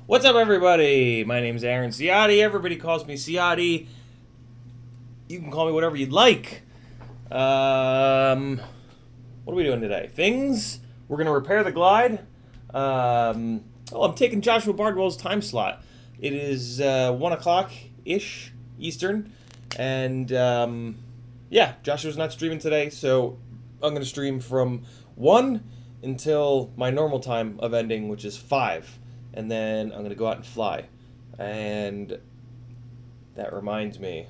What's up, everybody? My name's Aaron Ciotti. Everybody calls me Ciotti. You can call me whatever you'd like. What are we doing today? Things. We're going to repair the glide. I'm taking Joshua Bardwell's time slot. It is 1 o'clock-ish Eastern. And, yeah, Joshua's not streaming today, so I'm going to stream from 1 until my normal time of ending, which is 5. And then I'm going to go out and fly. And that reminds me,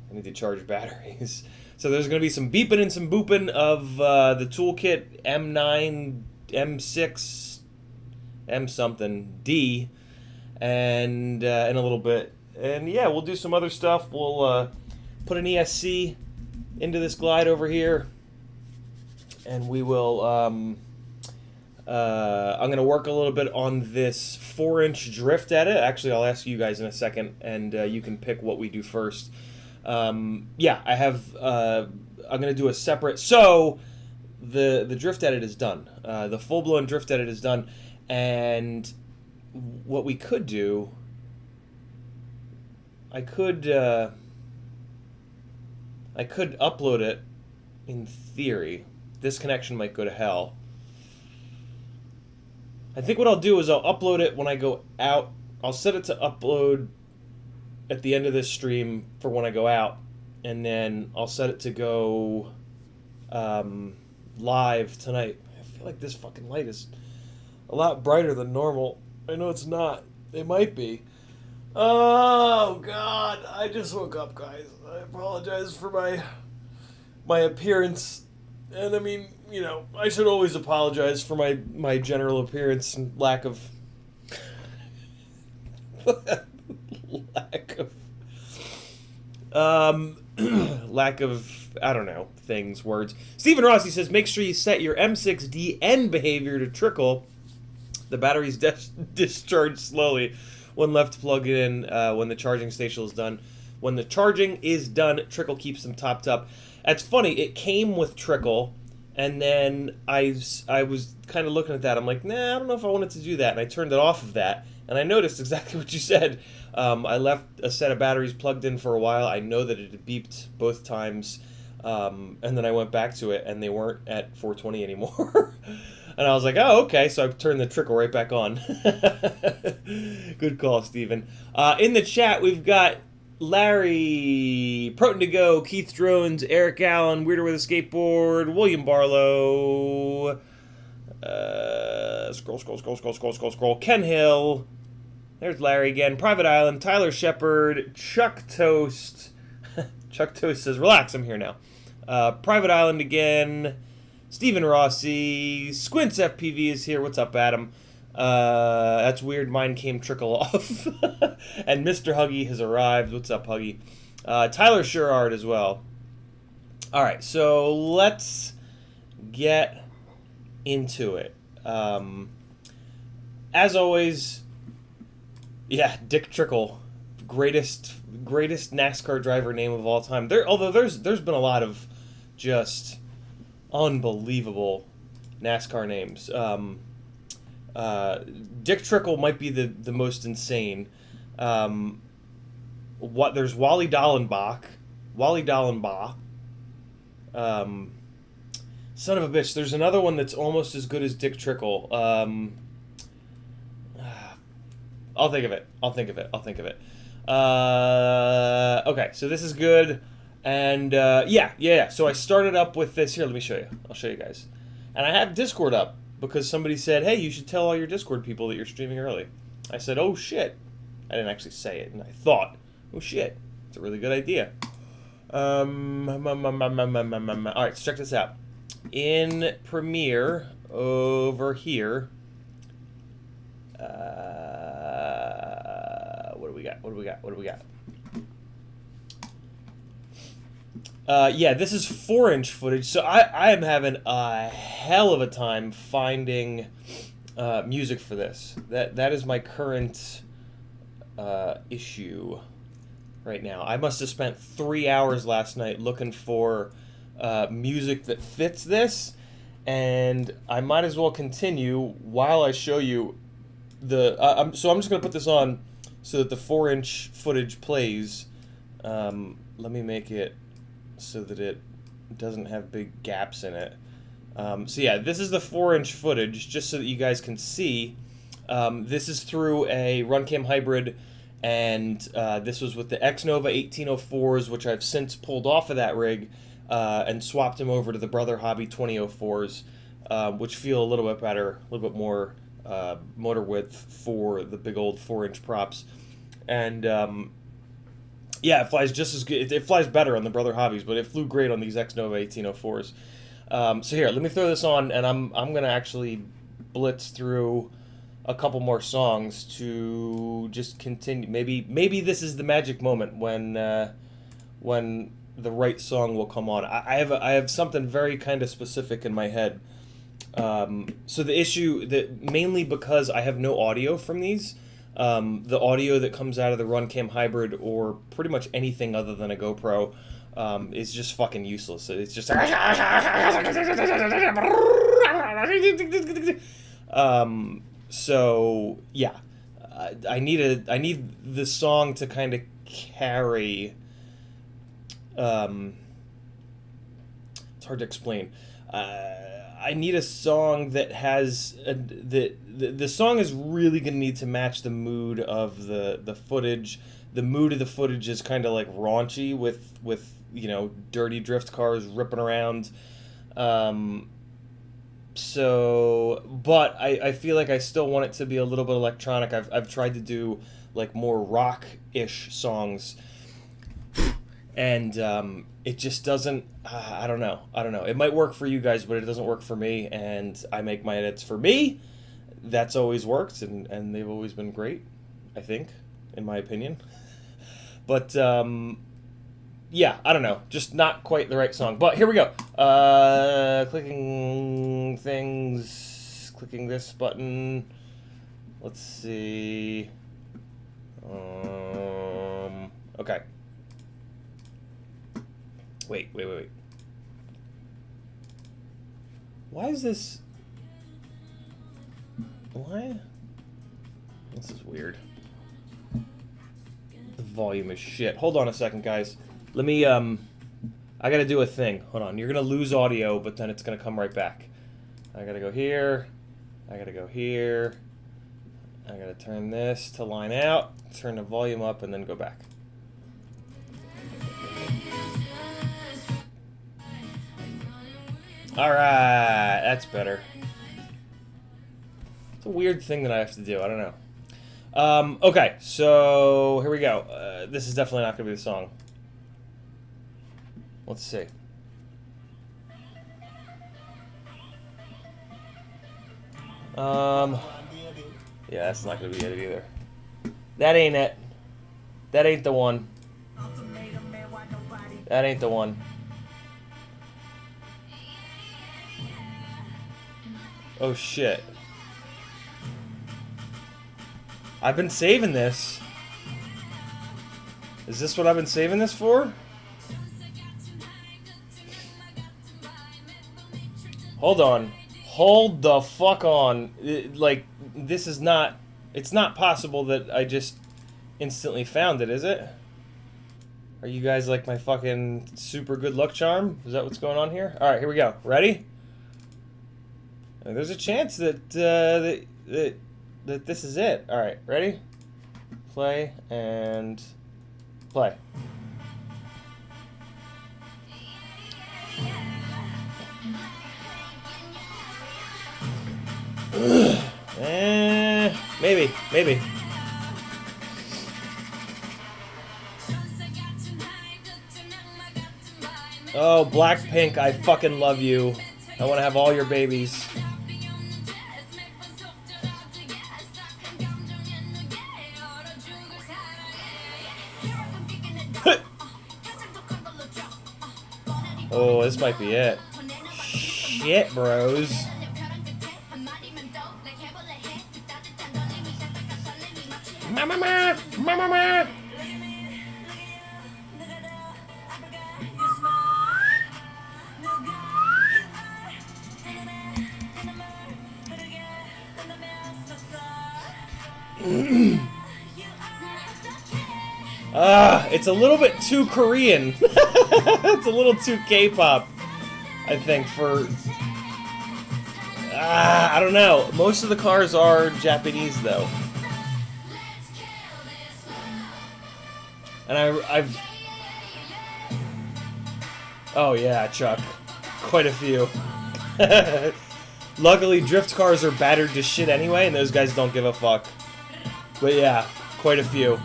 I need to charge batteries. So there's going to be some beeping and some booping of the toolkit M9, M6, M something, D, and in a little bit. And yeah, we'll do some other stuff. We'll put an ESC into this glide over here. And we will... I'm going to work a little bit on this 4-inch drift edit. Actually, I'll ask you guys in a second, and you can pick what we do first. Yeah, I have... I'm going to do a separate... So, the drift edit is done. The full-blown drift edit is done. And what we could do... I could upload it in theory. This connection might go to hell. I think what I'll do is I'll upload it when I go out. I'll set it to upload at the end of this stream for when I go out. And then I'll set it to go live tonight. I feel like this fucking light is a lot brighter than normal. I know it's not. It might be. Oh, God. I just woke up, guys. I apologize for my appearance. And I mean, you know, I should always apologize for my general appearance and lack of lack of I don't know, words. Stephen Rossi says, make sure you set your M6DN behavior to trickle. The batteries discharge slowly when left plugged in when the charging station is done. When the charging is done, trickle keeps them topped up. That's funny. It came with trickle, and then I was kind of looking at that. I'm like, nah, I don't know if I wanted to do that, and I turned it off of that, and I noticed exactly what you said. I left a set of batteries plugged in for a while. I know that it had beeped both times, and then I went back to it, and they weren't at 420 anymore. And I was like, oh, okay, so I turned the trickle right back on. Good call, Steven. In the chat, we've got Larry, Proton to Go, Keith Drones, Eric Allen, Weirder with a Skateboard, William Barlow, scroll, Ken Hill, there's Larry again, Private Island, Tyler Shepard, Chuck Toast, Chuck Toast says, relax, I'm here now, Private Island again, Stephen Rossi, Squints FPV is here, what's up, Adam? That's weird. Mine came trickle off. And Mr. Huggy has arrived. What's up, Huggy? Tyler Sherard as well. Alright, so let's get into it. As always, yeah, Dick Trickle. Greatest NASCAR driver name of all time. Although there's been a lot of just unbelievable NASCAR names. Dick Trickle might be the most insane. There's Wally Dallenbach. Son of a bitch. There's another one that's almost as good as Dick Trickle. I'll think of it. Okay, so this is good. And yeah. So I started up with this. Here, let me show you. I'll show you guys. And I have Discord up, because somebody said, hey, you should tell all your Discord people that you're streaming early. I said, oh, shit. I didn't actually say it, and I thought, oh, shit. It's a really good idea. All right, so check this out. In Premiere, over here, what do we got? Yeah, this is 4-inch footage, so I am having a hell of a time finding music for this. That is my current issue right now. I must have spent 3 hours last night looking for music that fits this, and I might as well continue while I show you so I'm just gonna put this on so that the 4-inch footage plays. Let me make it so that it doesn't have big gaps in it. So yeah, this is the 4-inch footage, just so that you guys can see. This is through a Runcam hybrid, and this was with the Xnova 1804s, which I've since pulled off of that rig and swapped them over to the Brother Hobby 2004s, which feel a little bit better, a little bit more motor width for the big old 4-inch props. And yeah, it flies just as good. It flies better on the Brother Hobbies, but it flew great on these Xnova 1804s. So here, let me throw this on, and I'm gonna actually blitz through a couple more songs to just continue. Maybe this is the magic moment when the right song will come on. I have something very kind of specific in my head. So the issue that mainly because I have no audio from these. The audio that comes out of the Runcam hybrid or pretty much anything other than a GoPro is just fucking useless. It's just so yeah, I need the song to kind of carry. It's hard to explain. I need a song that has the song is really gonna need to match the mood of the footage. The mood of the footage is kind of like raunchy with you know, dirty drift cars ripping around. So, but I feel like I still want it to be a little bit electronic. I've tried to do like more rock-ish songs, and it just doesn't. I don't know. It might work for you guys, but it doesn't work for me. And I make my edits for me. That's always worked, and they've always been great, I think, in my opinion. But yeah, I don't know. Just not quite the right song. But here we go. Clicking things. Clicking this button. Let's see. Okay. Wait. Why is this... Why? This is weird. The volume is shit. Hold on a second, guys. Let me, I gotta do a thing. Hold on. You're gonna lose audio, but then it's gonna come right back. I gotta go here. I gotta go here. I gotta turn this to line out, turn the volume up, and then go back. Alright, that's better. It's a weird thing that I have to do. I don't know. Okay, so here we go. This is definitely not gonna be the song. Let's see. Yeah, that's not gonna be it either. That ain't it. That ain't the one. That ain't the one. Oh shit. I've been saving this. Is this what I've been saving this for? Hold on. Hold the fuck on. Like, this is not... It's not possible that I just instantly found it, is it? Are you guys like my fucking super good luck charm? Is that what's going on here? Alright, here we go. Ready? There's a chance that, that this is it. Alright, ready? Play and... play. Maybe. Oh, Blackpink, I fucking love you. I want to have all your babies. Oh, this might be it. Shit, bros. Mama. It's a little bit too Korean. It's a little too K-pop, I think, for... I don't know. Most of the cars are Japanese, though. And I've... Oh, yeah, Chuck. Quite a few. Luckily, drift cars are battered to shit anyway, and those guys don't give a fuck. But yeah, quite a few.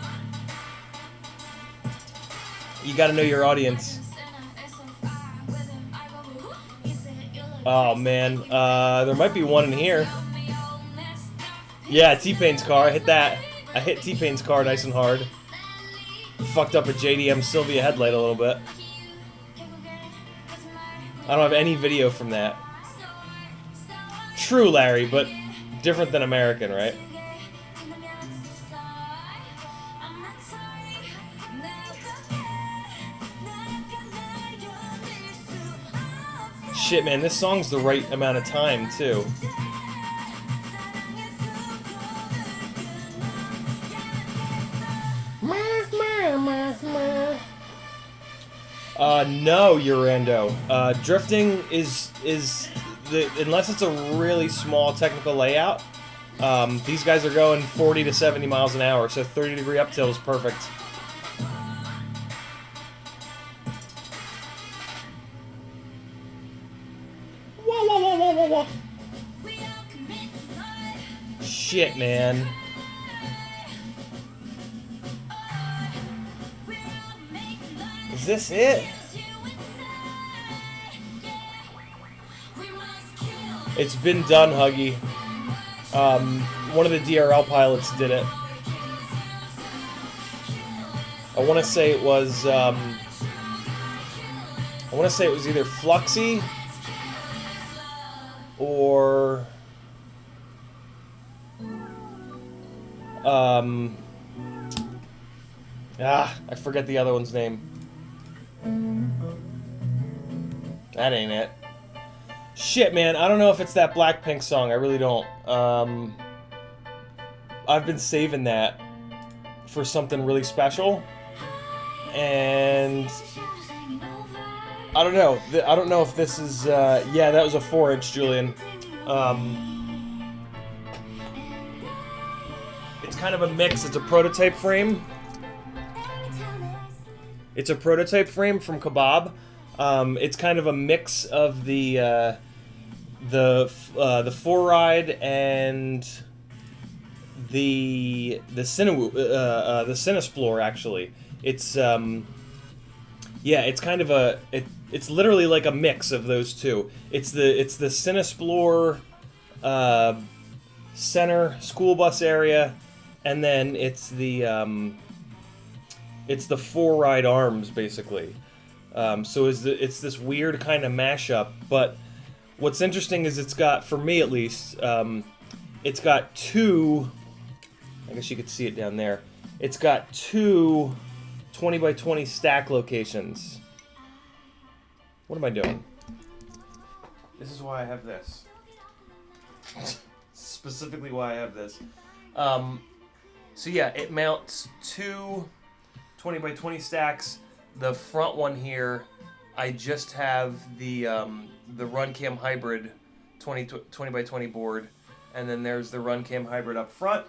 You gotta know your audience. Oh, man. There might be one in here. Yeah, T-Pain's car. I hit that. I hit T-Pain's car nice and hard. Fucked up a JDM Sylvia headlight a little bit. I don't have any video from that. True, Larry, but different than American, right? Shit, man, this song's the right amount of time, too. No, Urando. Drifting is unless it's a really small technical layout, these guys are going 40 to 70 miles an hour, so 30-degree uptill is perfect. Wah, wah, wah, wah, wah, wah. Shit, man. Is this it? It's been done, Huggy. One of the DRL pilots did it. I want to say it was. I want to say it was either Fluxy or. I forget the other one's name. That ain't it. Shit, man, I don't know if it's that Blackpink song. I really don't. I've been saving that for something really special. And I don't know. I don't know if this is... yeah, that was a 4-inch, Julian. It's kind of a mix. It's a prototype frame. It's a prototype frame from Kebab. It's kind of a mix of the 4-ride and the Cinesplore, actually. It's yeah, it's kind of a it's literally like a mix of those two. It's the Cinesplore center school bus area, and then it's the 4-ride arms, basically. So it's this weird kind of mashup, but what's interesting is it's got, for me at least, it's got two, I guess you could see it down there, it's got two 20x20 stack locations. What am I doing? This is why I have this. Specifically why I have this. So yeah, it mounts two 20x20 stacks. The front one here, I just have the RunCam Hybrid 20x20 board, and then there's the RunCam Hybrid up front,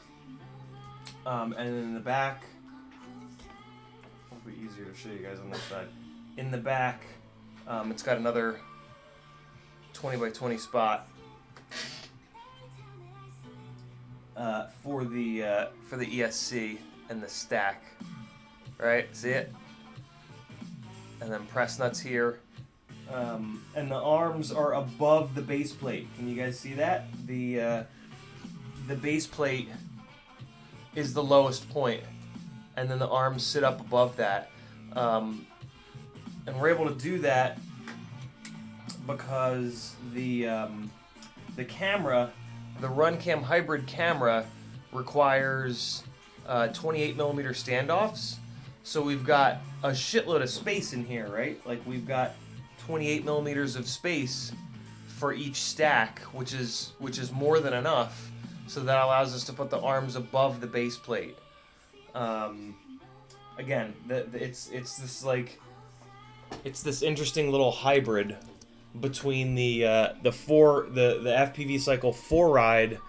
and then in the back, it'll be easier to show you guys on this side. In the back, it's got another 20x20 spot for the ESC and the stack. Right, see it? And then press nuts here. And the arms are above the base plate. Can you guys see that? The base plate is the lowest point, and then the arms sit up above that. And we're able to do that because the camera, the RunCam Hybrid camera, requires 28mm standoffs. So we've got a shitload of space in here, right? Like, we've got 28mm of space for each stack, which is more than enough. So that allows us to put the arms above the base plate. Again, it's this like it's this interesting little hybrid between the FPV Cycle 4 ride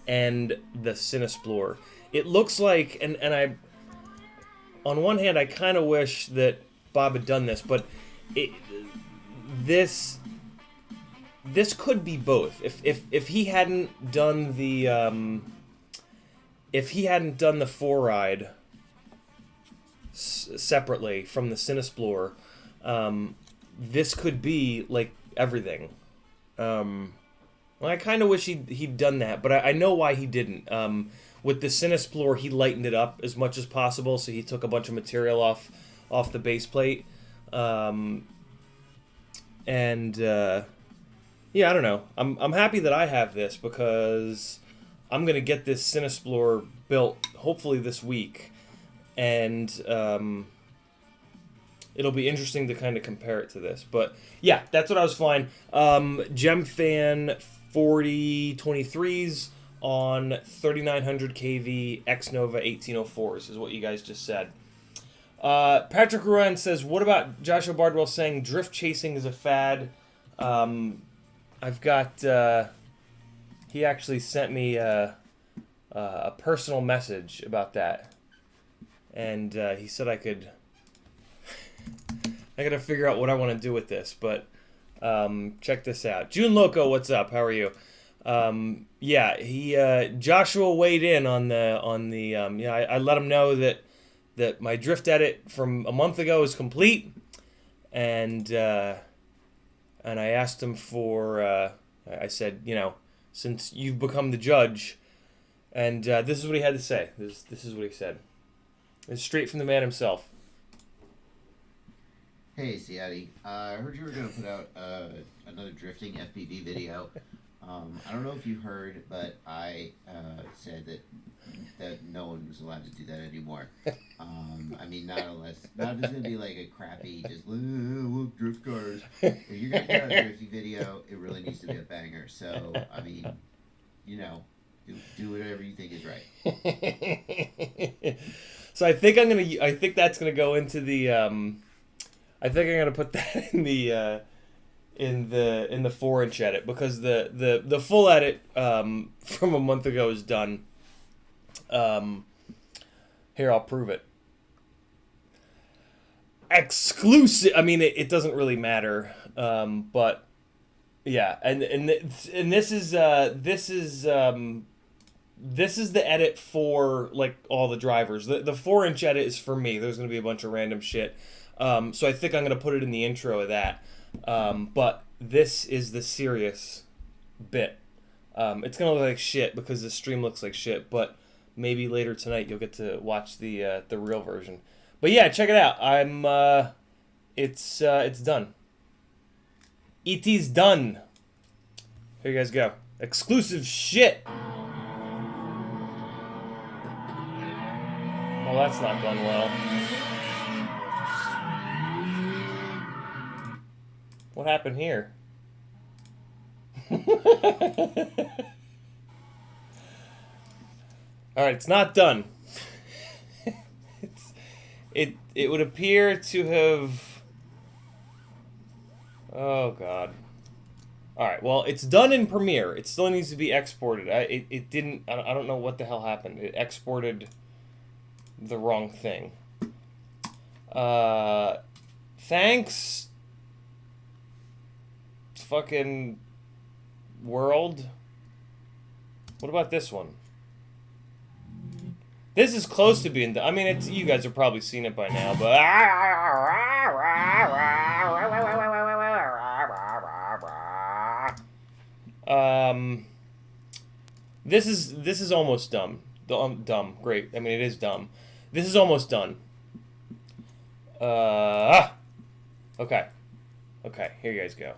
and the Cinesplore. It looks like, and I, on one hand, I kind of wish that Bob had done this, but this could be both. If he hadn't done the four ride separately from the Cinesplore, this could be like everything. Well, I kind of wish he'd done that, but I know why he didn't. With the Cinesplore, he lightened it up as much as possible, so he took a bunch of material off the base plate. Yeah, I don't know. I'm happy that I have this because I'm gonna get this Cinesplore built hopefully this week, and it'll be interesting to kind of compare it to this. But yeah, that's what I was flying. GemFan 4023s on 3900 kV Xnova 1804s is what you guys just said. Patrick Ruan says, what about Joshua Bardwell saying drift chasing is a fad? I've got, he actually sent me a personal message about that. And he said I gotta figure out what I want to do with this, but check this out. June Loco, what's up? How are you? Yeah, Joshua weighed in on the I let him know that my drift edit from a month ago is complete, and I asked him for I said, since you've become the judge, and this is what he had to say. This is what he said. It's straight from the man himself. Hey, Ciati. I heard you were going to put out another drifting FPV video. I don't know if you heard, but I said that no one was allowed to do that anymore. I mean, not if it's going to be like a crappy, just look, drift cars. If you're going to put out a drifting video, it really needs to be a banger. So, I mean, do whatever you think is right. So I think that's gonna go into the. I think I'm gonna put that in the 4-inch edit, because the full edit from a month ago is done. Here, I'll prove it. Exclusive. I mean, it doesn't really matter, but yeah, and this is the edit for like all the drivers. The 4-inch edit is for me. There's gonna be a bunch of random shit. So I think I'm gonna put it in the intro of that. But this is the serious bit. It's gonna look like shit because the stream looks like shit, but maybe later tonight you'll get to watch the real version. But yeah, check it out. It's done. ET's done. Here you guys go. Exclusive shit. Well, that's not gone well. What happened here? Alright, it's not done. It would appear to have... Oh, God. Alright, well, it's done in Premiere. It still needs to be exported. It didn't... I don't know what the hell happened. It exported the wrong thing. Thanks... fucking world. What about this one? This is close to being done. I mean, you guys have probably seen it by now, but this is almost dumb. Dumb. Great. I mean, it is dumb. This is almost done. Okay. Okay. Here you guys go.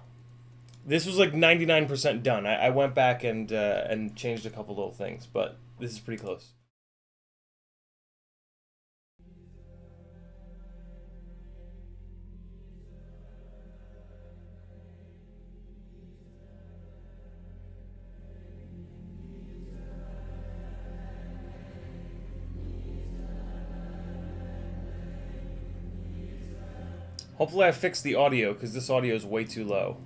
This was like 99% done. I went back and changed a couple little things, but this is pretty close. Hopefully I fixed the audio, because this audio is way too low.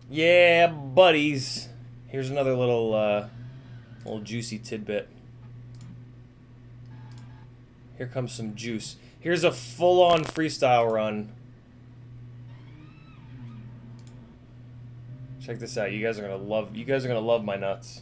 Yeah, buddies. Here's another little juicy tidbit. Here comes some juice. Here's a full-on freestyle run. Check this out. You guys are gonna love my nuts.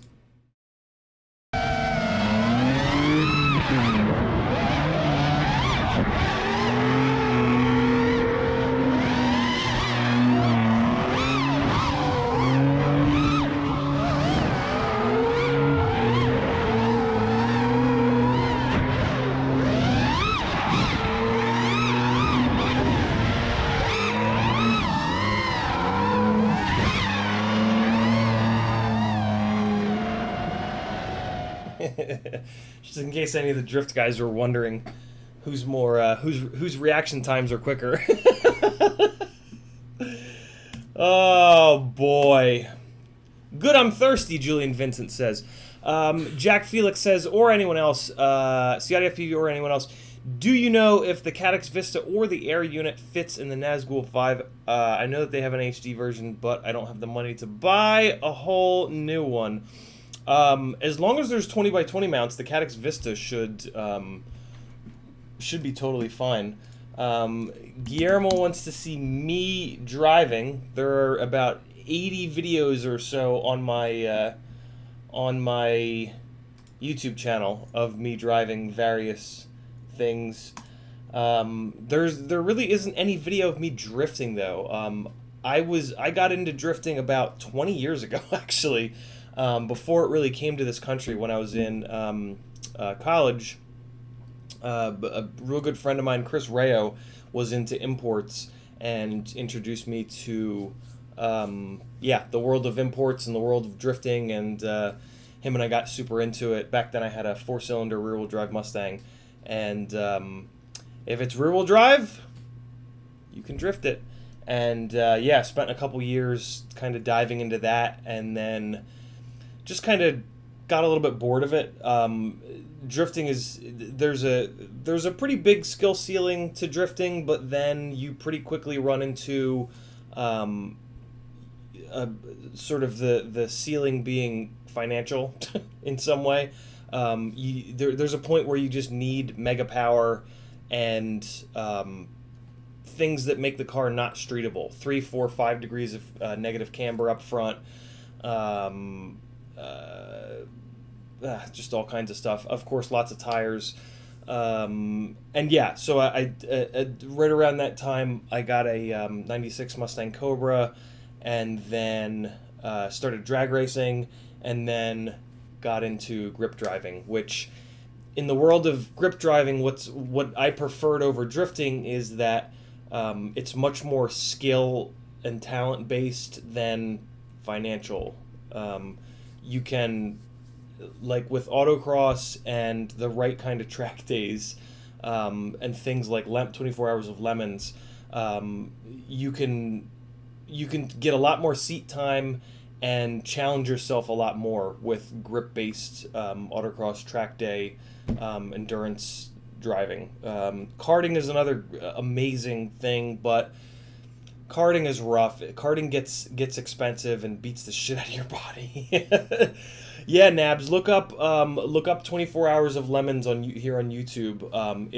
Just in case any of the drift guys are wondering who's more whose reaction times are quicker. Oh boy. Good, I'm thirsty, Julian Vincent says. Jack Felix says, or anyone else, CIDFPV or anyone else, do you know if the Caddx Vista or the Air unit fits in the Nazgul 5? I know that they have an HD version, but I don't have the money to buy a whole new one. As long as there's 20x20 mounts, the Caddx Vista should be totally fine. Guillermo wants to see me driving. There are about 80 videos or so on my YouTube channel of me driving various things. There really isn't any video of me drifting though. I got into drifting about 20 years ago actually, before it really came to this country when I was in college. A real good friend of mine, Chris Rayo, was into imports and introduced me to the world of imports and the world of drifting, and him and I got super into it. Back then I had a 4-cylinder rear-wheel drive Mustang, and if it's rear-wheel drive, you can drift it. And spent a couple years kind of diving into that, and then just kind of got a little bit bored of it. Drifting there's a pretty big skill ceiling to drifting, but then you pretty quickly run into sort of the ceiling being financial in some way. There's a point where you just need mega power and things that make the car not streetable. 3, 4, 5 degrees of negative camber up front. Just all kinds of stuff. Of course, lots of tires. So I right around that time, I got a 96 Mustang Cobra, and then started drag racing, and then got into grip driving, which in the world of grip driving, what I preferred over drifting is that it's much more skill and talent based than financial. You can, like with autocross and the right kind of track days, and things like 24 Hours of Lemons, you can get a lot more seat time and challenge yourself a lot more with grip-based autocross track day endurance driving. Karting is another amazing thing, but karting is rough. Karting gets expensive and beats the shit out of your body. Yeah, Nabs, look up 24 Hours of Lemons here on YouTube.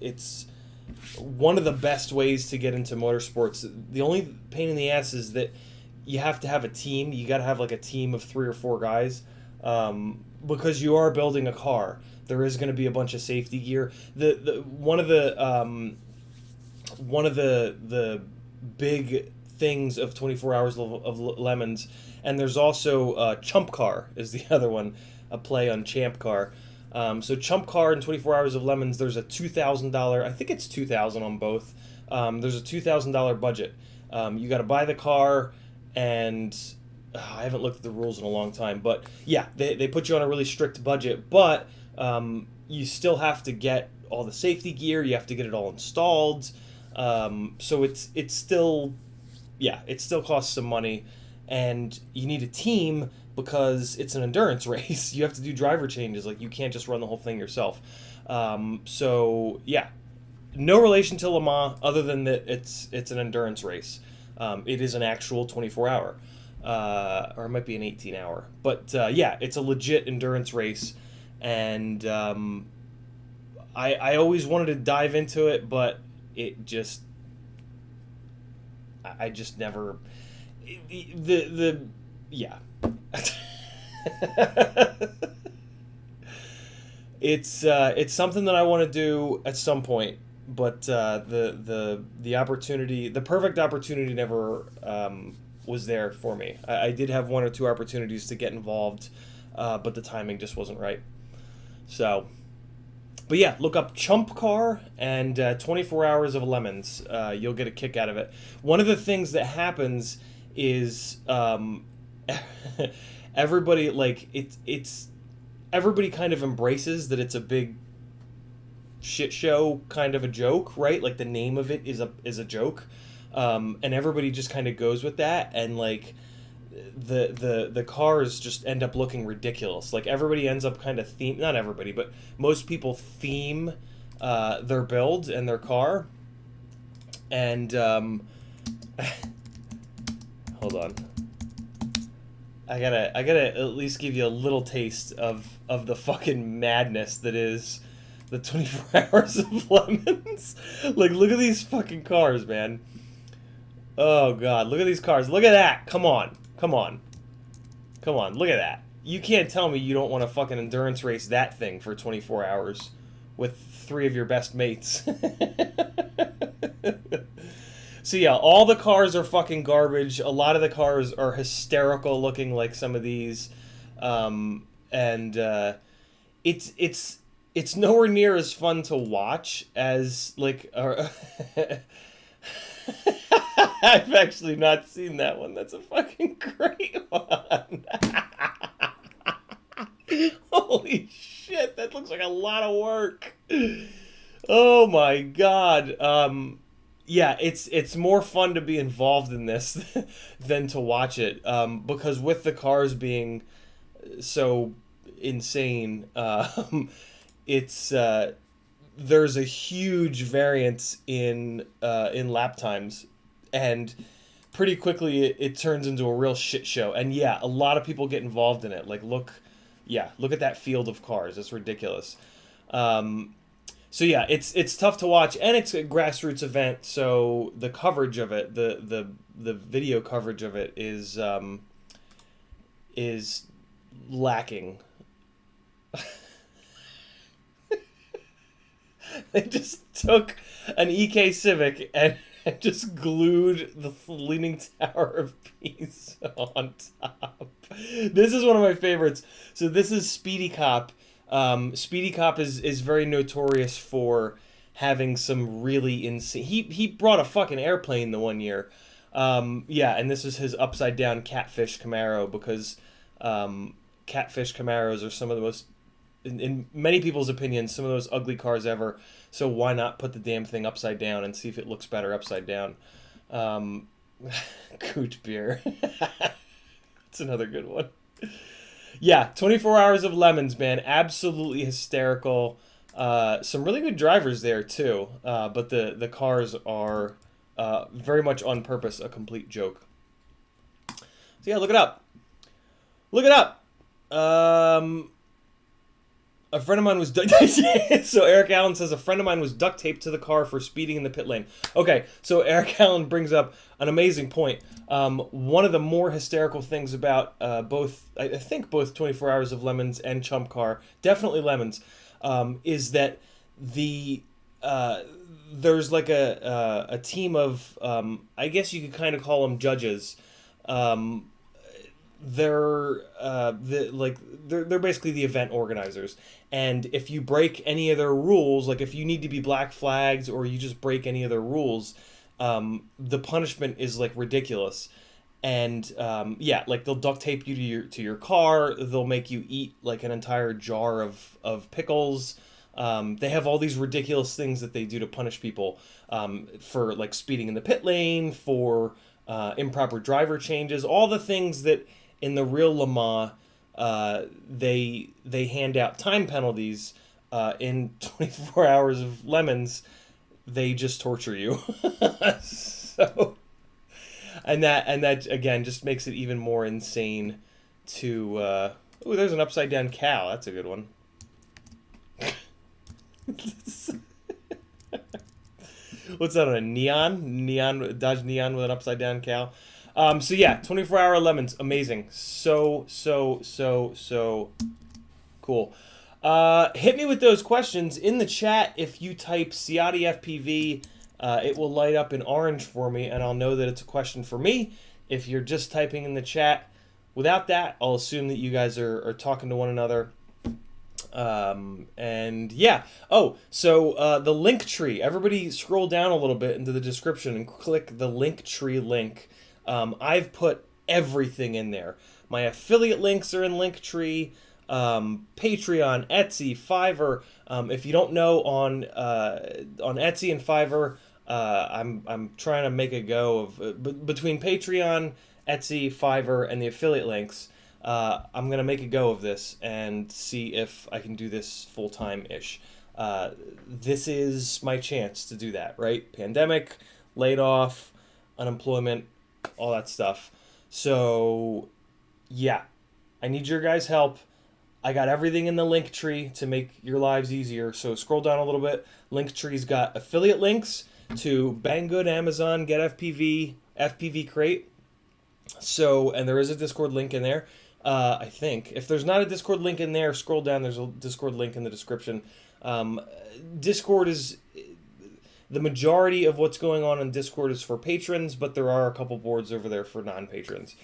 It's one of the best ways to get into motorsports. The only pain in the ass is that you have to have a team. You got to have like a team of 3 or 4 guys, because you are building a car. There is going to be a bunch of safety gear. One of the big things of 24 Hours of Lemons, and there's also Chump Car is the other one, a play on Champ Car. So Chump Car and 24 Hours of Lemons, there's a $2,000, I think it's $2,000 on both. There's a $2,000 budget. You got to buy the car, and I haven't looked at the rules in a long time, but yeah, they put you on a really strict budget, but you still have to get all the safety gear, you have to get it all installed, so it still costs some money, and you need a team because it's an endurance race. You have to do driver changes, like you can't just run the whole thing yourself. So yeah, no relation to Le Mans other than that it's an endurance race. It is an actual 24-hour, or it might be an 18-hour, but yeah, it's a legit endurance race, and I always wanted to dive into it, but I just never yeah. It's something that I want to do at some point, but the opportunity, the perfect opportunity, never was there for me. I did have 1 or 2 opportunities to get involved, but the timing just wasn't right. So, but yeah, look up Chump Car and 24 Hours of Lemons. You'll get a kick out of it. One of the things that happens is everybody, like, it's everybody kind of embraces that it's a big shit show, kind of a joke, right? Like the name of it is a joke, and everybody just kind of goes with that, and like the cars just end up looking ridiculous. Like everybody ends up kind of not everybody, but most people theme their build and their car, and hold on. I gotta at least give you a little taste of the fucking madness that is the 24 hours of lemons. Like, look at these fucking cars, man. Oh god, look at these cars. Look at that. Come on. Look at that. You can't tell me you don't want to fucking endurance race that thing for 24 hours with 3 of your best mates. So yeah, all the cars are fucking garbage. A lot of the cars are hysterical looking, like some of these, and it's nowhere near as fun to watch as like. I've actually not seen that one. That's a fucking great one. Holy shit, that looks like a lot of work. Oh my god. Yeah, it's more fun to be involved in this than to watch it, because with the cars being so insane, it's there's a huge variance in lap times, and pretty quickly it turns into a real shit show. And yeah, a lot of people get involved in it. Like look at that field of cars. It's ridiculous. So yeah, it's tough to watch, and it's a grassroots event, so the coverage of it, the video coverage of it is lacking. They just took an EK Civic and just glued the Leaning Tower of Pisa on top. This is one of my favorites. So this is Speedy Cop. Speedy Cop is very notorious for having some really insane... He brought a fucking airplane the one year. Yeah, and this is his upside down catfish Camaro, because catfish Camaros are some of the most, in many people's opinions, some of those ugly cars ever. So why not put the damn thing upside down and see if it looks better upside down? Coot beer. That's another good one. Yeah, 24 hours of lemons, man. Absolutely hysterical. Some really good drivers there, too. But the cars are very much on purpose a complete joke. So, yeah, look it up. Look it up. A friend of mine was... So, Eric Allen says, a friend of mine was duct taped to the car for speeding in the pit lane. Okay, so Eric Allen brings up an amazing point. One of the more hysterical things about both, I think both 24 Hours of Lemons and Chump Car, definitely Lemons, is that there's like a team of, I guess you could kind of call them judges. They're basically the event organizers, and if you break any of their rules, like if you need to be black flags or you just break any of their rules, the punishment is like ridiculous. And yeah, like they'll duct tape you to your car. They'll make you eat like an entire jar of pickles. They have all these ridiculous things that they do to punish people, for like speeding in the pit lane, for improper driver changes, all the things that in the real Le Mans they hand out time penalties. In 24 Hours of Lemons, they just torture you. So, and that again just makes it even more insane to oh, there's an upside down cow. That's a good one. What's that on a neon Dodge Neon with an upside down cow? So yeah, 24 Hour Lemons, amazing. So cool. Hit me with those questions in the chat. If you type Ciotti FPV, it will light up in orange for me, and I'll know that it's a question for me. If you're just typing in the chat without that, I'll assume that you guys are talking to one another. And yeah. Oh, so the link tree. Everybody scroll down a little bit into the description and click the link tree link. I've put everything in there. My affiliate links are in Linktree. Patreon, Etsy, Fiverr. If you don't know, on Etsy and Fiverr, I'm trying to make a go of between Patreon, Etsy, Fiverr, and the affiliate links. I'm gonna make a go of this and see if I can do this full time ish. This is my chance to do that, right? Pandemic, laid off, unemployment, all that stuff. So, yeah, I need your guys' help. I got everything in the link tree to make your lives easier. So scroll down a little bit. Linktree's got affiliate links to Banggood, Amazon, Get FPV, FPV Crate. So, and there is a Discord link in there. I think if there's not a Discord link in there, scroll down. There's a Discord link in the description. Discord is the majority of what's going on in Discord is for patrons, but there are a couple boards over there for non-patrons.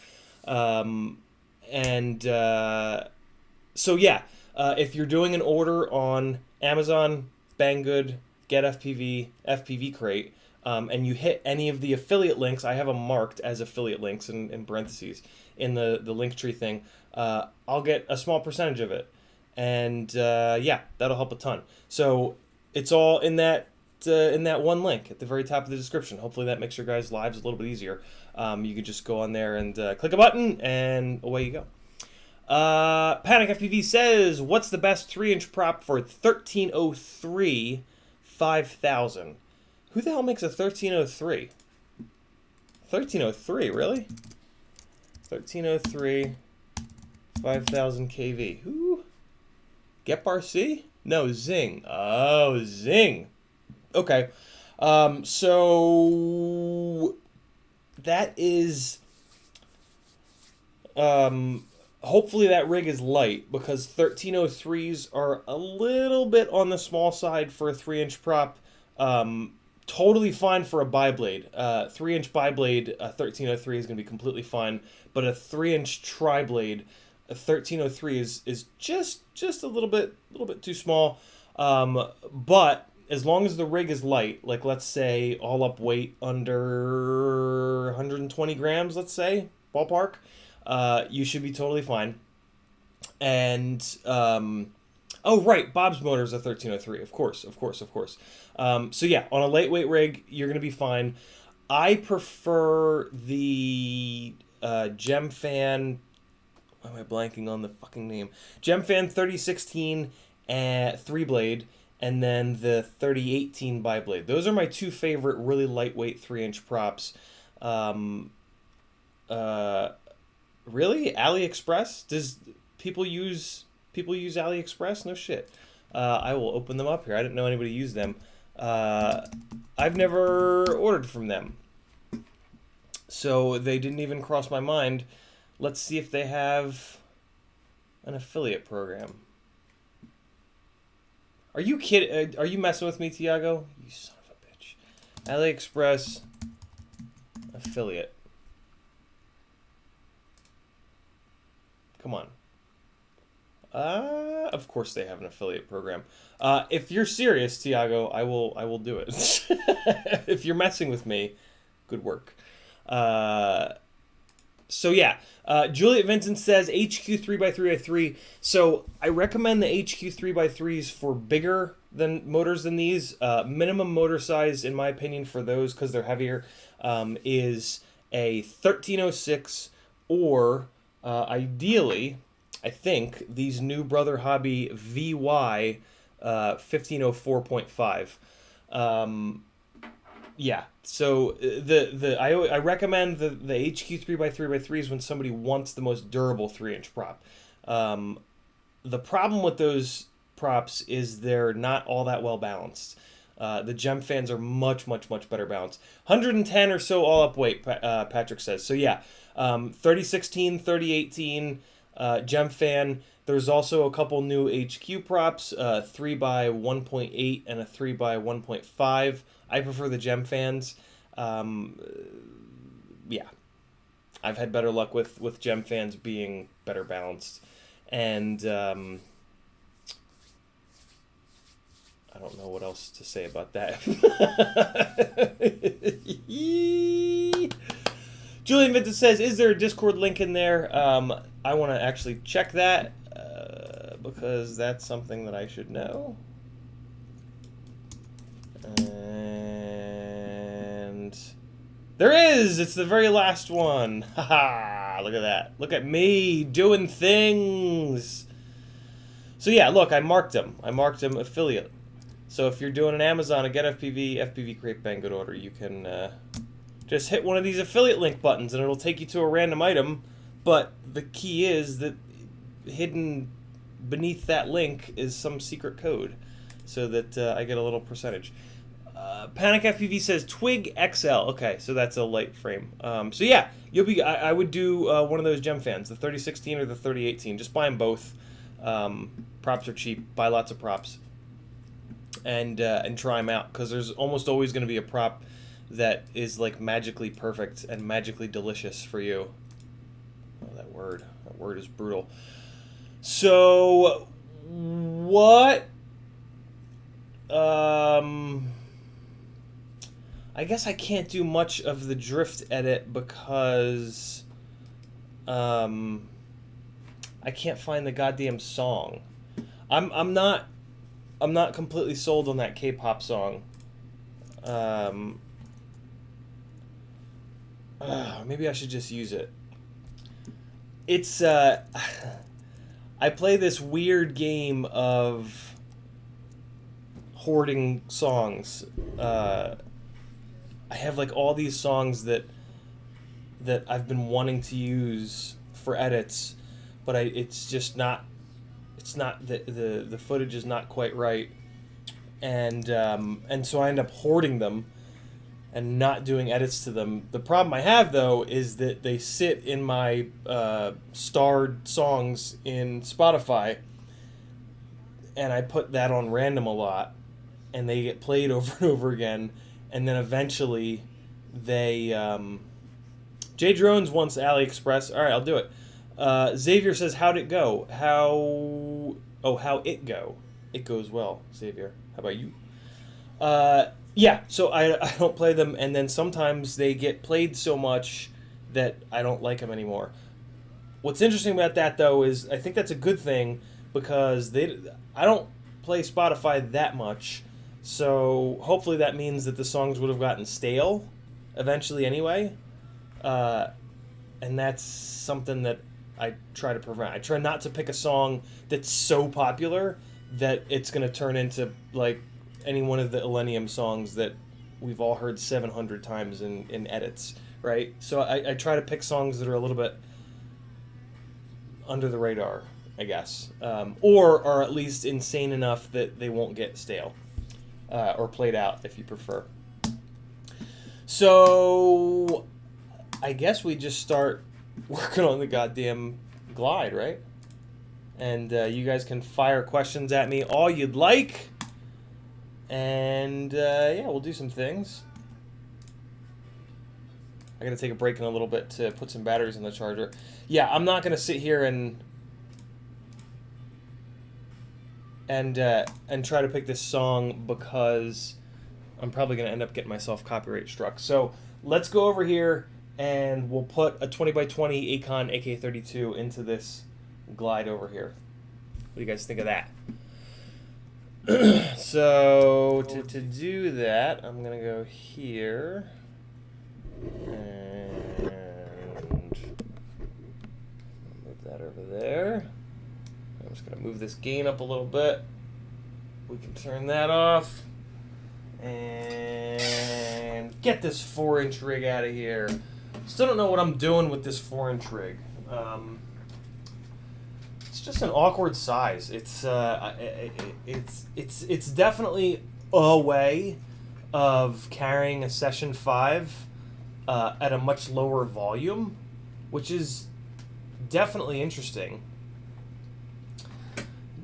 So yeah, if you're doing an order on Amazon, Banggood, Get FPV, FPV Crate, and you hit any of the affiliate links, I have them marked as affiliate links in parentheses in the Linktree thing, I'll get a small percentage of it. And yeah, that'll help a ton. So it's all in that one link at the very top of the description. Hopefully that makes your guys' lives a little bit easier. You can just go on there and click a button, and away you go. Panic FPV says, what's the best 3-inch prop for 1303 5000? Who the hell makes a 1303? 1303, really? 1303 5000 kV. Who? Get RC? No, Zing. Oh, Zing. Okay. So that is hopefully that rig is light, because 1303s are a little bit on the small side for a 3-inch prop. Totally fine for a biblade. 3-inch biblade, a 1303 is going to be completely fine, but a 3-inch tri-blade, a 1303 is just a little bit too small. But as long as the rig is light, like let's say all up weight under 120 grams, let's say, ballpark, you should be totally fine. And oh right, Bob's Motor is a 1303, of course. So yeah, on a lightweight rig, you're gonna be fine. I prefer the Gemfan. Why am I blanking on the fucking name? Gemfan 3016 3 blade, and then the 3018 biblade. Those are my two favorite really lightweight 3-inch props. Really? AliExpress? Does people use AliExpress? No shit. I will open them up here. I didn't know anybody used them. I've never ordered from them, so they didn't even cross my mind. Let's see if they have an affiliate program. Are you kidding? Are you messing with me, Tiago? You son of a bitch. AliExpress affiliate. Come on. Of course they have an affiliate program. If you're serious, Tiago, I will do it. If you're messing with me, good work. So yeah, Juliet Vincent says HQ 3x3x3. So I recommend the HQ 3x3s for bigger than motors than these. Minimum motor size, in my opinion, for those, because they're heavier, is a 1306, or ideally, I think, these new Brother Hobby VY 1504.5. Yeah, so I recommend the HQ 3x3x3s when somebody wants the most durable 3-inch prop. The problem with those props is they're not all that well balanced. The Gemfans are much better balanced. 110 or so all up weight, Patrick says. So yeah, 3016, 3018, Gemfan. There's also a couple new HQ props, 3x1.8 and a 3x1.5. I prefer the Gemfans. Yeah, I've had better luck with Gemfans being better balanced. And I don't know what else to say about that. Julian Vincent says, is there a Discord link in there? I want to actually check that. because that's something that I should know. And there is! It's the very last one. Haha! Look at that. Look at me doing things. So yeah, look, I marked them. I marked them affiliate. So if you're doing an Amazon, a Get FPV, FPV Create Bang Good order, you can just hit one of these affiliate link buttons and it'll take you to a random item. But the key is that hidden beneath that link is some secret code so that I get a little percentage. Panic FPV says Twig XL. Okay, so that's a light frame. So yeah, you'll be. I would do one of those gem fans, the 3016 or the 3018. Just buy them both. Props are cheap. Buy lots of props, and try them out because there's almost always going to be a prop that is like magically perfect and magically delicious for you. Oh, that word is brutal. So what? I guess I can't do much of the drift edit because I can't find the goddamn song. I'm not completely sold on that K-pop song. Maybe I should just use it. It's I play this weird game of hoarding songs. I have like all these songs that I've been wanting to use for edits, but it's just not. It's not the footage is not quite right, and so I end up hoarding them and not doing edits to them. The problem I have though is that they sit in my starred songs in Spotify, and I put that on random a lot, and they get played over and over again. And then eventually, they Jay Drones wants AliExpress. All right, I'll do it. Xavier says, "How'd it go? How it go? It goes well, Xavier. How about you?" Yeah. So I don't play them, and then sometimes they get played so much that I don't like them anymore. What's interesting about that though is I think that's a good thing because I don't play Spotify that much. So hopefully that means that the songs would have gotten stale eventually anyway. And that's something that I try to prevent. I try not to pick a song that's so popular that it's going to turn into like any one of the Millennium songs that we've all heard 700 times in edits, right? So I try to pick songs that are a little bit under the radar, I guess. Or are at least insane enough that they won't get stale. Or played out, if you prefer. So, I guess we just start working on the goddamn glide, right? And you guys can fire questions at me all you'd like. And, yeah, we'll do some things. I gotta take a break in a little bit to put some batteries in the charger. Yeah, I'm not gonna sit here and try to pick this song because I'm probably going to end up getting myself copyright struck. So let's go over here and we'll put a 20x20 Acon AK-32 into this glide over here. What do you guys think of that? So to do that, I'm going to go here and move that over there. I'm just going to move this gain up a little bit. We can turn that off. And get this 4-inch rig out of here. Still don't know what I'm doing with this 4-inch rig. It's just an awkward size. It's definitely a way of carrying a Session 5 at a much lower volume, which is definitely interesting.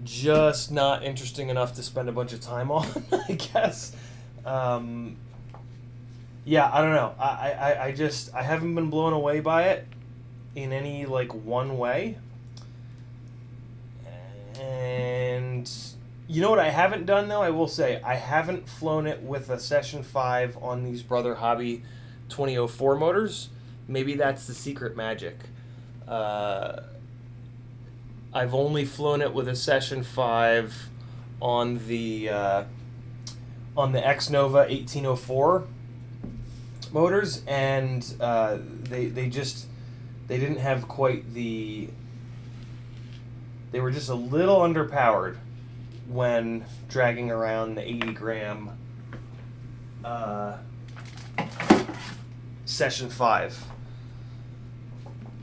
Just not interesting enough to spend a bunch of time on, I guess. Yeah, I don't know. I haven't been blown away by it in any like one way. And you know what I haven't done though? I will say I haven't flown it with a Session 5 on these Brother Hobby 2004 motors. Maybe that's the secret magic. I've only flown it with a Session 5 on the X-Nova 1804 motors, and they didn't have quite the... They were just a little underpowered when dragging around the 80 gram Session 5.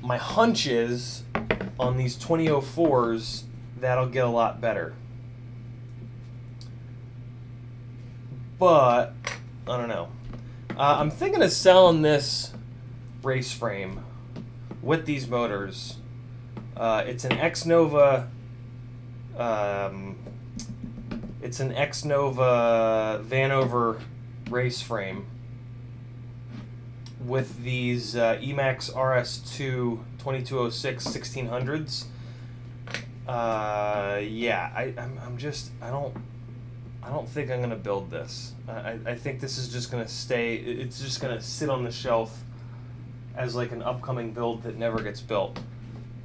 My hunch is on these 2004s that'll get a lot better. But I don't know. I'm thinking of selling this race frame with these motors. It's an X-Nova. It's an X-Nova Vanover race frame with these Emax RS2 2206 1600s. Yeah, I don't think I'm gonna build this. I think this is just gonna stay. It's just gonna sit on the shelf as like an upcoming build that never gets built.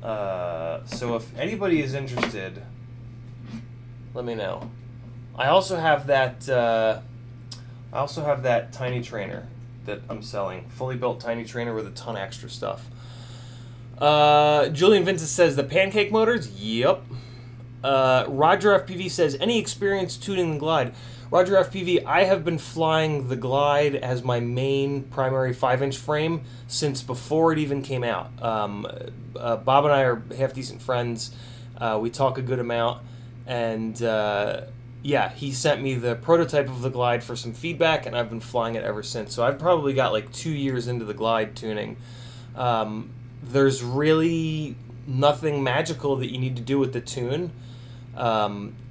So if anybody is interested, let me know. I also have that tiny trainer that I'm selling, fully built tiny trainer with a ton of extra stuff. Julian Vincent says the pancake motors. Yep. Roger FPV says any experience tuning the Glide. Roger FPV, I have been flying the Glide as my main primary 5-inch frame since before it even came out. Bob and I are half decent friends. We talk a good amount, and yeah, he sent me the prototype of the Glide for some feedback, and I've been flying it ever since. So I've probably got like 2 years into the Glide tuning. There's really nothing magical that you need to do with the tune.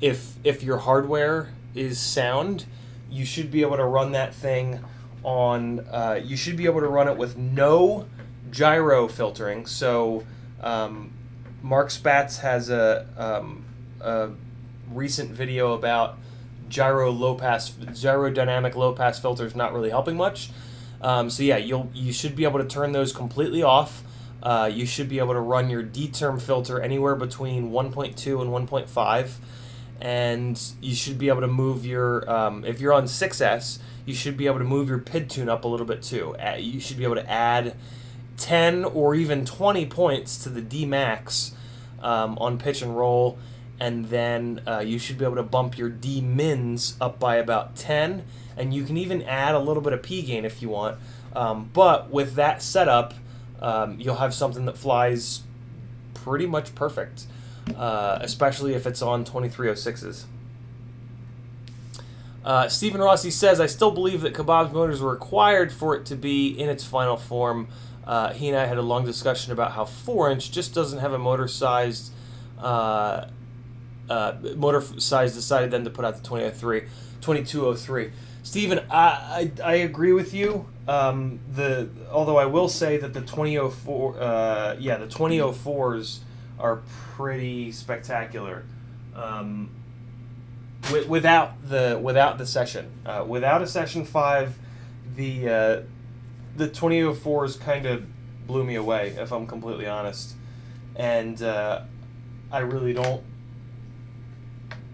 If your hardware is sound, you should be able to run that thing on. You should be able to run it with no gyro filtering. So Mark Spatz has a recent video about gyrodynamic low pass filters not really helping much. So yeah, you should be able to turn those completely off. You should be able to run your D-term filter anywhere between 1.2 and 1.5, and you should be able to move your, if you're on 6S, you should be able to move your PID tune up a little bit too. You should be able to add 10 or even 20 points to the D-max on pitch and roll, and then you should be able to bump your D-mins up by about 10, and you can even add a little bit of P-gain if you want. But with that setup, you'll have something that flies pretty much perfect, especially if it's on 2306s. Stephen Rossi says, I still believe that Kebab's motors were required for it to be in its final form. He and I had a long discussion about how 4-inch just doesn't have a motor sized decided then to put out the 2203. Stephen, I agree with you. Although I will say that the 2004, the 2004s are pretty spectacular. Without the session, without a Session 5, the 2004s kind of blew me away, if I'm completely honest, and I really don't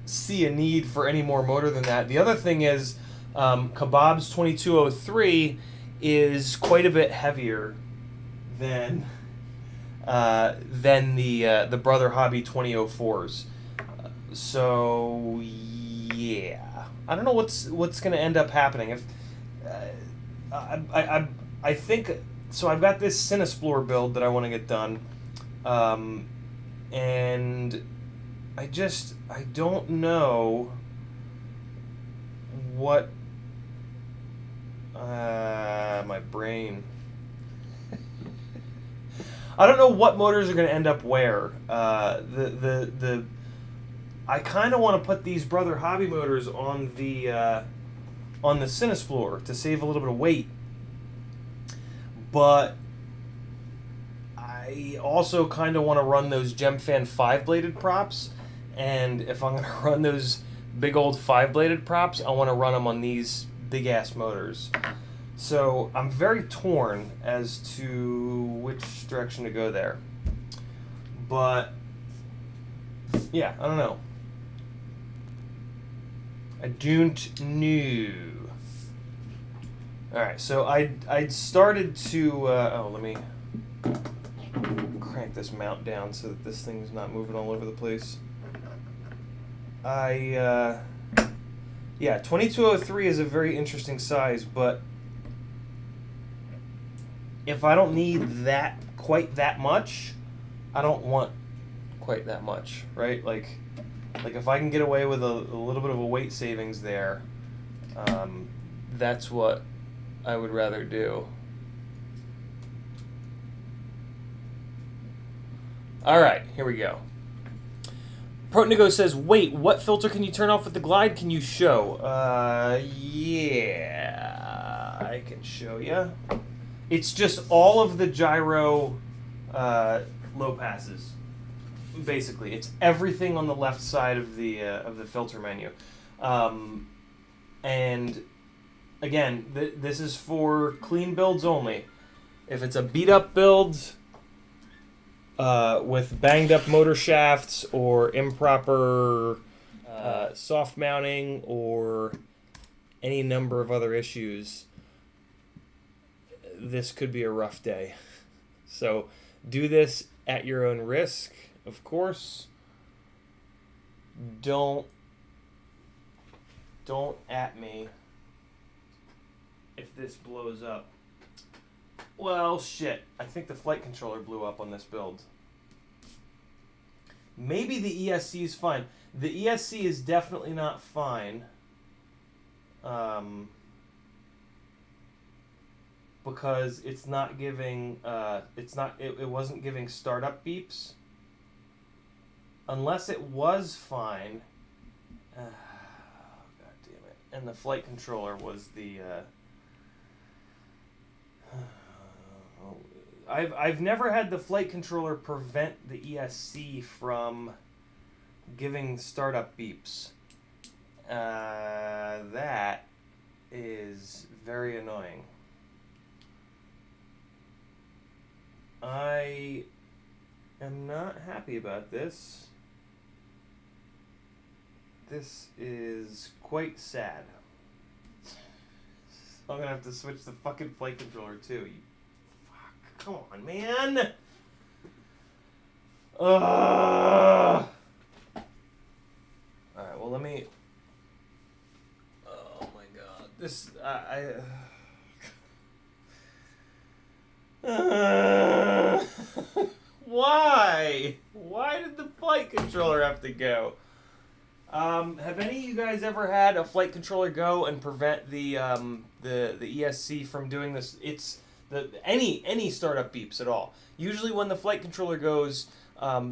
see a need for any more motor than that. The other thing is, Kebab's 2203 is quite a bit heavier than the Brother Hobby 2004s. So yeah, I don't know what's going to end up happening. If I think so, I've got this Cinesplorer build that I want to get done, and I don't know what my brain. I don't know what motors are going to end up where. I kind of want to put these Brother Hobby motors on the Cinesplorer to save a little bit of weight, but I also kind of want to run those Gemfan 5-bladed props, and if I'm going to run those big old 5-bladed props, I want to run them on these big ass motors. So I'm very torn as to which direction to go there. But Yeah, I don't know. I don't know. Alright, so I'd started to... let me crank this mount down so that this thing's not moving all over the place. Yeah, 2203 is a very interesting size, but if I don't need quite that much, I don't want quite that much, right? Like if I can get away with a little bit of a weight savings there, that's what I would rather do. All right, here we go. Protnigo says, wait, what filter can you turn off with the Glide? Can you show? Yeah, I can show you. It's just all of the gyro low passes. Basically, it's everything on the left side of the filter menu. And again, this is for clean builds only. If it's a beat up build with banged up motor shafts or improper soft mounting or any number of other issues, this could be a rough day. So do this at your own risk, of course. Don't at me if this blows up. Well, shit. I think the flight controller blew up on this build. Maybe the ESC is fine. The ESC is definitely not fine. Because it's not giving, it wasn't giving startup beeps. Unless it was fine. God damn it. And the flight controller was the, I've never had the flight controller prevent the ESC from giving startup beeps. That is very annoying. I am not happy about this. This is quite sad. I'm gonna have to switch the fucking flight controller too. Come on, man! Alright, well, let me... Oh my god. This... Why? Why did the flight controller have to go? Have any of you guys ever had a flight controller go and prevent the ESC from doing this? It's... any startup beeps at all. Usually when the flight controller goes,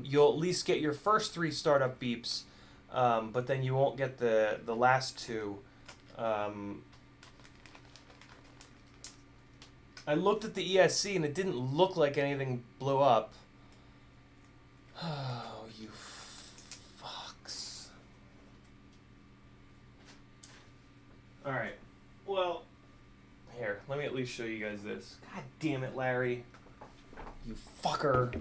you'll at least get your first 3 startup beeps, but then you won't get the last 2. I looked at the ESC and it didn't look like anything blew up. Oh, you fucks. Alright, well... Here, let me at least show you guys this. God damn it, Larry. You fucker.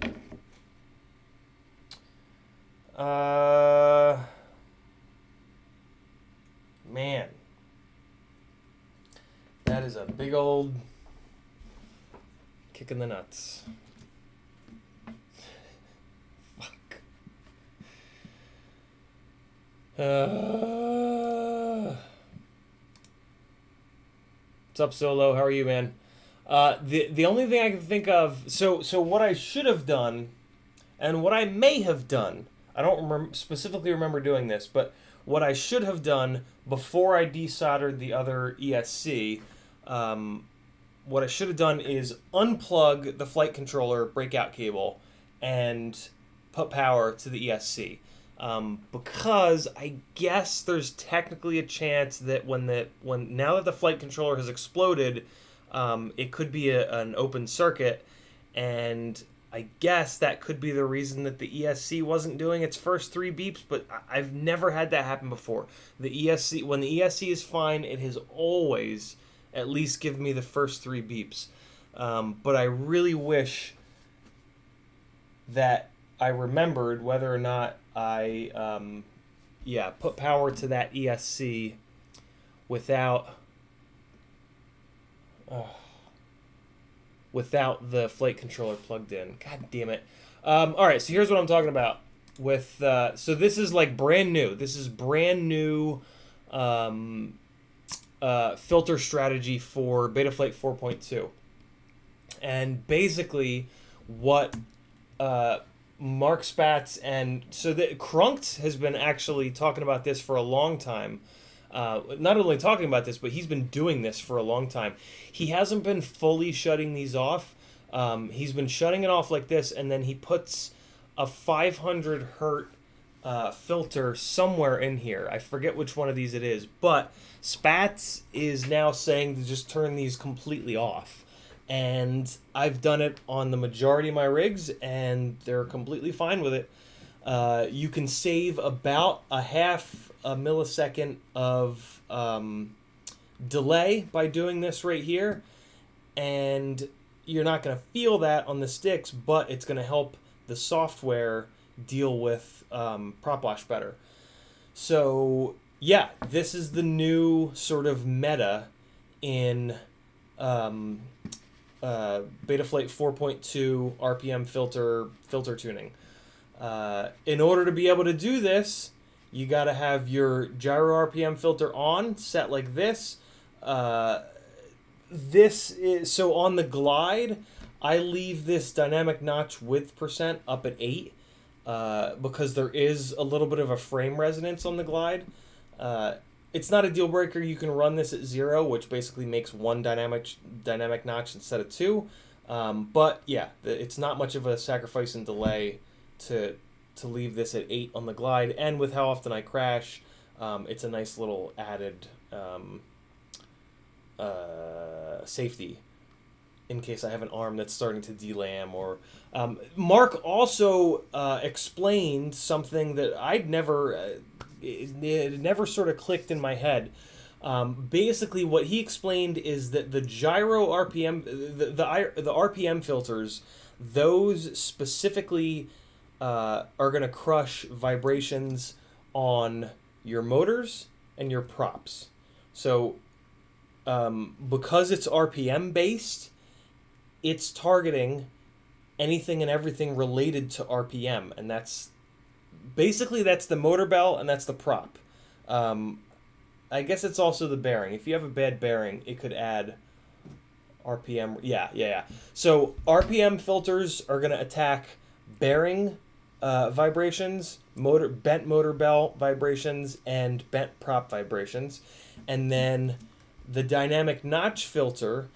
Man. That is a big old kick in the nuts. Fuck. What's up, Solo? How are you, man? The only thing I can think of... So what I should have done, and what I may have done, I don't specifically remember doing this, but what I should have done before I desoldered the other ESC, what I should have done is unplug the flight controller breakout cable and put power to the ESC. Because I guess there's technically a chance that now that the flight controller has exploded, it could be an open circuit, and I guess that could be the reason that the ESC wasn't doing its first 3 beeps. But I've never had that happen before. The ESC, when the ESC is fine, it has always at least given me the first 3 beeps. But I really wish that I remembered whether or not I put power to that ESC without without the flight controller plugged in. God damn it. All right, so here's what I'm talking about. With so this is like brand new. This is brand new filter strategy for Betaflight 4.2. And basically, what Mark Spatz and so that Krunkt has been actually talking about this for a long time. Not only talking about this, but he's been doing this for a long time. He hasn't been fully shutting these off. He's been shutting it off like this, and then he puts a 500 hertz filter somewhere in here. I forget which one of these it is, but Spatz is now saying to just turn these completely off. And I've done it on the majority of my rigs, and they're completely fine with it. You can save about a half a millisecond of delay by doing this right here, and you're not going to feel that on the sticks, but it's going to help the software deal with prop wash better. So yeah, this is the new sort of meta in Betaflight 4.2 RPM filter tuning. In order to be able to do this, you got to have your gyro RPM filter on, set like this. This is so on the glide. I leave this dynamic notch width percent up at 8 because there is a little bit of a frame resonance on the glide. It's not a deal breaker. You can run this at 0, which basically makes one dynamic notch instead of 2. But yeah, it's not much of a sacrifice in delay to leave this at 8 on the glide. And with how often I crash, it's a nice little added safety in case I have an arm that's starting to delam. Or Mark also explained something that I'd never it never sort of clicked in my head. Basically, what he explained is that the gyro RPM, the RPM filters, those specifically are going to crush vibrations on your motors and your props. So because it's RPM based, it's targeting anything and everything related to RPM, and that's the motor bell and that's the prop. I guess it's also the bearing. If you have a bad bearing, it could add RPM. Yeah. So RPM filters are going to attack bearing vibrations, bent motor bell vibrations, and bent prop vibrations. And then the dynamic notch filter,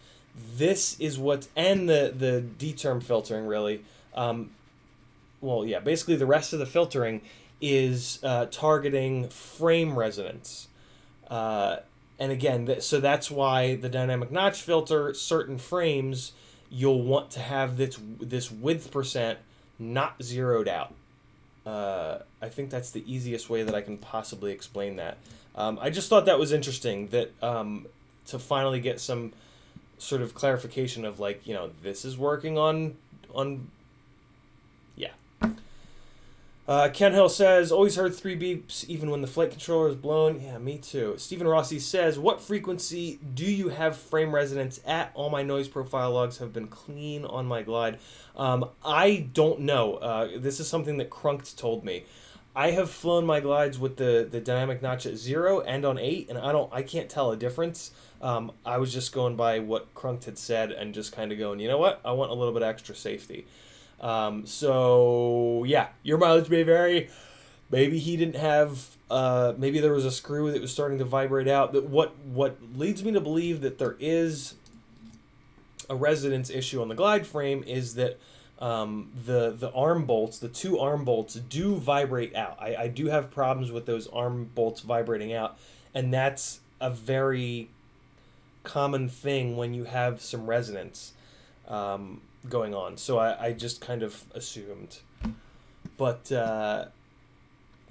this is what, and the D-term filtering really, basically the rest of the filtering is targeting frame resonance. And again, so that's why the dynamic notch filter, certain frames, you'll want to have this width percent not zeroed out. I think that's the easiest way that I can possibly explain that. I just thought that was interesting that to finally get some sort of clarification of like, this is working on. Ken Hill says, always heard 3 beeps even when the flight controller is blown. Yeah, me too. Stephen Rossi says, what frequency do you have frame resonance at? All my noise profile logs have been clean on my glide. I don't know. This is something that Krunkt told me. I have flown my glides with the dynamic notch at 0 and on 8, and I can't tell a difference. I was just going by what Krunkt had said and just kind of going, you know what? I want a little bit extra safety. So yeah, your mileage may vary. Maybe he didn't have, maybe there was a screw that was starting to vibrate out. That what leads me to believe that there is a resonance issue on the glide frame is that the arm bolts, the 2 arm bolts do vibrate out. I do have problems with those arm bolts vibrating out, and that's a very common thing when you have some resonance going on. So I just kind of assumed. But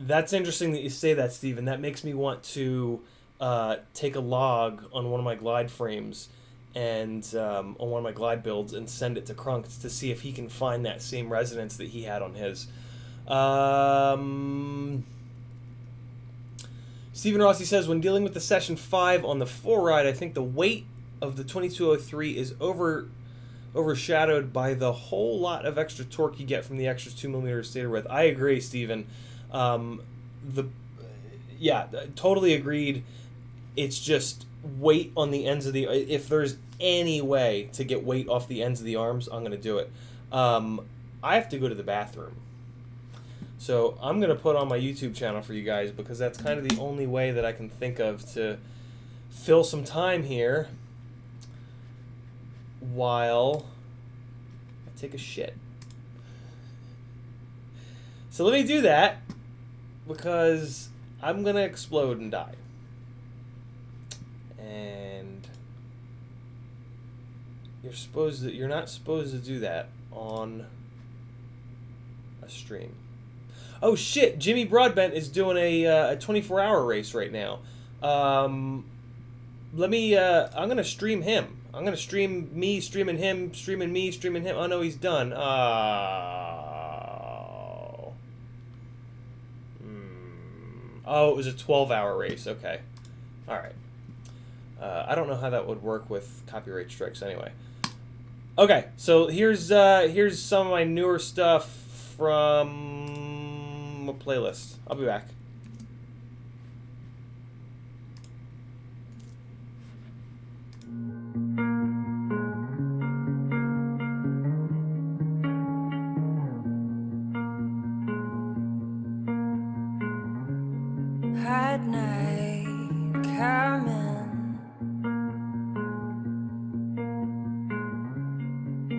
that's interesting that you say that, Stephen. That makes me want to take a log on one of my glide frames and on one of my glide builds and send it to Krunk to see if he can find that same resonance that he had on his. Stephen Rossi says, when dealing with the Session 5 on the 4 ride, I think the weight of the 2203 is overshadowed by the whole lot of extra torque you get from the extra 2mm stator width. I agree, Stephen. Yeah, totally agreed. It's just weight on the ends of the... If there's any way to get weight off the ends of the arms, I'm going to do it. I have to go to the bathroom. So I'm going to put on my YouTube channel for you guys because that's kind of the only way that I can think of to fill some time here while I take a shit. So let me do that because I'm going to explode and die. And you're not supposed to do that on a stream. Oh shit, Jimmy Broadbent is doing a 24-hour race right now. I'm going to stream him. I'm going to stream me, streaming him, streaming me, streaming him. Oh no, he's done. Oh, it was a 12-hour race. Okay. All right. I don't know how that would work with copyright strikes anyway. Okay, so here's some of my newer stuff from a playlist. I'll be back. At night, Carmen,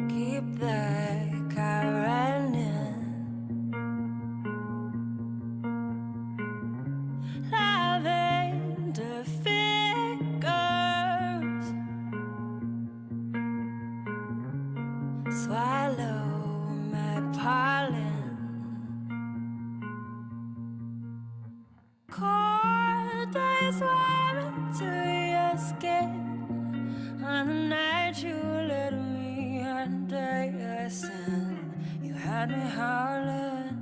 keep the car running. Lavender fingers swallow my pollen. Cold days warm into your skin. On the night you let me under your sin. You had me howling.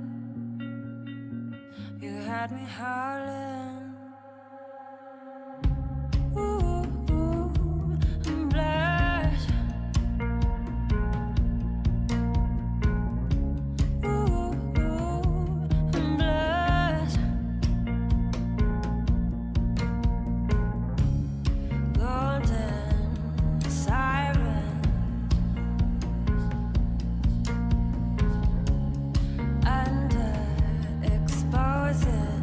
You had me howling. Ooh, I'm blush. Ooh, I'm blush. Golden sirens under exposing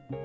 Light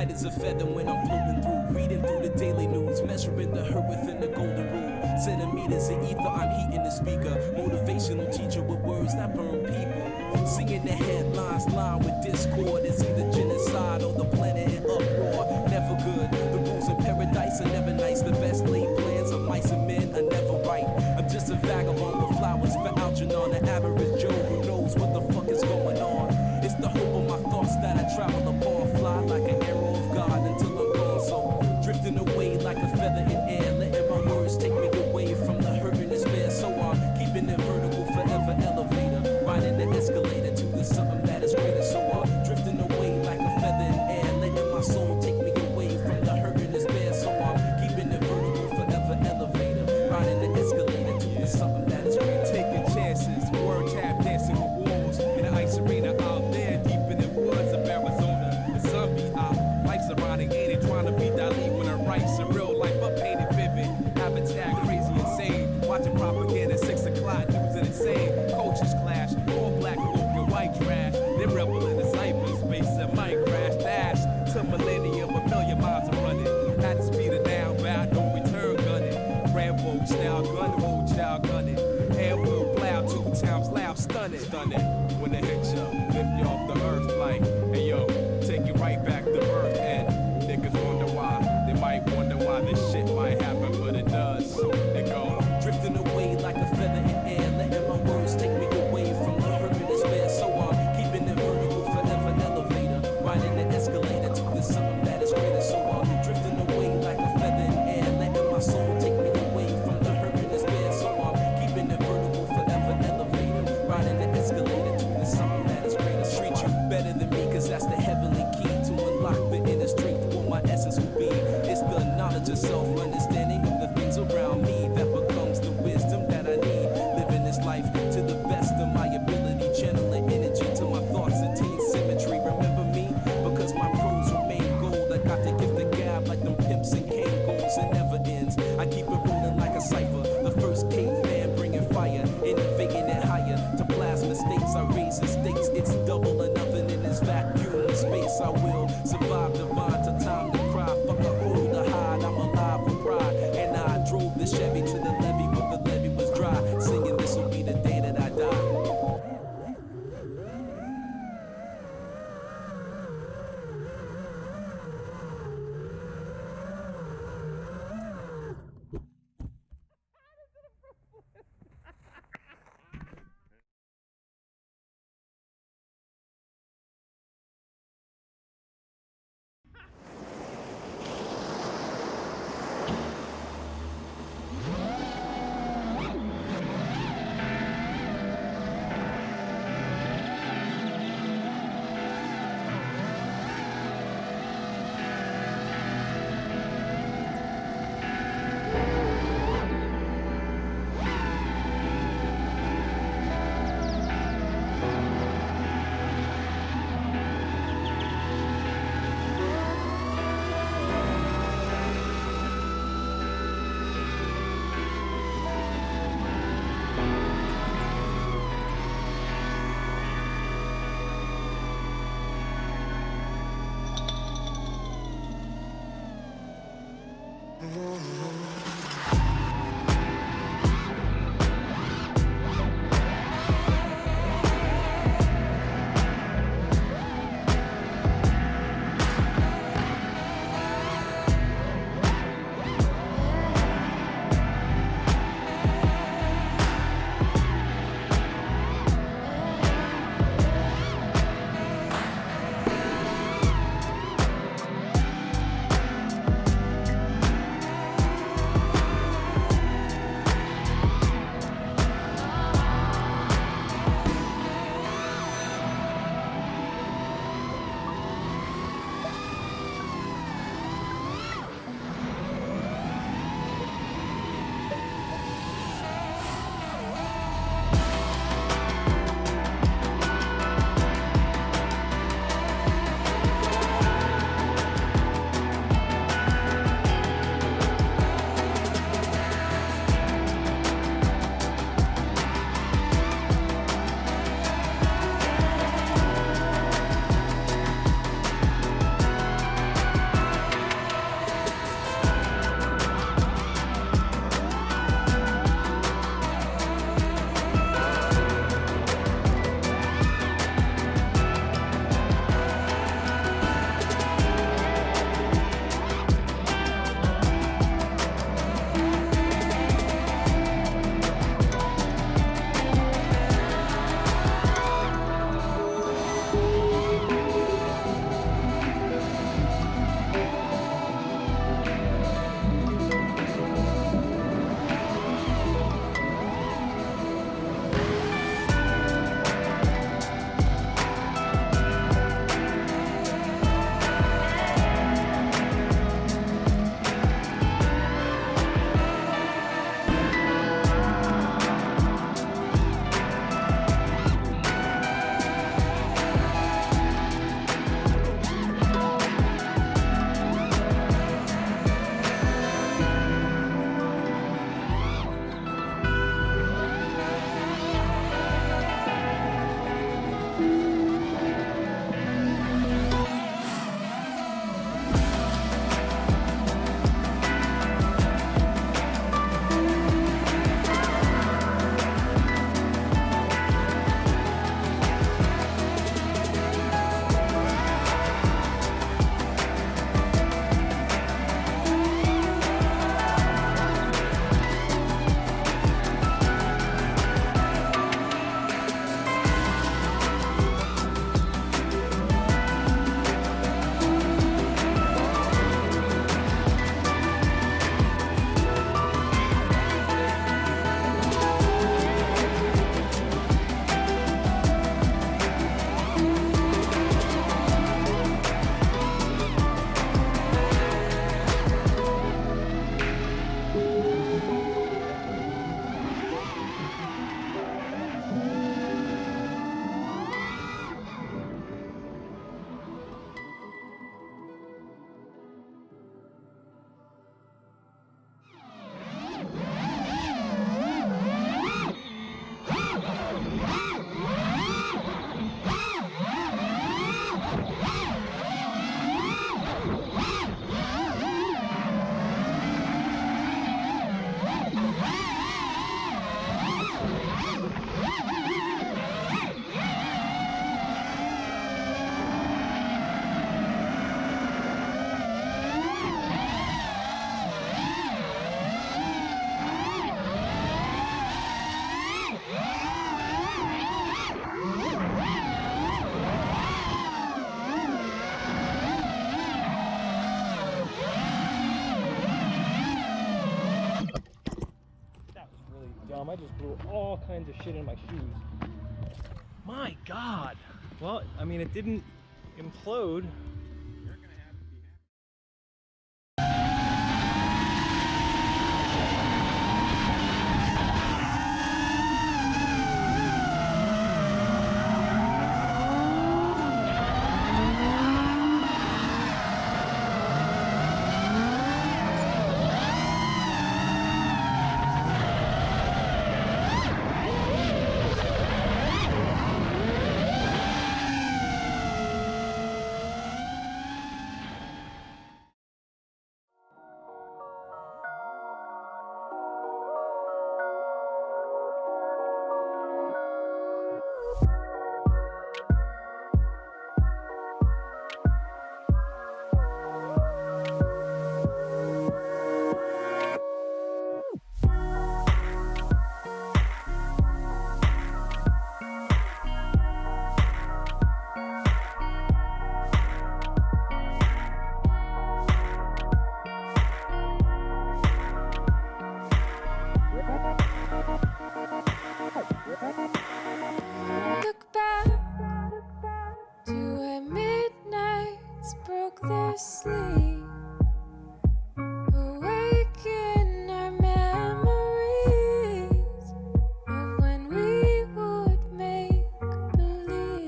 as a feather when I'm floating through, reading through the daily news, measuring the hurt within the golden rule. Centimeters of ether, I'm heating the speaker. Motivational teacher with words that burn people. Singing the headlines, line with discord. It's either genocide or the planet in uproar. Never good. The rules in paradise are never nice. The best laid plans of mice and men are never right. I'm just a vagabond with flowers for Algernon, the average Joe who knows what the fuck is going on. It's the hope of my thoughts that I travel upon, fly like an arrow of God until I'm gone. So drifting away like a feather in air, letting my words take me away from the hurt and despair. So I'm keeping it vertical, forever elevator, riding the escalator to the something that is greater. So I'm drifting away like a feather in air, letting my soul take me away from the hurt and despair. So I'm keeping it vertical, forever elevator, riding the escalator to the something that is greater. Taking chances, word tap dancing with wolves in the ice arena out there, deep in the woods of Arizona. The sun be out, life's ironic, ain't it? Trying to be Dali when I write some real life, I painted vivid. Habitat crazy, insane. Watching propaganda, 6 o'clock, news and insane. Cultures clash, all black folk and white trash. They rebel in the cyberspace and might crash. Dash to millennium, a million miles I'm running. At the speed of now, bound, no return gunning. Rambo style gun, old child gunning. Airwheel plow, 2 times loud, stunning. Stunning when they hit you, lift you off the earth like, hey yo, take you right back to earth. And niggas wonder why, they might wonder why this shit might happen, but it does. They go Drifting away like a feather in air, letting my words take me away from the hurt and despair. So I'm keeping it vertical, forever elevator, riding the escalator to the something that is greater. So I'm drifting away like a feather in air, letting my soul take me away from the hurt and despair. So I'm keeping it vertical, forever elevator, riding the escalator to the something that is greater. Treat you better than me, cause that's the heavenly key to unlock the inner strength, what my essence will be. It's the knowledge of self, understanding of the things around me that becomes the wisdom that I need. Living this life to the best of my ability, channeling energy to my thoughts, attain symmetry. Remember me, because my prose remain gold. I got the gift of gab like them pimps and cane goals. It never ends. I keep it rolling like a cipher. The first caveman bringing fire, innovating it higher to plasma states. I raise the stakes. It's double or nothing in this vacuum space. I will survive divine to time to cry. Fuck a hole to hide. I'm alive with pride. And I drove the Chevy to the levee, but the levee was dry. Singing this will be the day that I die. I just blew all kinds of shit in my shoes. My God. Well, I mean, it didn't implode. Look back to when midnights broke their sleep. Awaken our memories of when we would make believe.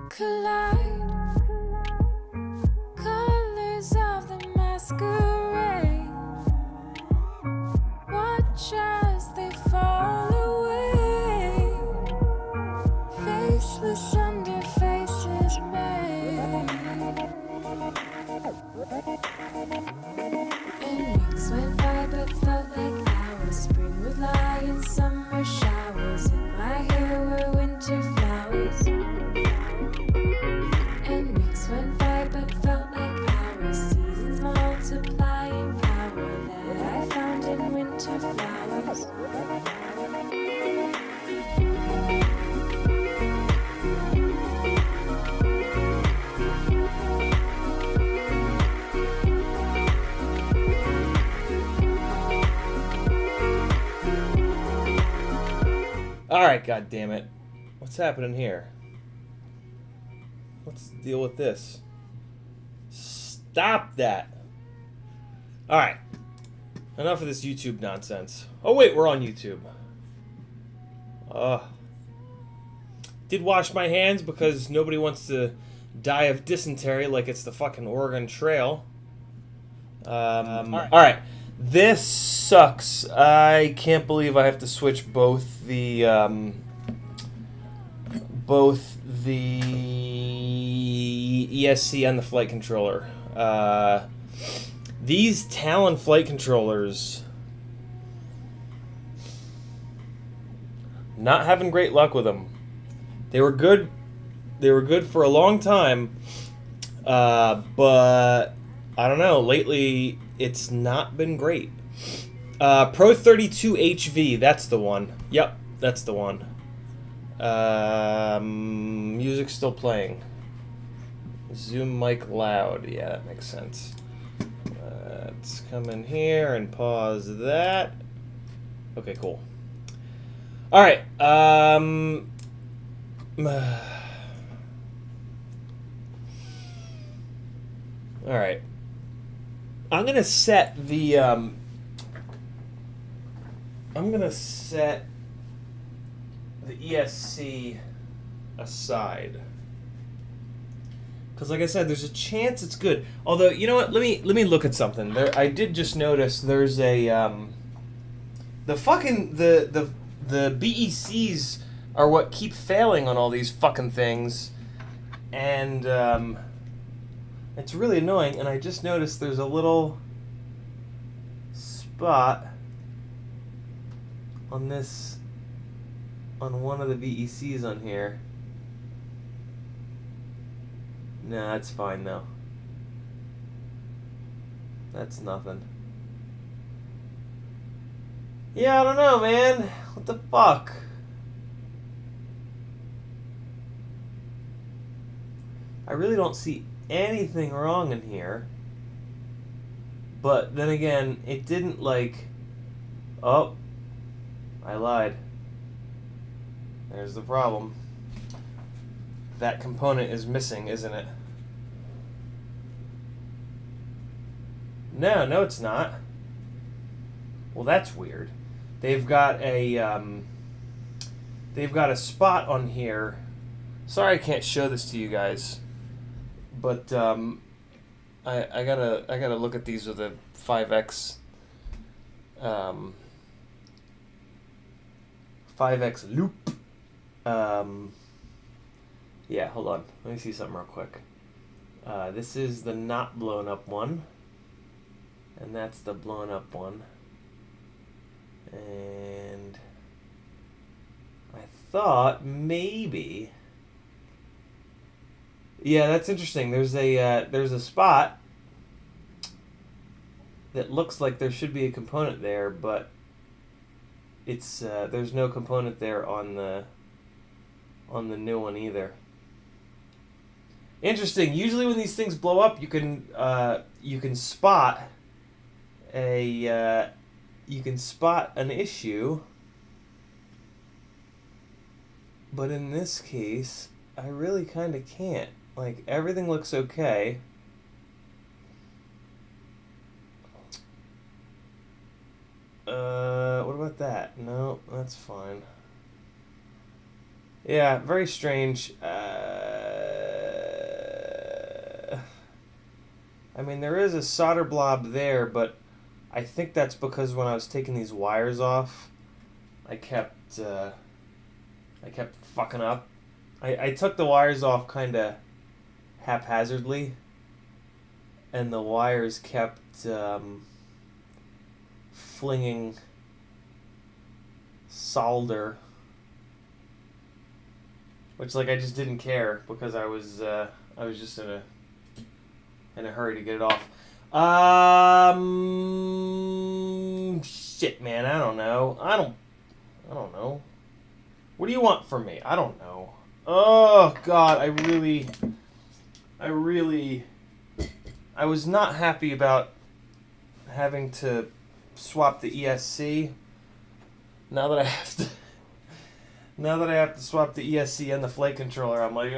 Collide colors of the masquerade. Watch as they fall away. Faceless under faces made. And weeks went by but felt like hours. Spring would lie in summer showers. In my hair were winter flowers. And weeks went by but felt like hours. Seasons multiplying power that I found in winter flowers. Alright, god damn it. What's happening here? What's the deal with this? Stop that! Alright. Enough of this YouTube nonsense. Oh wait, we're on YouTube. Did wash my hands because nobody wants to die of dysentery like it's the fucking Oregon Trail. Alright. This sucks. I can't believe I have to switch both the ESC and the flight controller. These Talon flight controllers, not having great luck with them. They were good for a long time, but I don't know, lately it's not been great. Pro 32 HV, that's the one. Yep, that's the one. Music's still playing. Zoom mic loud. Yeah, that makes sense. Let's come in here and pause that. Okay, cool. Alright, alright. I'm gonna set the ESC aside, because like I said, there's a chance it's good. Although, you know what? Let me look at something. I did just notice there's a the BECs are what keep failing on all these fucking things, and it's really annoying. And I just noticed there's a little spot on one of the BECs on here. Nah, that's fine though. That's nothing. Yeah, I don't know, man. What the fuck? I really don't see anything wrong in here. But then again, it didn't like... Oh, I lied. There's the problem. That component is missing, isn't it? No, it's not. Well, that's weird. They've got a spot on here. Sorry I can't show this to you guys, but I gotta look at these with a 5x 5x loop. Yeah, hold on. Let me see something real quick. This is the not blown up one, and that's the blown up one. And I thought maybe, yeah, that's interesting. There's a spot that looks like there should be a component there, but it's there's no component there on the new one either. Interesting. Usually when these things blow up, you can spot a an issue, but in this case, I really kind of can't. Like, everything looks okay. What about that? No, that's fine. Yeah, very strange. I mean, there is a solder blob there, but I think that's because when I was taking these wires off, I kept fucking up. I took the wires off kind of haphazardly, and the wires kept flinging solder, which, like, I just didn't care because I was just in a hurry to get it off. Shit, man, I don't know. I don't know. What do you want from me? I don't know. Oh God, I was not happy about having to swap the ESC. Now that I have to swap the ESC and the flight controller, I'm like,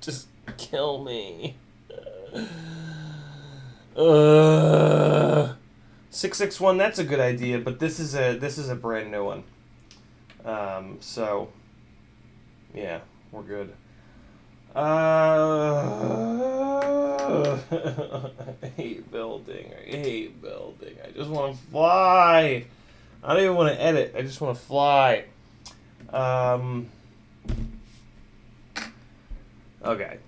just kill me. 661, that's a good idea, but this is a brand new one. So yeah, we're good. I hate building. I just want to fly. I don't even want to edit. I just want to fly. Okay.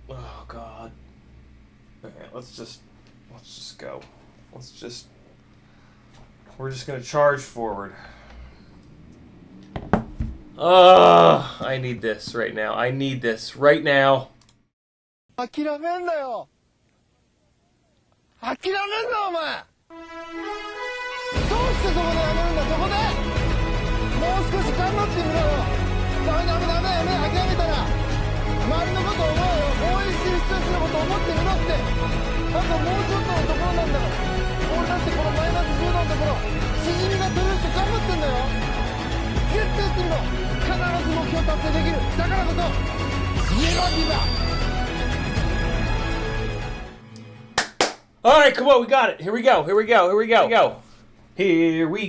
Oh God. Okay, let's just go. We're just gonna charge forward. I need this right now.諦めんなよ。諦めんなお前。どうしてそこでやめるんだ、そこで。もう少し頑張ってみろよ。ダメ、やめ諦めたら。周りのことを思うよ。応援してる人たちのことを思ってみろって。あともうちょっとのところなんだから。俺だってこのマイナス10度のところ、しじみが取れるって頑張ってんだよ。絶対やってみろ。必ず目標達成できる。だからこそ、ネバギブアップ。All right, come on, we got it. Here we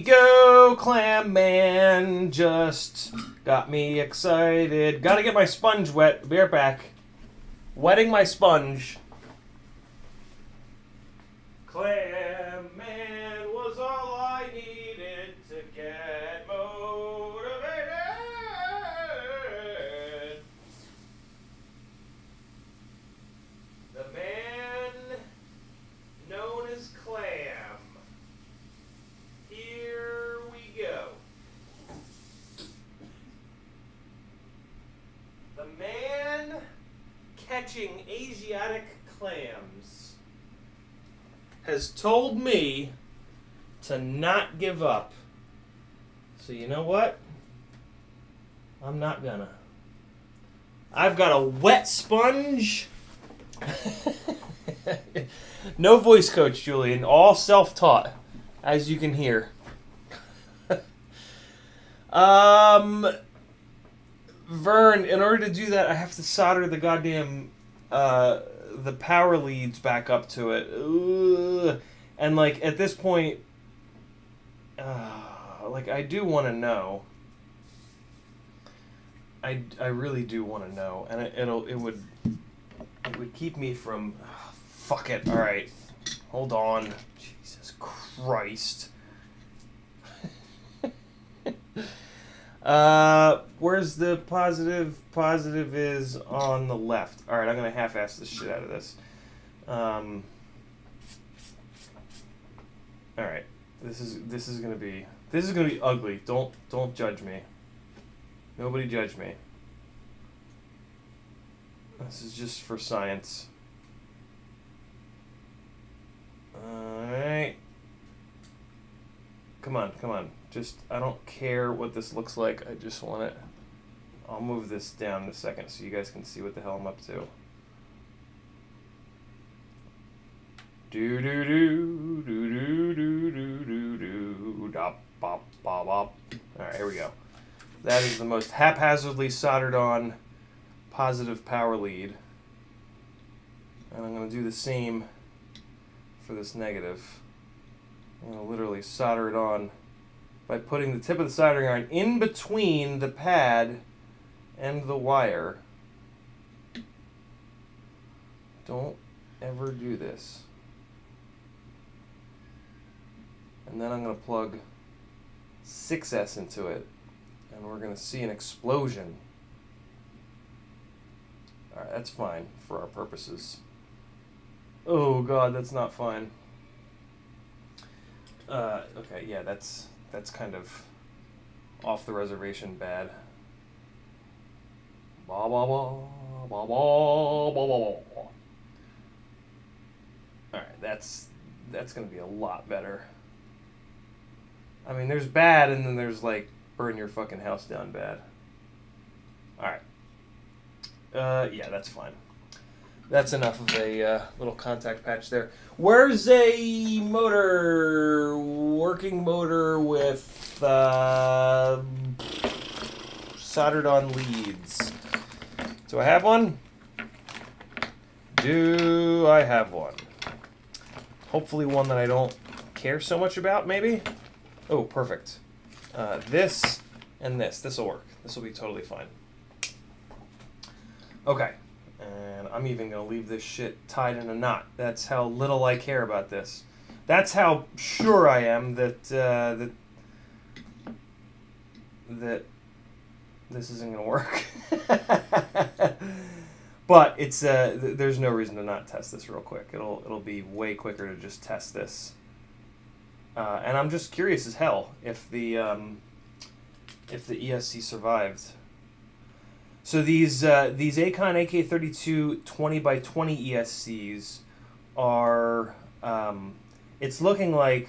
go. Clam Man just got me excited. Gotta get my sponge wet. Be right back. Wetting my sponge. Clam Man was all I needed to get motivated. The man known as Clam. Here we go. The man catching Asiatic clams has told me to not give up. So you know what? I'm not gonna. I've got a wet sponge. No voice coach, Julian. All self-taught, as you can hear. Vern, in order to do that, I have to solder the goddamn the power leads back up to it. Ugh. And like at this point, like I do want to know. I really do want to know, and it would keep me from. Fuck it. All right, hold on. Jesus Christ. Where's the positive? Positive is on the left. All right, I'm gonna half-ass the shit out of this. All right, this is gonna be ugly. Don't judge me. Nobody judge me. This is just for science. Alright. Come on. Just, I don't care what this looks like. I just want it. I'll move this down in a second so you guys can see what the hell I'm up to. Dop, bop, bop, bop. Alright, here we go. That is the most haphazardly soldered on positive power lead. And I'm going to do the same for this negative. I'm going to literally solder it on by putting the tip of the soldering iron in between the pad and the wire. Don't ever do this. And then I'm going to plug 6S into it, and we're going to see an explosion. Alright, that's fine for our purposes. Oh god, that's not fine. Okay, yeah, that's kind of off the reservation bad. Ba ba ba ba ba ba ba. Alright, that's gonna be a lot better. I mean, there's bad, and then there's like burn your fucking house down bad. Alright. Yeah, that's fine. That's enough of a little contact patch there. Where's a motor, working motor with soldered on leads? Do I have one? Do I have one? Hopefully one that I don't care so much about, maybe? Oh, perfect. This and this. This will work. This will be totally fine. Okay. And I'm even going to leave this shit tied in a knot. That's how little I care about this. That's how sure I am that that this isn't going to work. But it's there's no reason to not test this real quick. It'll be way quicker to just test this. And I'm just curious as hell if the ESC survived. So these Acon AK32 20x20 ESCs are, it's looking like,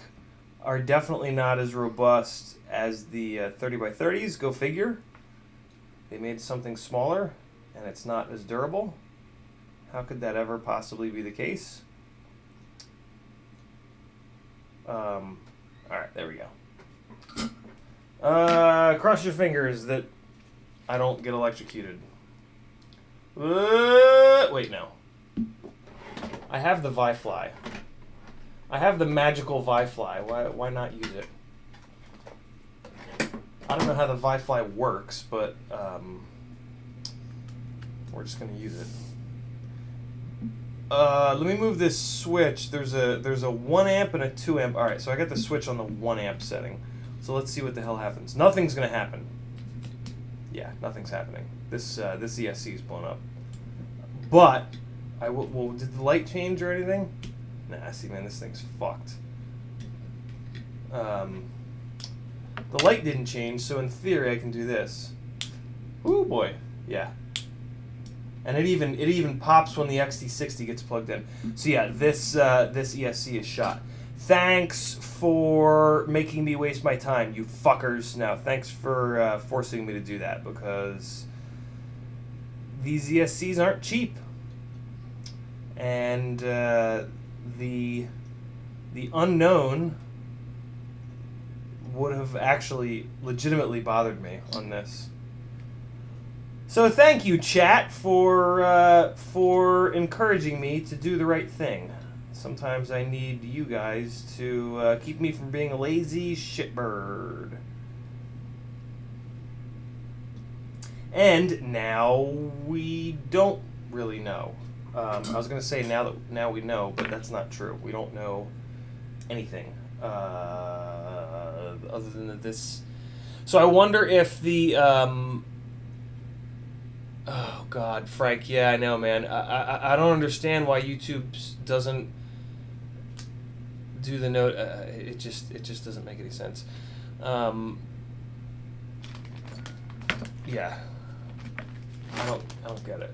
are definitely not as robust as the 30x30s. Go figure. They made something smaller, and it's not as durable. How could that ever possibly be the case? All right, there we go. Cross your fingers that I don't get electrocuted. Wait, no. I have the Vi-Fly. I have the magical Vi-Fly. Why not use it? I don't know how the Vi-Fly works, but we're just gonna use it. Let me move this switch. There's a 1 amp and a 2 amp. All right, so I got the switch on the 1 amp setting. So let's see what the hell happens. Nothing's gonna happen. Yeah, nothing's happening. This ESC is blown up. But well, did the light change or anything? Nah, see, man, this thing's fucked. The light didn't change, so in theory I can do this. Ooh, boy. Yeah. and it even pops when the XT60 gets plugged in. So yeah, this ESC is shot. Thanks for making me waste my time, you fuckers. Now, thanks for forcing me to do that, because these ESCs aren't cheap, and the unknown would have actually legitimately bothered me on this. So thank you, chat, for encouraging me to do the right thing. Sometimes I need you guys to keep me from being a lazy shitbird. And now we don't really know. I was gonna say now we know, but that's not true. We don't know anything other than this. So I wonder if the oh God, Frank. Yeah, I know, man. I don't understand why YouTube doesn't do the note. It just doesn't make any sense. Yeah, I don't get it.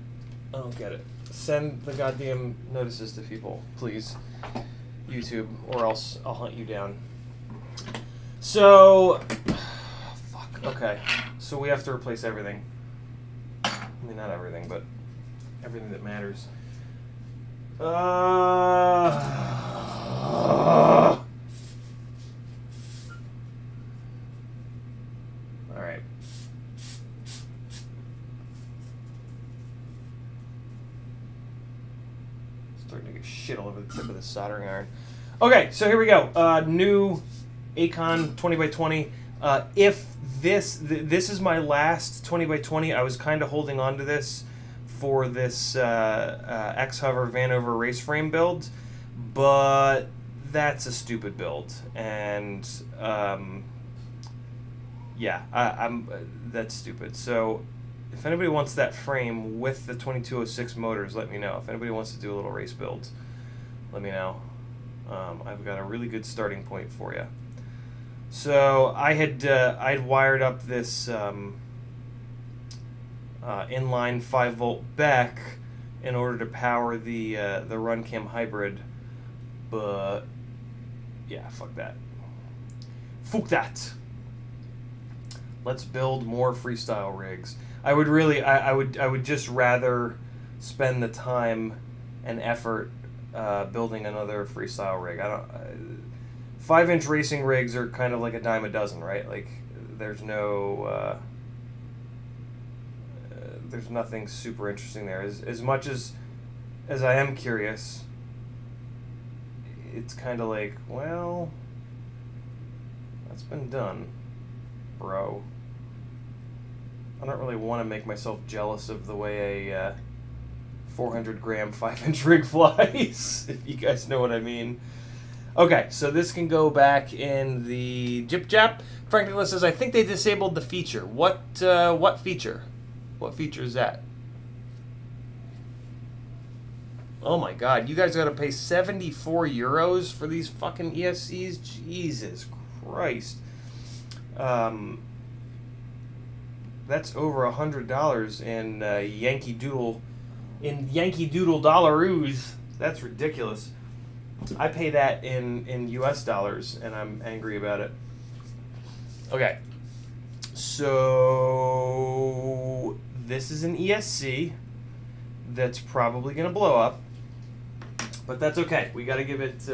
I don't get it. Send the goddamn notices to people, please, YouTube, or else I'll hunt you down. So, fuck. Okay, so we have to replace everything. I mean, not everything, but everything that matters. Alright. Starting to get shit all over the tip of the soldering iron. Okay, so here we go. New Acon 20x20. If this is my last 20x20, I was kind of holding on to this for this X-Hover Vanover race frame build, but that's a stupid build, and yeah, that's stupid. So if anybody wants that frame with the 2206 motors, let me know. If anybody wants to do a little race build, let me know. I've got a really good starting point for you. So I'd wired up this inline 5-volt Beck in order to power the RunCam hybrid, but yeah, fuck that. Fuck that. Let's build more freestyle rigs. I would just rather spend the time and effort building another freestyle rig. 5-inch racing rigs are kind of like a dime a dozen, right? Like, there's no there's nothing super interesting there. As much as I am curious, it's kind of like, well, that's been done, bro. I don't really want to make myself jealous of the way a 400-gram 5-inch rig flies, if you guys know what I mean. Okay, so this can go back in the Jip Jap. Frank Nicholas says, I think they disabled the feature. What feature? What feature is that? Oh my God, you guys got to pay 74 euros for these fucking ESCs? Jesus Christ. That's over $100 in Yankee Doodle dollaroos. That's ridiculous. I pay that in US dollars, and I'm angry about it. Okay. So this is an ESC that's probably going to blow up, but that's okay. We got to give it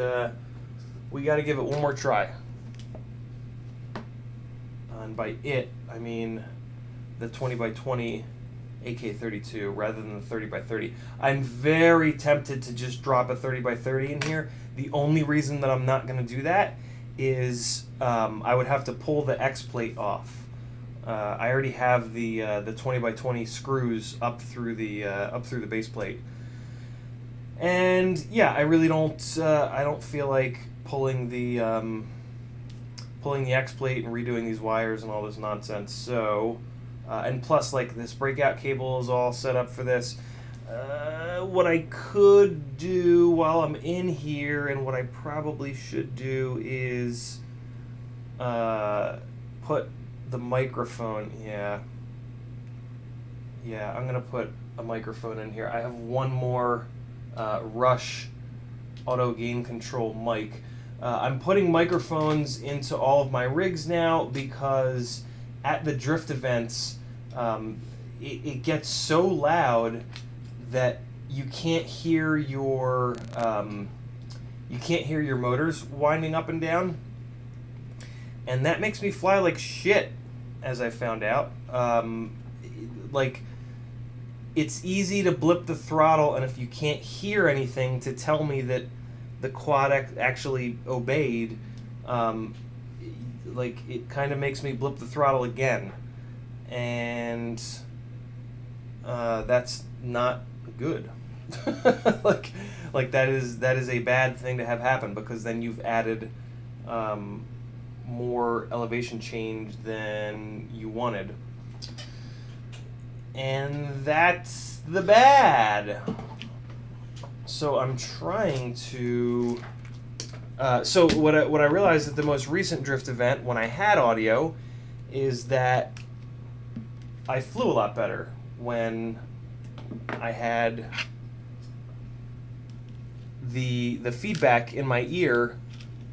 one more try. And by it, I mean the 20x20 AK-32 rather than the 30x30. I'm very tempted to just drop a 30x30 in here. The only reason that I'm not going to do that is I would have to pull the X plate off. I already have the 20x20 screws up through the base plate, and yeah, I really don't feel like pulling the X plate and redoing these wires and all this nonsense. So. And plus, like, this breakout cable is all set up for this. What I could do while I'm in here, and what I probably should do, is put the microphone. Yeah, Yeah, I'm gonna put a microphone in here. I have one more Rush auto gain control mic. I'm putting microphones into all of my rigs now because at the drift events, it gets so loud that you can't hear your motors winding up and down, and that makes me fly like shit, as I found out. Like, it's easy to blip the throttle, and if you can't hear anything to tell me that the quad actually obeyed, like, it kind of makes me blip the throttle again, and that's not good. like that is a bad thing to have happen, because then you've added more elevation change than you wanted, and that's the bad. So I'm trying to so what I realized at the most recent drift event when I had audio is that I flew a lot better when I had the feedback in my ear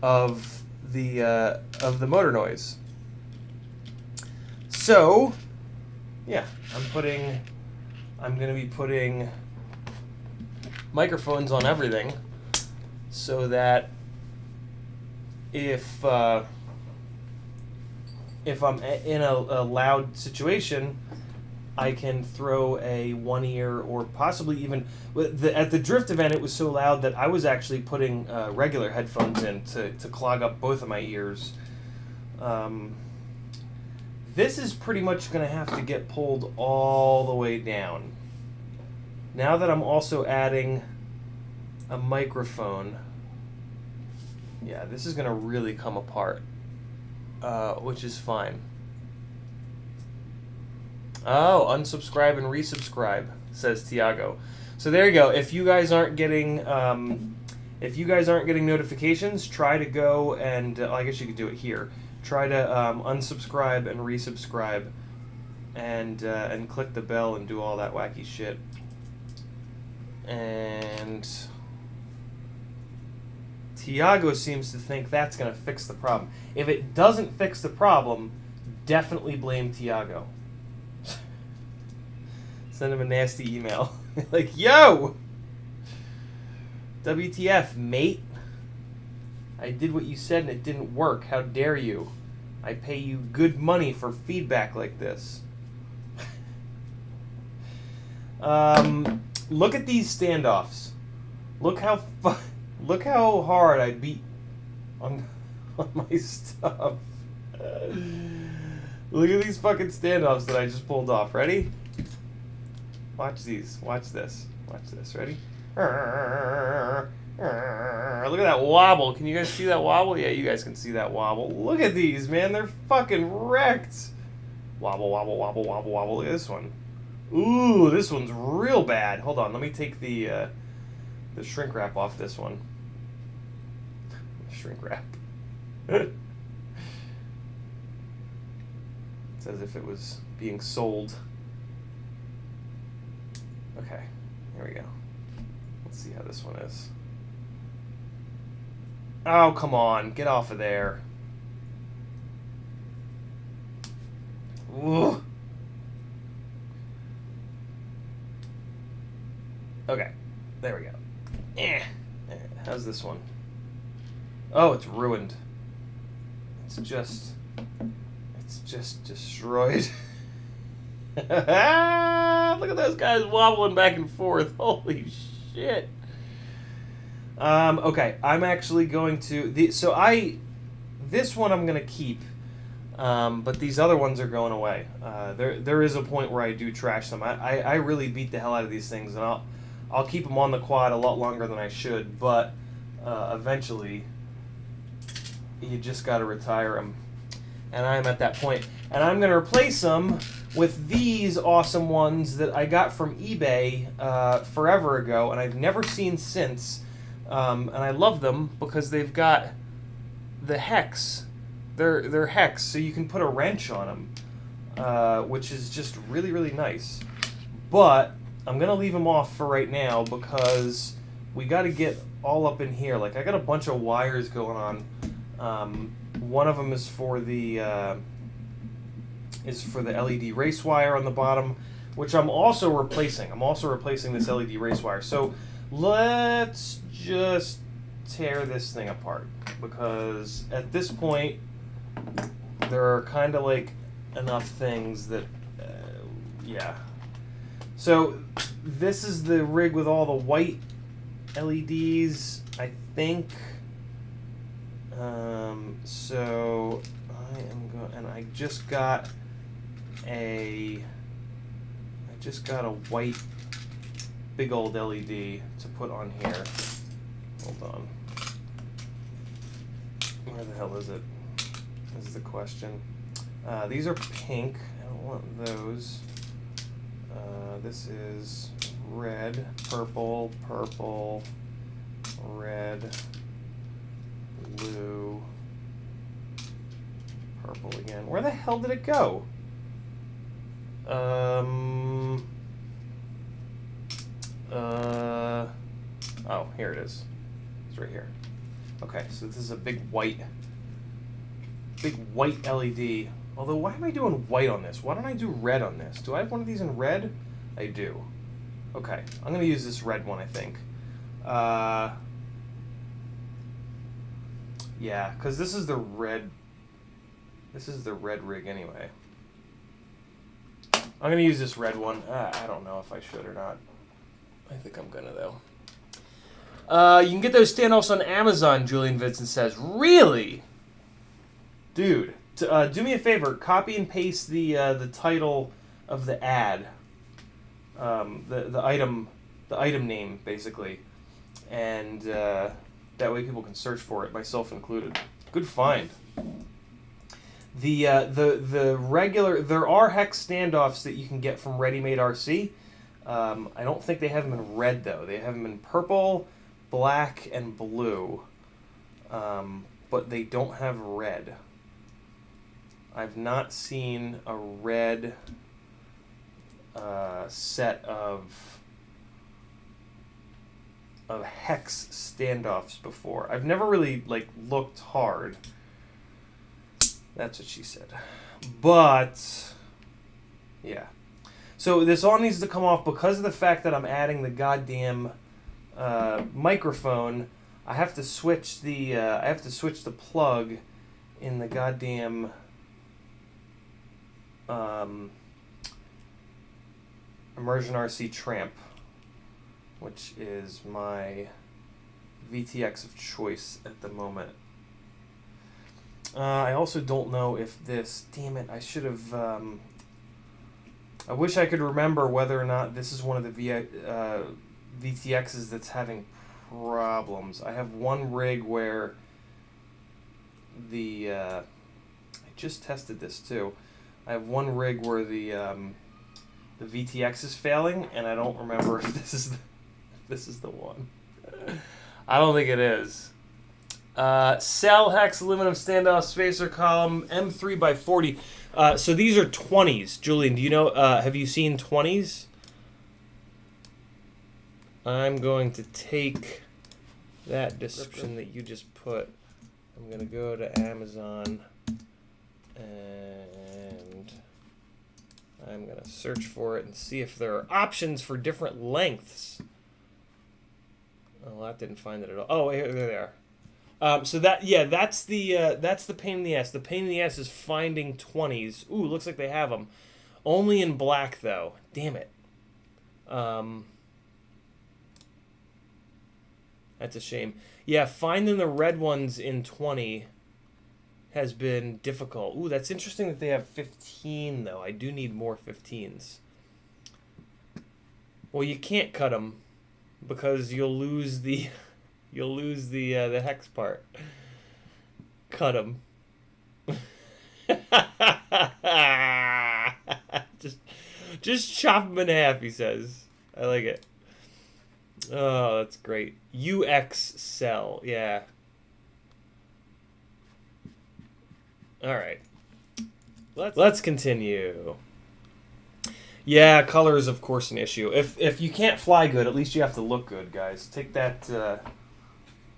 of the motor noise. So yeah, I'm going to be putting microphones on everything so that if I'm in a loud situation, I can throw a one ear, or possibly even at the drift event it was so loud that I was actually putting regular headphones in to clog up both of my ears. This is pretty much going to have to get pulled all the way down. Now that I'm also adding a microphone, yeah, this is going to really come apart, which is fine. Oh, unsubscribe and resubscribe, says Tiago. So there you go. If you guys aren't getting notifications, try to go and I guess you could do it here. Try to unsubscribe and resubscribe, and click the bell and do all that wacky shit. And Tiago seems to think that's going to fix the problem. If it doesn't fix the problem, definitely blame Tiago. Send him a nasty email. Like, yo! WTF, mate? I did what you said and it didn't work. How dare you? I pay you good money for feedback like this. Look at these standoffs. Look how hard I beat on my stuff. Look at these fucking standoffs that I just pulled off. Ready? Watch these. Watch this. Watch this. Ready? Look at that wobble. Can you guys see that wobble? Yeah, you guys can see that wobble. Look at these, man. They're fucking wrecked. Wobble, wobble, wobble, wobble, wobble. Look at this one. Ooh, this one's real bad. Hold on. Let me take the shrink wrap off this one. Shrink wrap. It's as if it was being sold. Okay, here we go. Let's see how this one is. Oh, come on. Get off of there. Ooh. Okay, there we go. How's this one? Oh, it's ruined. It's just destroyed. Look at those guys wobbling back and forth. Holy shit. Okay, I'm actually going to... this one I'm going to keep, but these other ones are going away. There is a point where I do trash them. I really beat the hell out of these things, and I'll keep them on the quad a lot longer than I should, but eventually you just got to retire them. And I'm at that point. And I'm going to replace them with these awesome ones that I got from eBay forever ago, and I've never seen since. And I love them because they've got the hex. They're hex, so you can put a wrench on them, which is just really, really nice. But I'm going to leave them off for right now because we got to get all up in here. Like, I got a bunch of wires going on. One of them is for the LED race wire on the bottom, which I'm also replacing. I'm also replacing this LED race wire. So let's just tear this thing apart, because at this point there are kind of like enough things that yeah. So this is the rig with all the white LEDs, I think. So I am going, and I just got a white big old LED to put on here. Hold on. Where the hell is it? Is the question. These are pink. I don't want those. This is red, purple, purple, red, blue, purple again. Where the hell did it go? Oh, here it is. It's right here. Okay, so this is a big white LED. Although, why am I doing white on this? Why don't I do red on this? Do I have one of these in red? I do. Okay, I'm gonna use this red one, I think. Yeah, because this is the red. This is the red rig anyway. I'm gonna use this red one. I don't know if I should or not. I think I'm gonna though. You can get those standoffs on Amazon, Julian Vincent says. Really? Dude, do me a favor. Copy and paste the title of the ad. The item name, basically. And that way people can search for it, myself included. Good find. The regular, there are hex standoffs that you can get from Ready Made RC. I don't think they have them in red though. They have them in purple, black, and blue. But they don't have red. I've not seen a red set of hex standoffs before. I've never really like looked hard. That's what she said. But yeah. So this all needs to come off because of the fact that I'm adding the goddamn microphone. I have to switch the plug in the goddamn Immersion RC Tramp, which is my VTX of choice at the moment. I also don't know if this... Damn it, I should have... I wish I could remember whether or not this is one of the VTXs that's having problems. I have one rig where the... I just tested this too. I have one rig where the VTX is failing, and I don't remember if this is the one. I don't think it is. Cell hex aluminum standoff spacer column M3x40. So these are 20s. Julian, do you know? Have you seen 20s? I'm going to take that description that you just put. I'm going to go to Amazon and I'm going to search for it and see if there are options for different lengths. Oh, that didn't find it at all. Oh, here they are. So that's the pain in the ass. The pain in the ass is finding 20s. Ooh, looks like they have them. Only in black though. Damn it. That's a shame. Yeah, finding the red ones in 20 has been difficult. Ooh, that's interesting that they have 15 though. I do need more 15s. Well, you can't cut them because you'll lose the hex part. Cut them. just chop them in half, he says. I like it. Oh, that's great. UX cell, yeah. All right. Let's continue. Yeah, color is of course an issue. If you can't fly good, at least you have to look good, guys. Take that.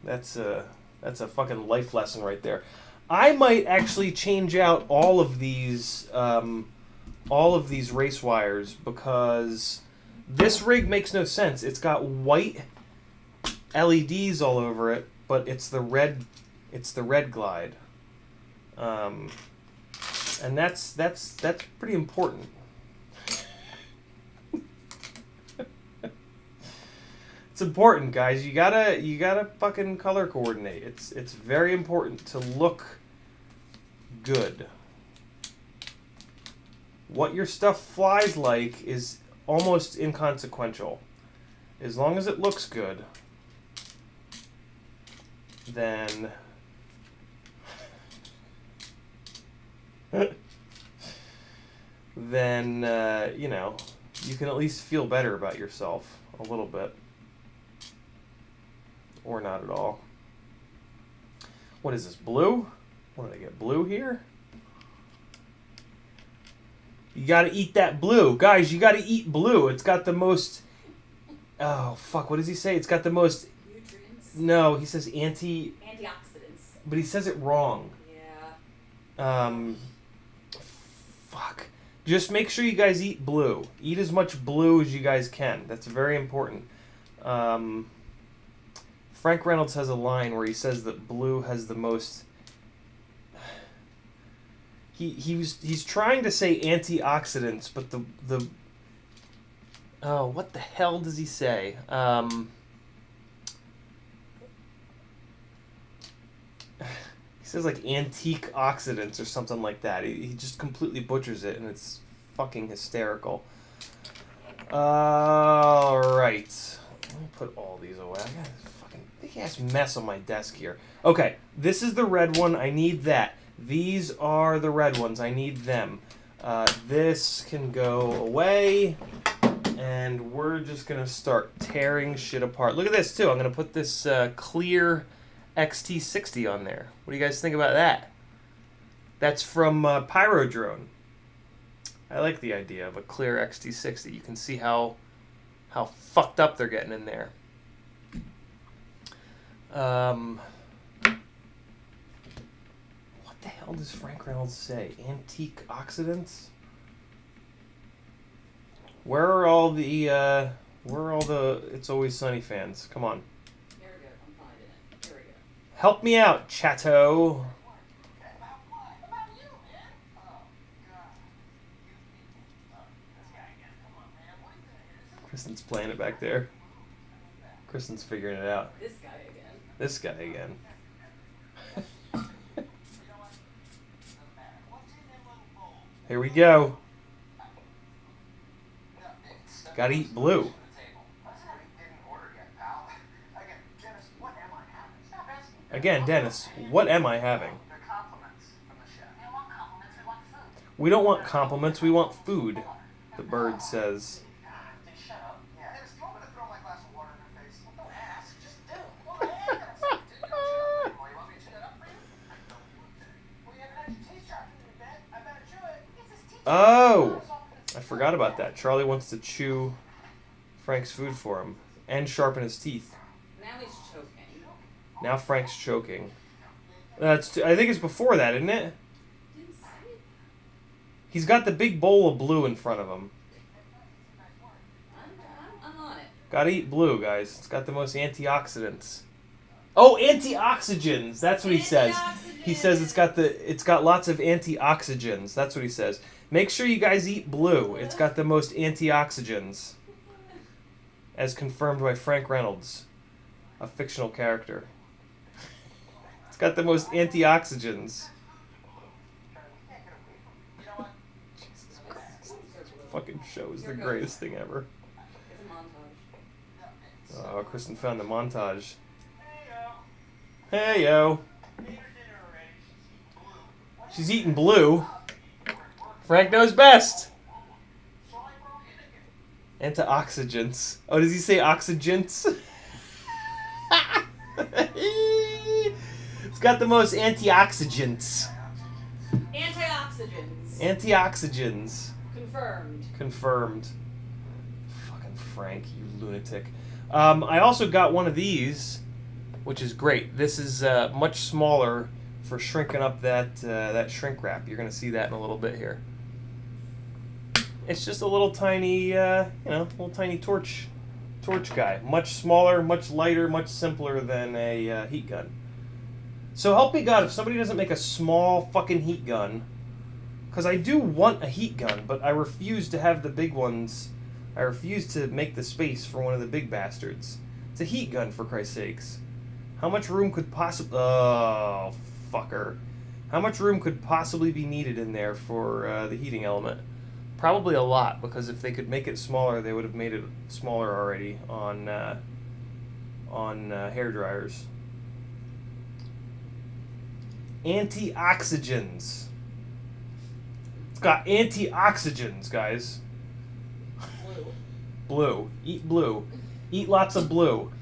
That's a fucking life lesson right there. I might actually change out all of these race wires because this rig makes no sense. It's got white LEDs all over it, but it's the red glide, and that's pretty important. It's important, guys. You gotta fucking color coordinate. It's very important to look good. What your stuff flies like is almost inconsequential. As long as it looks good, then you know, you can at least feel better about yourself a little bit. Or not at all. What is this, blue? What did I get, blue here? You gotta eat that blue. Guys, you gotta eat blue. It's got the most... Oh, fuck, what does he say? It's got the most... Nutrients. No, he says Antioxidants. But he says it wrong. Yeah. Fuck. Just make sure you guys eat blue. Eat as much blue as you guys can. That's very important. Frank Reynolds has a line where he says that blue has the most... He's trying to say antioxidants, but the oh, what the hell does he say? He says like antique oxidants or something like that. He just completely butchers it, and it's fucking hysterical. All right, let me put all these away. I got this fucking big ass mess on my desk here. Okay, this is the red one. I need that. These are the red ones. I need them. This can go away. And we're just going to start tearing shit apart. Look at this, too. I'm going to put this clear XT60 on there. What do you guys think about that? That's from Pyrodrone. I like the idea of a clear XT60. You can see how fucked up they're getting in there. What the hell does Frank Reynolds say? Antique oxidants? Where are all the It's Always Sunny fans? Come on. Here we go. I'm finding it. Here we go. Help me out, Chateau. Kristen's playing it back there. Kristen's figuring it out. This guy again. This guy again. Here we go. Gotta eat blue. Again, Dennis, what am I having? We don't want compliments, we want food, the bird says. Oh, I forgot about that. Charlie wants to chew Frank's food for him and sharpen his teeth. Now he's choking. Now Frank's choking. I think it's before that, isn't it? Didn't say. He's got the big bowl of blue in front of him. I'm on it. Gotta eat blue, guys. It's got the most antioxidants. Oh, antioxygens. That's what he says. He says it's got lots of antioxygens. That's what he says. Make sure you guys eat blue. It's got the most antioxygens. As confirmed by Frank Reynolds, a fictional character. It's got the most antioxygens. Jesus Christ. This fucking show is the greatest thing ever. It's a montage. Oh, Kristen found the montage. Hey, yo. She's eating blue. Frank knows best. Antioxidants. Oh, does he say oxygens? It's got the most antioxidants. Antioxidants. Antioxygens. Confirmed. Fucking Frank, you lunatic. I also got one of these, which is great. This is much smaller for shrinking up that shrink wrap. You're gonna see that in a little bit here. It's just a little tiny, little tiny torch guy. Much smaller, much lighter, much simpler than a heat gun. So help me God, if somebody doesn't make a small fucking heat gun, because I do want a heat gun, but I refuse to have the big ones. I refuse to make the space for one of the big bastards. It's a heat gun, for Christ's sakes. How much room could possibly... Oh, fucker. How much room could possibly be needed in there for the heating element? Probably a lot, because if they could make it smaller, they would have made it smaller already on hair dryers. Antioxidants. It's got antioxidants, guys. Blue. Eat blue. Eat lots of blue.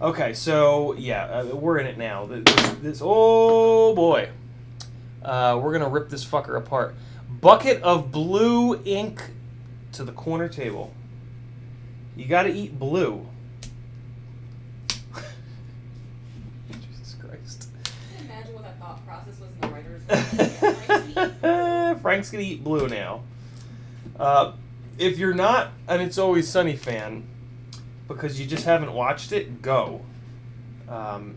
Okay, so yeah, we're in it now. This oh boy, we're gonna rip this fucker apart. Bucket of blue ink to the corner table. You gotta eat blue. Jesus Christ. Can you imagine what that thought process was in the writers' room? Frank's gonna eat blue now. If you're not an It's Always Sunny fan, because you just haven't watched it, go.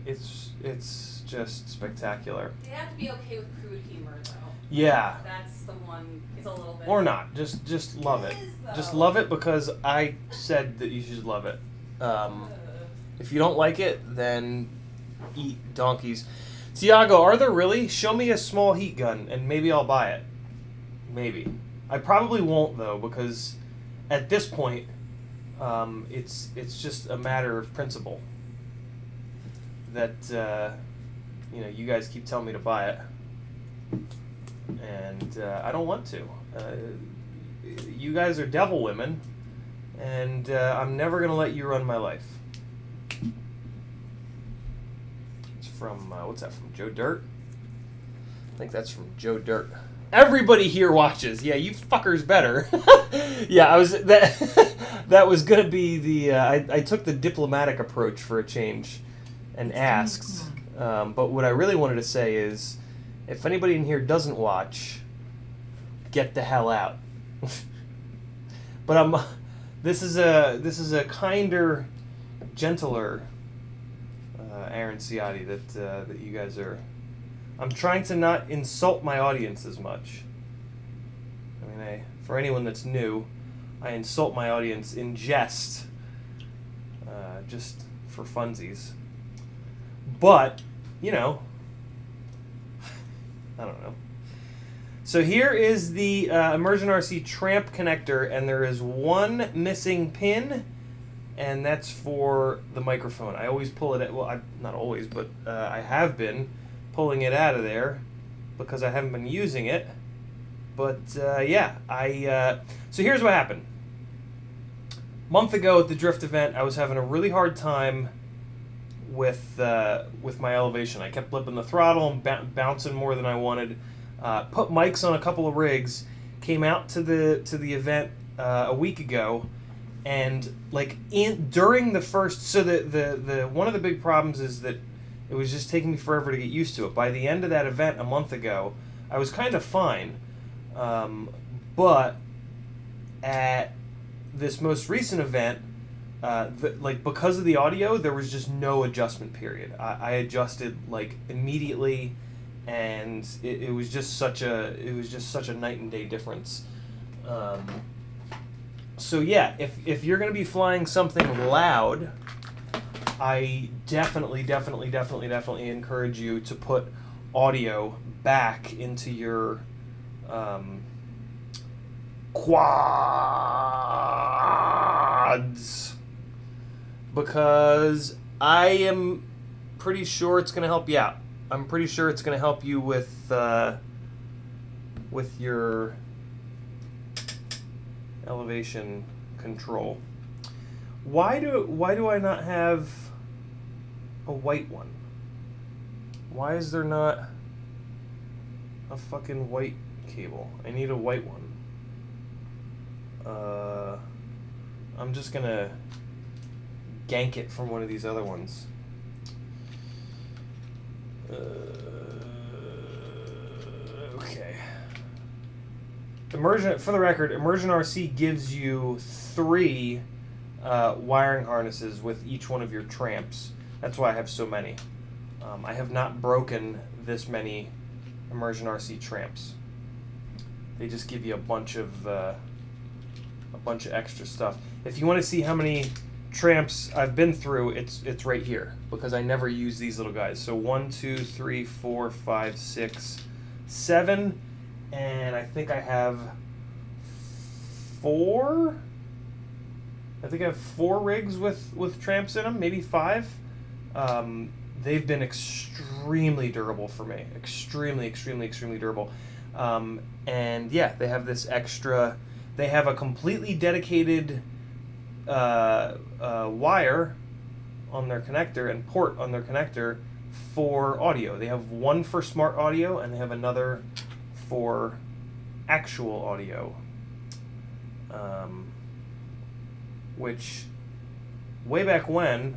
It's just spectacular. They have to be okay with crude humor, though. Yeah. That's the one. It's a little bit. Or not. Just love it. Just love it because I said that you should love it. If you don't like it, then eat donkeys. Tiago, are there really? Show me a small heat gun and maybe I'll buy it. Maybe. I probably won't though, because at this point, it's just a matter of principle that you guys keep telling me to buy it, and I don't want to. You guys are devil women, and I'm never gonna let you run my life. It's from what's that from? Joe Dirt? I think that's from Joe Dirt. Everybody here watches. Yeah, you fuckers better. Yeah, I was that was gonna be the. I took the diplomatic approach for a change, and asked. But what I really wanted to say is, if anybody in here doesn't watch, get the hell out. But this is a kinder, gentler Aaron Ciotti that you guys are. I'm trying to not insult my audience as much. I mean, for anyone that's new, I insult my audience in jest, just for funsies. But, I don't know. So here is the Immersion RC Tramp connector, and there is one missing pin, and that's for the microphone. I always pull it, not always, but I have been pulling it out of there because I haven't been using it. But yeah, so here's what happened. A month ago at the Drift event, I was having a really hard time with my elevation. I kept blipping the throttle and bouncing more than I wanted. Put mics on a couple of rigs, came out to the event a week ago, and during the first, so the one of the big problems is that it was just taking me forever to get used to it. By the end of that event a month ago, I was kind of fine. But at this most recent event, because of the audio, there was just no adjustment period. I adjusted immediately, and it was just such a night and day difference. So yeah, if you're gonna be flying something loud, I definitely encourage you to put audio back into your quads, because I am pretty sure it's going to help you out. I'm pretty sure it's going to help you with your elevation control. Why do I not have a white one? Why is there not a fucking white cable? I need a white one. I'm just gonna gank it from one of these other ones. Okay. Immersion, for the record, Immersion RC gives you 3 wiring harnesses with each one of your tramps. That's why I have so many. I have not broken this many Immersion RC tramps. They just give you a bunch of extra stuff. If you want to see how many tramps I've been through, it's right here, because I never use these little guys. So 1, 2, 3, 4, 5, 6, 7, and I think I have 4. I think I have 4 rigs with tramps in them, maybe 5. They've been extremely durable for me. Extremely durable. And yeah, they have this extra. They have a completely dedicated wire on their connector and port on their connector for audio. They have one for smart audio and they have another for actual audio. Which, way back when,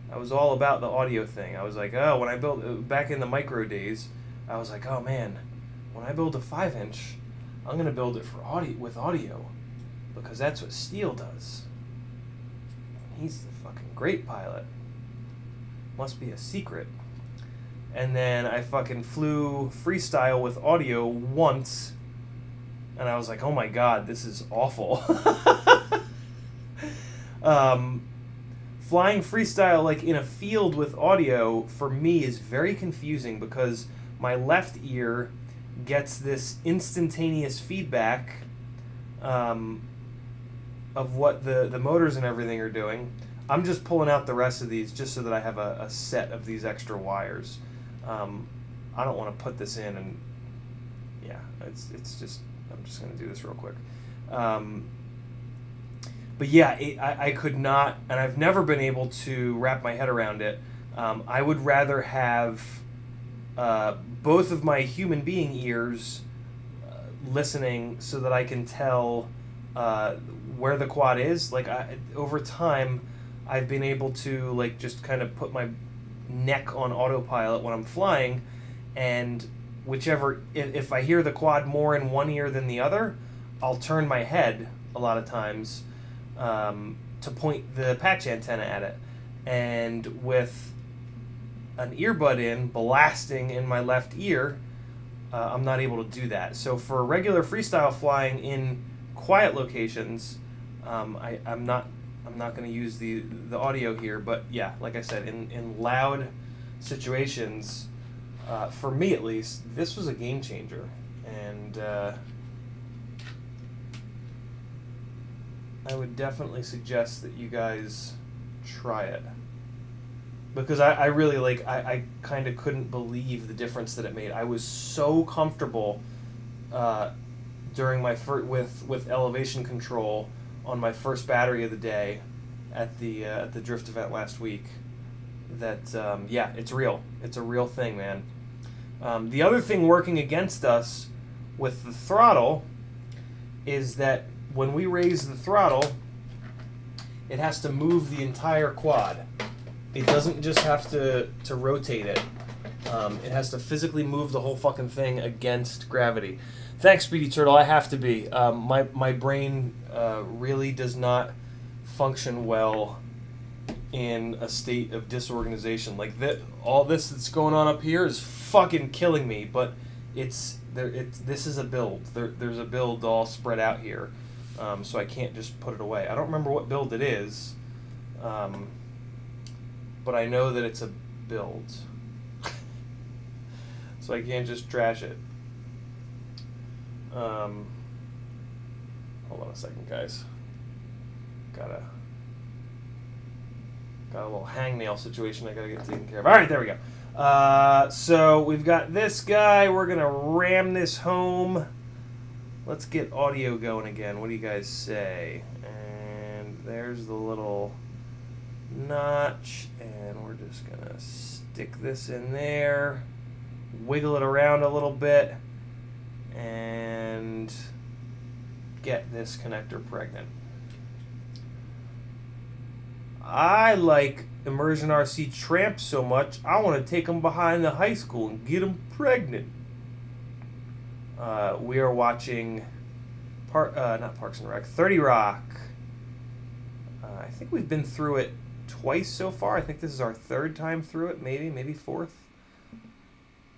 I was all about the audio thing. I was like, oh, when I built, back in the micro days, I was like, oh man, when I build a 5-inch, I'm going to build it for audio, with audio, because that's what Steele does. He's the fucking great pilot. Must be a secret. And then I fucking flew freestyle with audio once, and I was like, oh my god, this is awful. Flying freestyle like in a field with audio for me is very confusing, because my left ear gets this instantaneous feedback of what the motors and everything are doing. I'm just pulling out the rest of these just so that I have a set of these extra wires. I don't want to put this in, and yeah, it's just, I'm just going to do this real quick. But yeah, I could not, and I've never been able to wrap my head around it. I would rather have both of my human being ears listening so that I can tell where the quad is. Like, over time, I've been able to like just kind of put my neck on autopilot when I'm flying, and whichever, if I hear the quad more in one ear than the other, I'll turn my head a lot of times to point the patch antenna at it. And with an earbud in, blasting in my left ear, I'm not able to do that. So for regular freestyle flying in quiet locations, I'm not going to use the audio here. But yeah, like I said, in loud situations, for me at least, this was a game changer. And I would definitely suggest that you guys try it, because I really I kind of couldn't believe the difference that it made. I was so comfortable during my with elevation control on my first battery of the day at the drift event last week that yeah, it's real. It's a real thing, man. The other thing working against us with the throttle is that when we raise the throttle, it has to move the entire quad. It doesn't just have to rotate it. It has to physically move the whole fucking thing against gravity. Thanks, Speedy Turtle. I have to be. My brain really does not function well in a state of disorganization. Like that, all this that's going on up here is fucking killing me. But this is a build. There's a build all spread out here. So I can't just put it away. I don't remember what build it is, but I know that it's a build. So I can't just trash it. Hold on a second, guys. Got a little hangnail situation I gotta get taken care of. All right, there we go. So we've got this guy. We're gonna ram this home. Let's get audio going again. What do you guys say? And there's the little notch, and we're just gonna stick this in there, wiggle it around a little bit, and get this connector pregnant. I like Immersion RC Tramp so much, I want to take them behind the high school and get them pregnant. We are watching not Parks and Rec, 30 Rock. I think we've been through it twice so far. I think this is our third time through it, maybe fourth.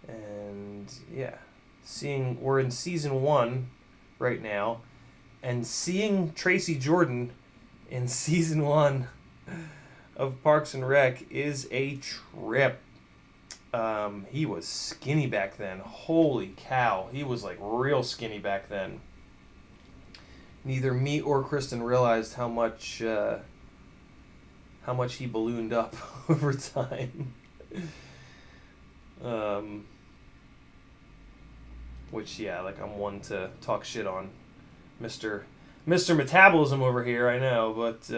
And yeah, we're in season 1 right now, and seeing Tracy Jordan in season 1 of Parks and Rec is a trip. He was skinny back then. Holy cow, he was like real skinny back then. Neither me or Kristen realized how much he ballooned up over time. Which, yeah, like I'm one to talk shit on Mr. Metabolism over here, I know, but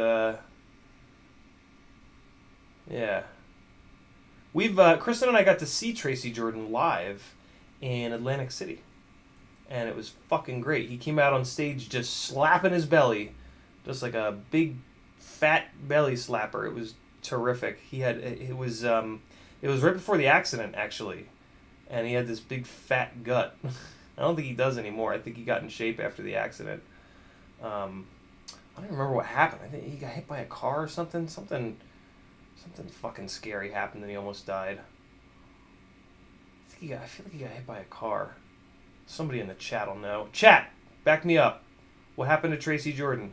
yeah. Kristen and I got to see Tracy Jordan live in Atlantic City, and it was fucking great. He came out on stage just slapping his belly, just like a big fat belly slapper. It was terrific. It was right before the accident, actually, and he had this big fat gut. I don't think he does anymore. I think he got in shape after the accident. I don't remember what happened. I think he got hit by a car or something. Something fucking scary happened and he almost died. I feel like he got hit by a car. Somebody in the chat will know. Chat, back me up. What happened to Tracy Jordan?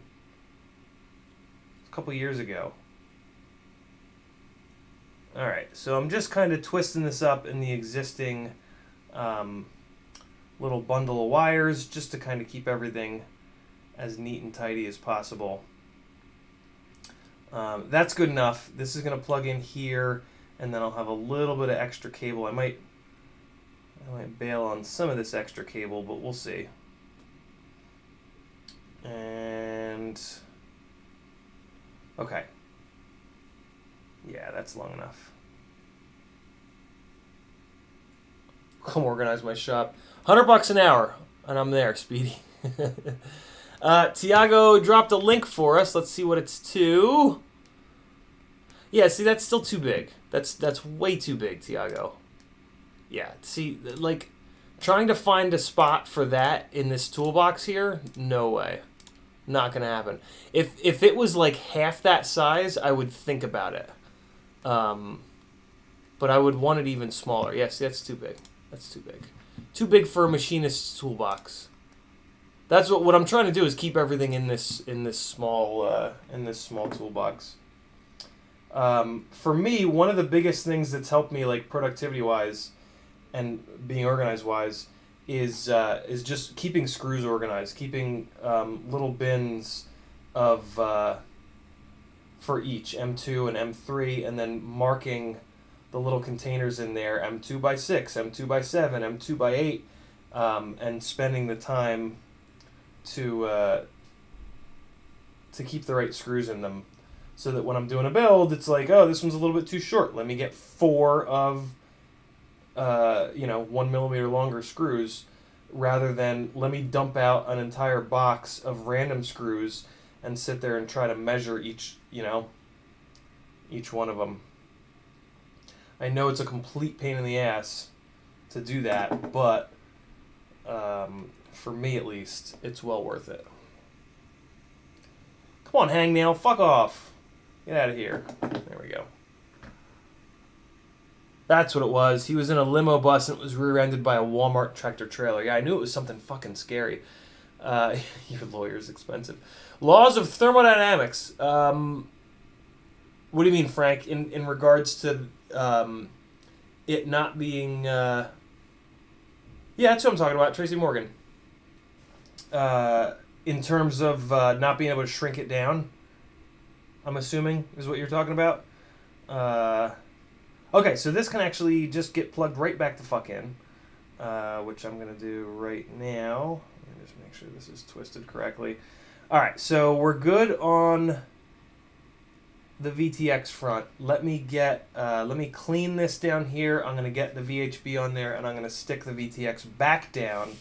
A couple years ago. Alright, so I'm just kind of twisting this up in the existing little bundle of wires just to kind of keep everything as neat and tidy as possible. That's good enough. This is going to plug in here, and then I'll have a little bit of extra cable. I might bail on some of this extra cable, but we'll see. And okay. Yeah, that's long enough. Come organize my shop. $100 an hour, and I'm there, Speedy. Tiago dropped a link for us. Let's see what it's to. Yeah, see, that's still too big. That's way too big, Tiago. Yeah, see, like, trying to find a spot for that in this toolbox here, no way. Not gonna happen. If it was like half that size, I would think about it. But I would want it even smaller. Yes, that's too big. That's too big. Too big for a machinist's toolbox. That's what I'm trying to do is keep everything in this small toolbox. For me, one of the biggest things that's helped me, like productivity wise, and being organized wise, is just keeping screws organized, keeping little bins of for each M2 and M3, and then marking the little containers in there, M2 by 6, M2 by 7, M2 by 8, and spending the time to keep the right screws in them, so that when I'm doing a build, it's like, oh, this one's a little bit too short. Let me get 4 of 1 millimeter longer screws, rather than let me dump out an entire box of random screws and sit there and try to measure each one of them. I know it's a complete pain in the ass to do that, but for me at least, it's well worth it. Come on, Hangnail, fuck off. Get out of here. There we go. That's what it was. He was in a limo bus and it was rear-ended by a Walmart tractor trailer. Yeah, I knew it was something fucking scary. Your lawyer's expensive. Laws of thermodynamics. What do you mean, Frank? In regards to it not being... yeah, that's what I'm talking about. Tracy Morgan. In terms of not being able to shrink it down, I'm assuming, is what you're talking about. Okay, so this can actually just get plugged right back the fuck in, which I'm going to do right now. Let me just make sure this is twisted correctly. Alright, so we're good on the VTX front. Let me clean this down here. I'm going to get the VHB on there, and I'm going to stick the VTX back down.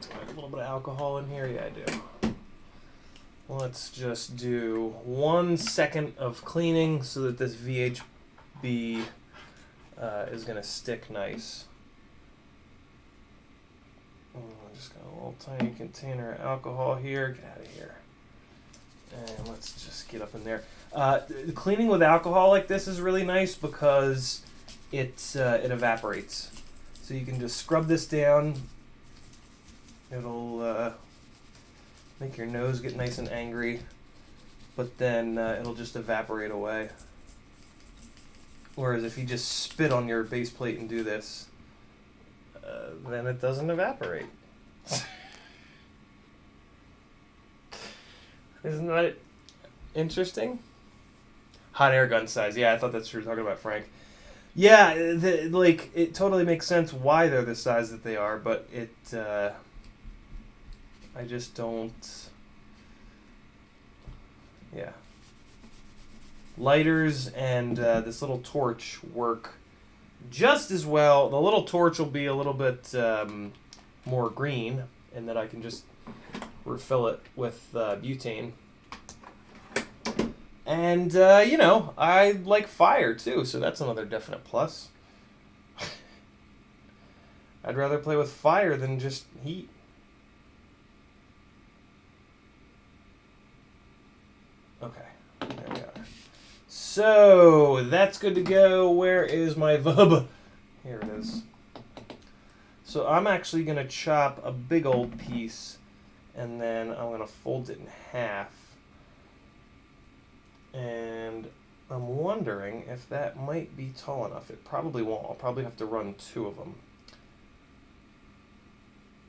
Got a little bit of alcohol in here? Yeah, I do. Let's just do 1 second of cleaning so that this VHB is going to stick nice. Just got a little tiny container of alcohol here. Get out of here. And let's just get up in there. Cleaning with alcohol like this is really nice because it evaporates. So you can just scrub this down. It'll make your nose get nice and angry, but then it'll just evaporate away. Whereas if you just spit on your base plate and do this, then it doesn't evaporate. Isn't that interesting? Hot air gun size. Yeah, I thought that's what you were talking about, Frank. Yeah, it totally makes sense why they're the size that they are, but I just don't. Yeah. Lighters and this little torch work just as well. The little torch will be a little bit more green, and that I can just refill it with butane. And, I like fire too, so that's another definite plus. I'd rather play with fire than just heat. Okay, there we are. So, that's good to go. Where is my VUB? Here it is. So I'm actually going to chop a big old piece, and then I'm going to fold it in half. And I'm wondering if that might be tall enough. It probably won't. I'll probably have to run 2 of them.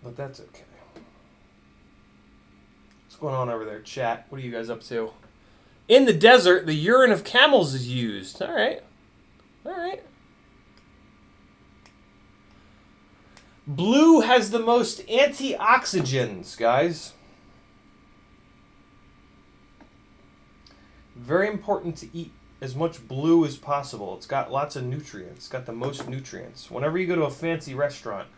But that's okay. What's going on over there, chat? What are you guys up to? In the desert, the urine of camels is used. All right. All right. Blue has the most antioxidants, guys. Very important to eat as much blue as possible. It's got lots of nutrients. It's got the most nutrients. Whenever you go to a fancy restaurant,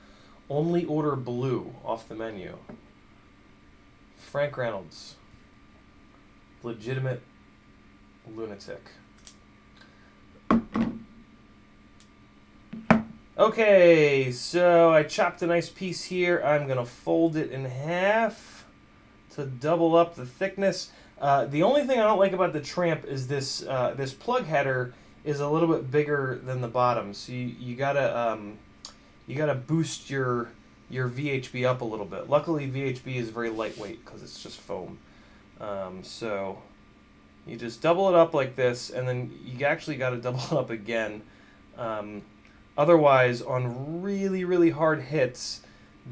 only order blue off the menu. Frank Reynolds. Legitimate lunatic. Okay, so I chopped a nice piece here. I'm going to fold it in half to double up the thickness. The only thing I don't like about the Tramp is this this plug header is a little bit bigger than the bottom, so you gotta boost your VHB up a little bit. Luckily, VHB is very lightweight because it's just foam. So you just double it up like this, and then you actually got to double it up again. Otherwise, on really, really hard hits,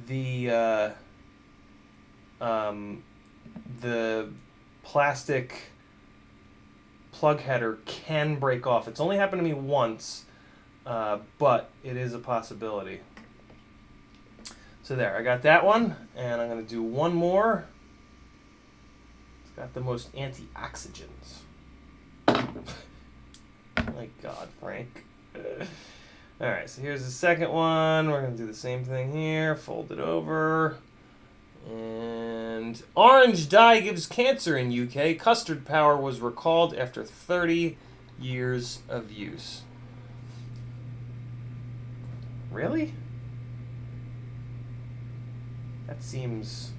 the plastic plug header can break off. It's only happened to me once, but it is a possibility. So there, I got that one, and I'm going to do one more. It's got the most antioxidants. My God, Frank. Alright, so here's the second one. We're going to do the same thing here. Fold it over. And orange dye gives cancer in UK. Custard power was recalled after 30 years of use. Really? That seems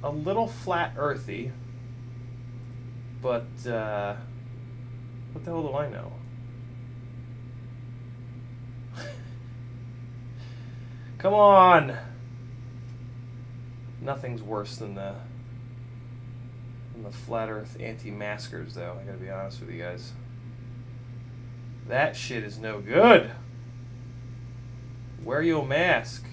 a little flat earthy. But what the hell do I know? Come on! Nothing's worse than the flat earth anti-maskers, though. I gotta be honest with you guys. That shit is no good. Wear your mask.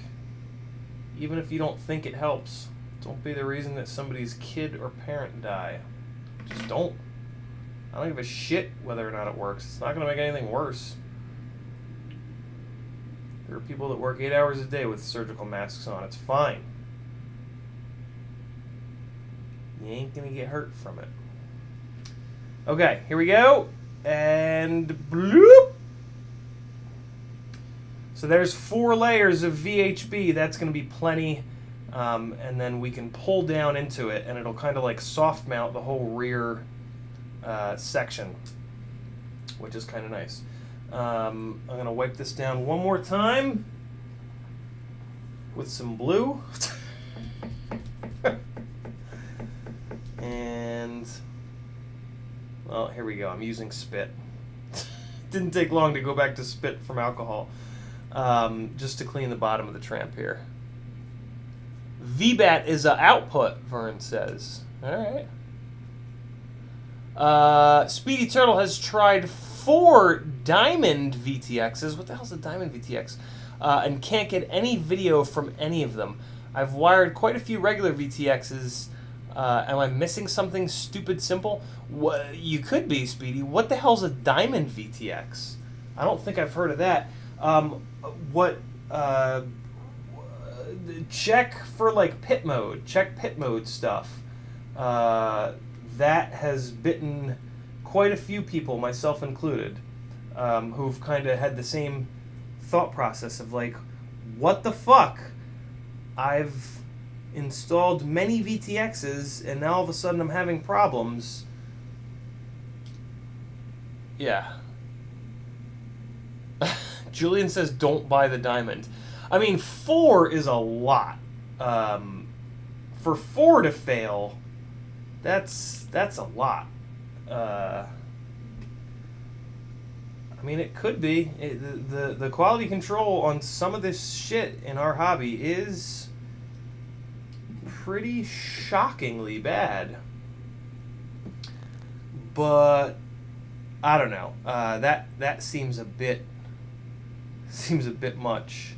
Even if you don't think it helps. Don't be the reason that somebody's kid or parent die. Just don't. I don't give a shit whether or not it works. It's not gonna make anything worse. There are people that work 8 hours a day with surgical masks on. It's fine. You ain't gonna get hurt from it. Okay, here we go. And bloop. So there's 4 layers of VHB. That's going to be plenty. And then we can pull down into it, and it'll kind of like soft mount the whole rear section, which is kind of nice. I'm going to wipe this down one more time with some blue. And, well, here we go. I'm using spit. Didn't take long to go back to spit from alcohol, just to clean the bottom of the tramp here. VBAT is an output, Vern says. All right. Speedy Turtle has tried 4 Diamond VTXs. What the hell's a Diamond VTX? And can't get any video from any of them. I've wired quite a few regular VTXs. Am I missing something stupid simple? What, you could be, Speedy. What the hell's a Diamond VTX? I don't think I've heard of that. Check for like pit mode. Check pit mode stuff. That has bitten quite a few people, myself included, who've kind of had the same thought process of like, what the fuck? I've installed many VTXs and now all of a sudden I'm having problems. Yeah. Julian says don't buy the Diamond. I mean, 4 is a lot. For 4 to fail, that's a lot. I mean, it could be. The quality control on some of this shit in our hobby is pretty shockingly bad. But I don't know. That seems a bit much.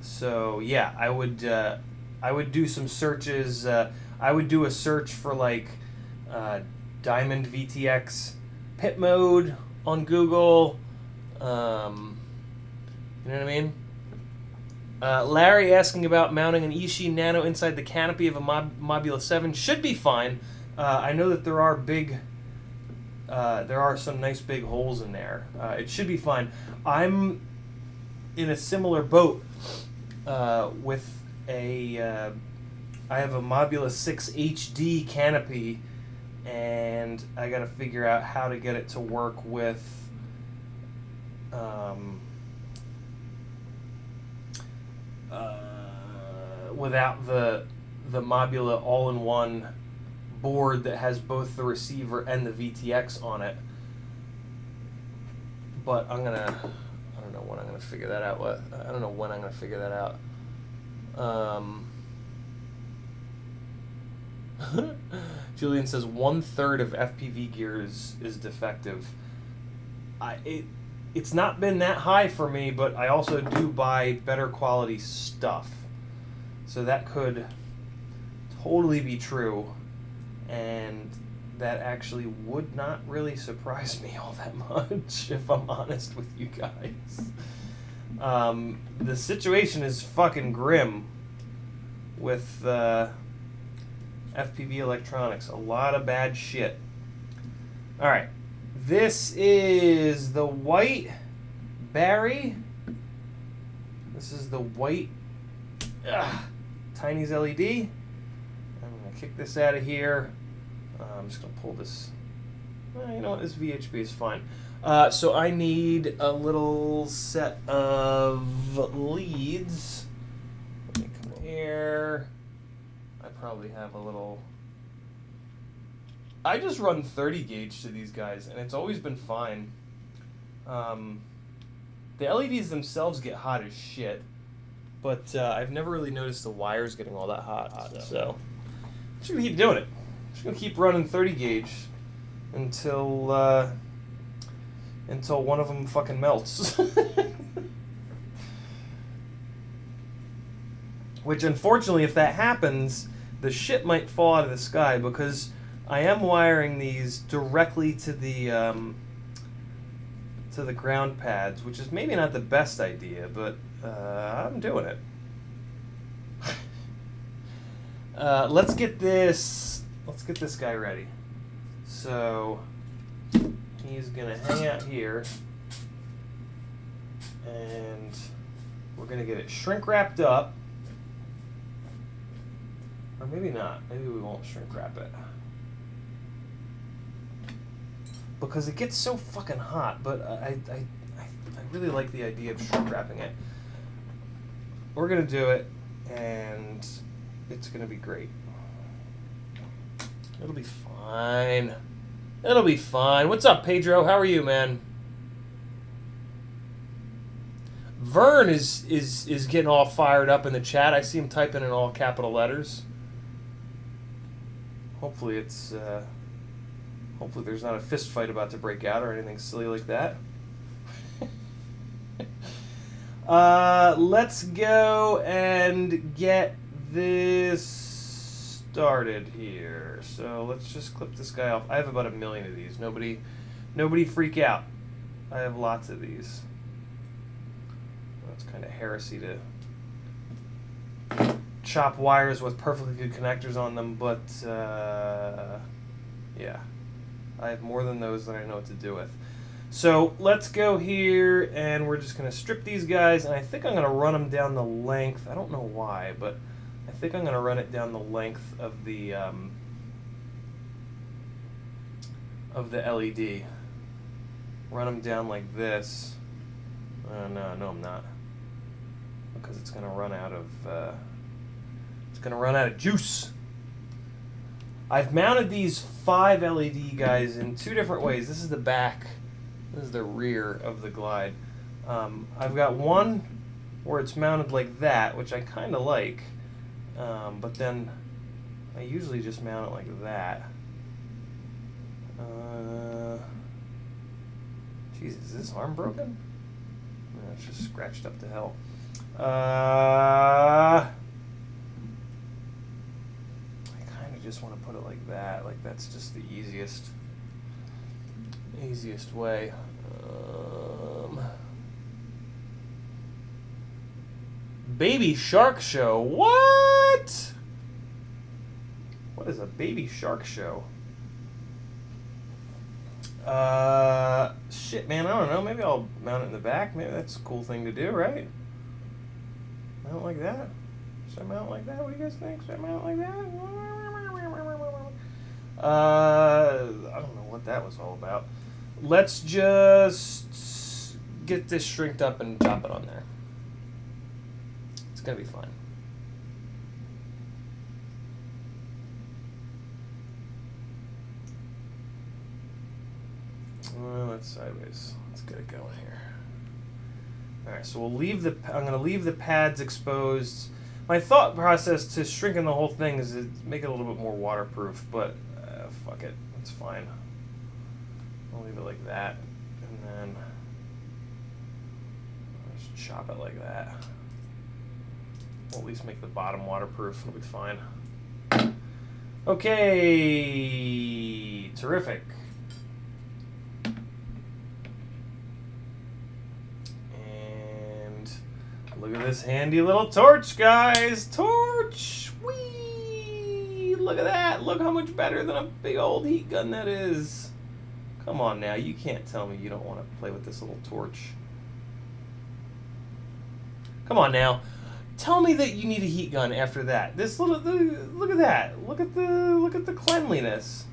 So yeah, I would do some searches. I would do a search for like Diamond VTX pit mode on Google. You know what I mean? Larry asking about mounting an Ishii Nano inside the canopy of a Mobula 7 should be fine. I know that there are some nice big holes in there. It should be fine. I'm in a similar boat with I have a Mobula 6 HD canopy, and I got to figure out how to get it to work with without the Mobula all-in-one board that has both the receiver and the VTX on it. But I don't know when I'm gonna figure that out. I don't know when I'm gonna figure that out. Julian says 1/3 of FPV gear is defective. It's not been that high for me, but I also do buy better quality stuff, so that could totally be true, and that actually would not really surprise me all that much, if I'm honest with you guys. The situation is fucking grim with FPV electronics. A lot of bad shit. Alright. This is the white Barry. This is the white Tiny's LED. I'm going to kick this out of here. I'm just going to pull this. You know what? This VHB is fine. So I need a little set of leads. Let me come here. I probably have a little... I just run 30 gauge to these guys, and it's always been fine. The LEDs themselves get hot as shit, but I've never really noticed the wires getting all that hot. So I'm just going to keep doing it. I'm just going to keep running 30 gauge until one of them fucking melts. Which, unfortunately, if that happens, the shit might fall out of the sky, because I am wiring these directly to the ground pads, which is maybe not the best idea, but I'm doing it. Let's get this guy ready. So he's gonna hang out here. And we're going to get it shrink wrapped up. Or maybe not. Maybe we won't shrink wrap it. Because it gets so fucking hot, but I really like the idea of shrink wrapping it. We're going to do it, and it's going to be great. It'll be fine. It'll be fine. What's up, Pedro? How are you, man? Vern is getting all fired up in the chat. I see him typing in all capital letters. Hopefully it's hopefully there's not a fist fight about to break out or anything silly like that. Let's go and get this started here. So let's just clip this guy off. I have about 1 million of these. Nobody freak out. I have lots of these. It's kind of heresy to chop wires with perfectly good connectors on them, but yeah, I have more than those than I know what to do with. So let's go here, and we're just going to strip these guys, and I think I'm going to run them down the length. I don't know why, but I think I'm going to run it down the length of the LED. Run them down like this. No, I'm not. Because it's going to run out of juice. I've mounted these 5 LED guys in 2 different ways. This is the back. This is the rear of the glide. I've got one where it's mounted like that, which I kind of like. But then I usually just mount it like that. Jesus, is this arm broken? No, it's just scratched up to hell. I kind of just want to put it like that. Like that's just the easiest way. Baby Shark Show. What? What is a Baby Shark Show? Shit, man, I don't know. Maybe I'll mount it in the back. Maybe that's a cool thing to do, right? Mount like that? Should I mount like that? What do you guys think? Should I mount like that? I don't know what that was all about. Let's just get this shrinked up and drop it on there. It's gonna be fine. Well, that's sideways. Let's get it going here. All right, so we'll leave the. I'm gonna leave the pads exposed. My thought process to shrinking the whole thing is to make it a little bit more waterproof, but fuck it, it's fine. I'll leave it like that, and then just chop it like that. We'll at least make the bottom waterproof. It'll be fine. Okay, terrific. And look at this handy little torch, guys. Torch! Whee! Look at that. Look how much better than a big old heat gun that is. Come on now. You can't tell me you don't want to play with this little torch. Come on now. Tell me that you need a heat gun after that. This little look at that. Look at the cleanliness.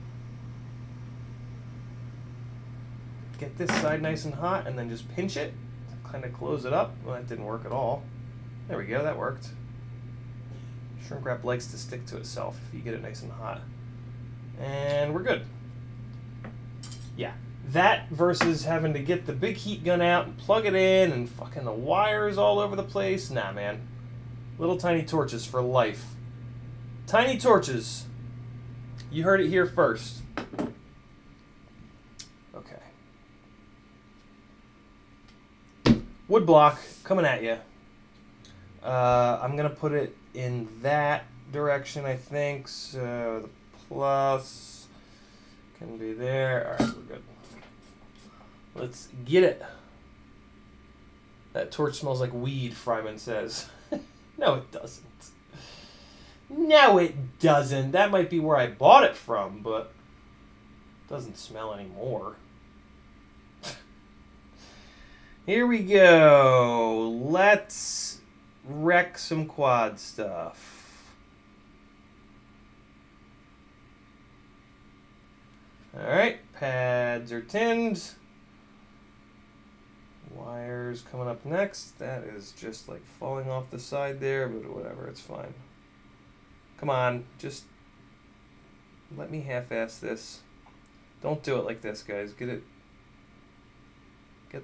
Get this side nice and hot and then just pinch it. Kind of close it up. Well, that didn't work at all. There we go. That worked. Shrink wrap likes to stick to itself if you get it nice and hot. And we're good. Yeah. That versus having to get the big heat gun out and plug it in and fucking the wires all over the place. Nah, man. Little tiny torches for life. Tiny torches. You heard it here first. Okay. Wood block coming at you. I'm going to put it in that direction, I think. So the plus can be there. All right, we're good. Let's get it. That torch smells like weed, Fryman says. No, it doesn't. No, it doesn't. That might be where I bought it from, but it doesn't smell anymore. Here we go. Let's wreck some quad stuff. Alright, pads are tinned. Wires coming up next. That is just like falling off the side there, but whatever, it's fine. Come on, just let me half-ass this. Don't do it like this, guys. Get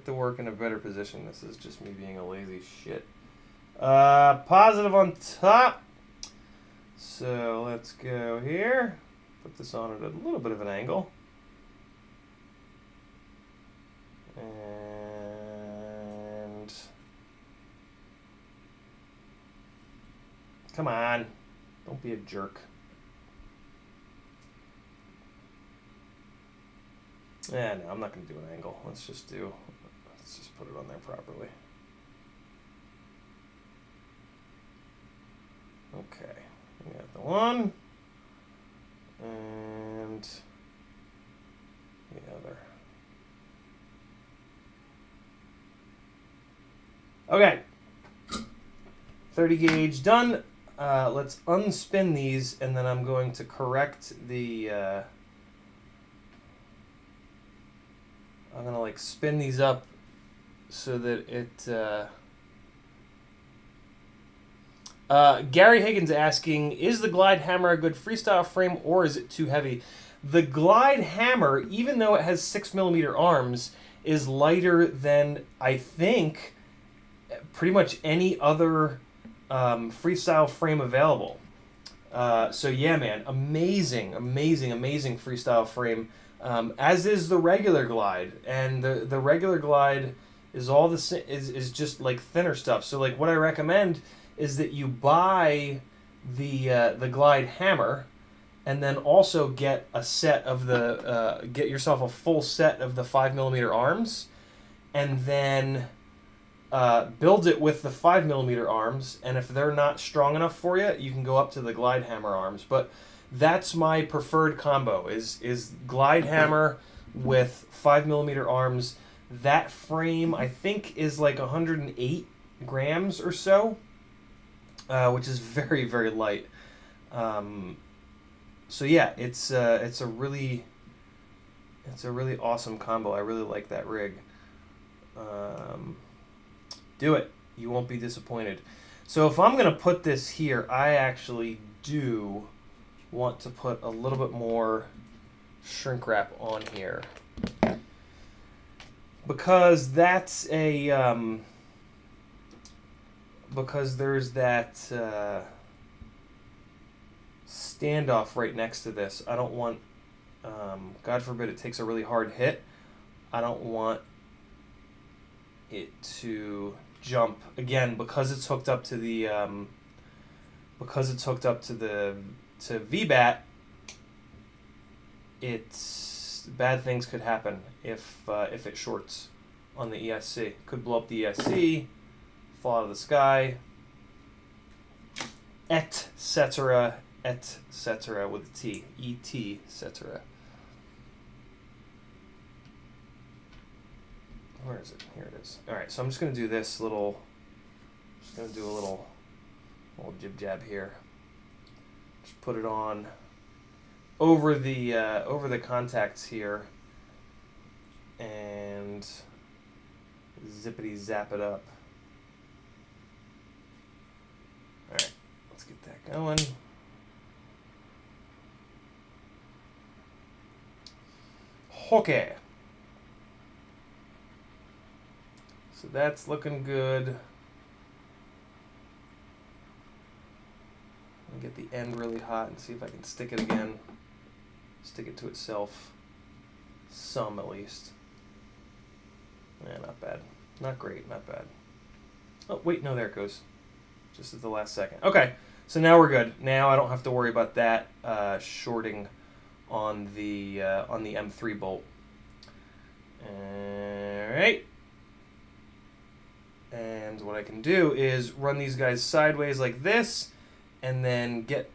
the work in a better position. This is just me being a lazy shit. Positive on top. So let's go here. Put this on at a little bit of an angle. And come on. Don't be a jerk. Yeah, no, I'm not going to do an angle. Let's just put it on there properly. Okay, we got the one and the other. Okay, 30 gauge done. Let's unspin these, and then I'm going to correct the. I'm gonna like spin these up so that it. Gary Higgins asking, is the Glide Hammer a good freestyle frame or is it too heavy? The Glide Hammer, even though it has 6mm arms, is lighter than I think pretty much any other freestyle frame available. So yeah, man, amazing freestyle frame. As is the regular Glide, and the regular Glide is all is just like thinner stuff. So like what I recommend is that you buy the Glide Hammer, and then also get a set of get yourself a full set of the 5mm arms, and then build it with the 5mm arms. And if they're not strong enough for you, you can go up to the Glide Hammer arms. But that's my preferred combo is Glide Hammer with 5mm arms. That frame I think is like 108 grams or so, which is very, very light. So yeah, it's a really awesome combo. I really like that rig. Do it. You won't be disappointed. So if I'm gonna put this here, I actually do want to put a little bit more shrink wrap on here, because that's a because there's that standoff right next to this. I don't want, God forbid it takes a really hard hit, I don't want it to jump again because it's hooked up to the to VBAT. It's bad things could happen if it shorts on the ESC. Could blow up the ESC, fall out of the sky, etc. with a T, etc. Where is it? Here it is. All right, so I'm just gonna do this little. Just gonna do a little jib jab here. Just put it on over the contacts here, and zippity zap it up. All right, let's get that going. Okay. So that's looking good. I'll get the end really hot and see if I can stick it again. Stick it to itself. Some at least. Yeah, not bad. Not great, not bad. Oh, wait, no, there it goes. Just at the last second. Okay, so now we're good. Now I don't have to worry about that shorting on the M3 bolt. Alright. And what I can do is run these guys sideways like this, and then get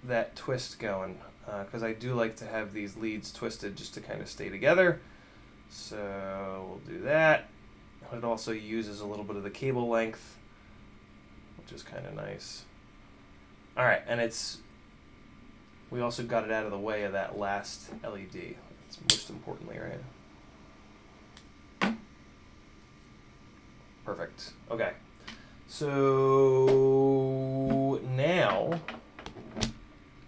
that twist going, because I do like to have these leads twisted just to kind of stay together. So we'll do that. It also uses a little bit of the cable length, which is kind of nice. All right, and we also got it out of the way of that last LED. That's most importantly, right? Perfect. Okay. So now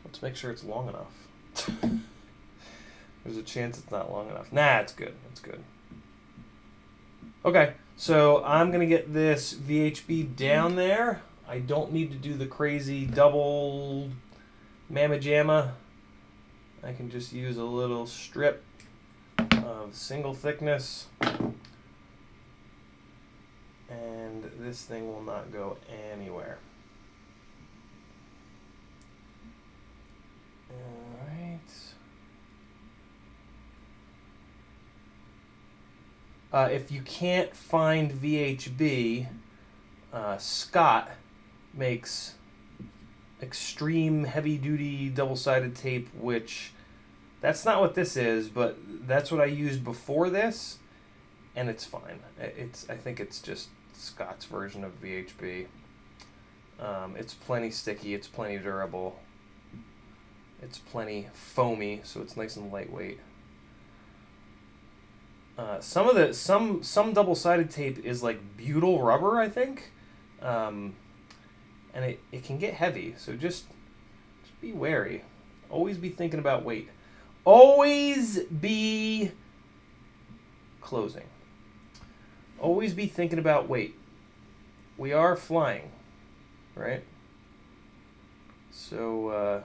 let's make sure it's long enough. There's a chance it's not long enough. Nah, it's good. It's good. Okay, so I'm going to get this VHB down there. I don't need to do the crazy double mamma jamma. I can just use a little strip of single thickness. And this thing will not go anywhere. Alright. If you can't find VHB, Scott makes extreme heavy-duty double-sided tape, which that's not what this is, but that's what I used before this, and it's fine. I think it's just Scott's version of VHB. It's plenty sticky, it's plenty durable, it's plenty foamy, so it's nice and lightweight. Some double-sided tape is like butyl rubber, I think, and it can get heavy. So just be wary. Always be thinking about weight. Always be closing. Always be thinking about weight. We are flying, right? So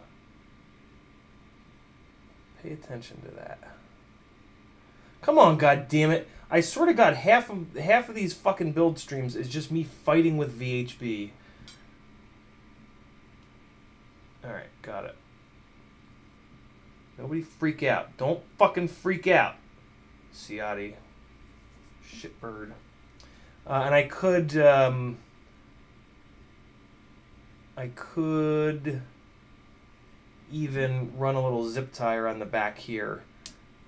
pay attention to that. Come on, goddammit. I sort of got half of these fucking build streams is just me fighting with VHB. Alright, got it. Nobody freak out. Don't fucking freak out. Ciati. Shitbird. And I could even run a little zip tie around the back here,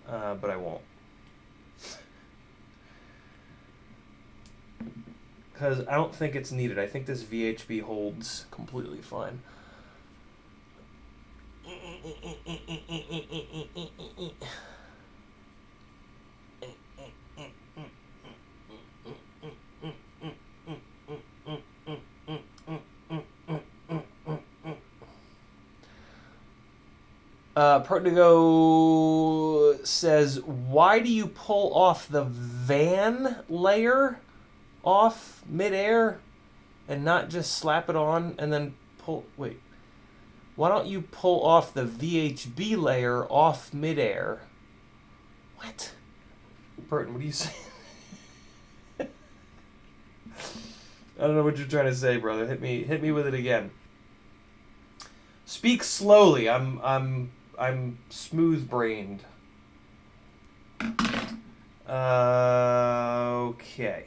but I won't. Because I don't think it's needed. I think this VHB holds completely fine. Protego says, why do you pull off the van layer off midair and not just slap it on and then pull... Wait. Why don't you pull off the VHB layer off midair? What? Burton, what are you saying? I don't know what you're trying to say, brother. Hit me with it again. Speak slowly. I'm smooth-brained. Okay.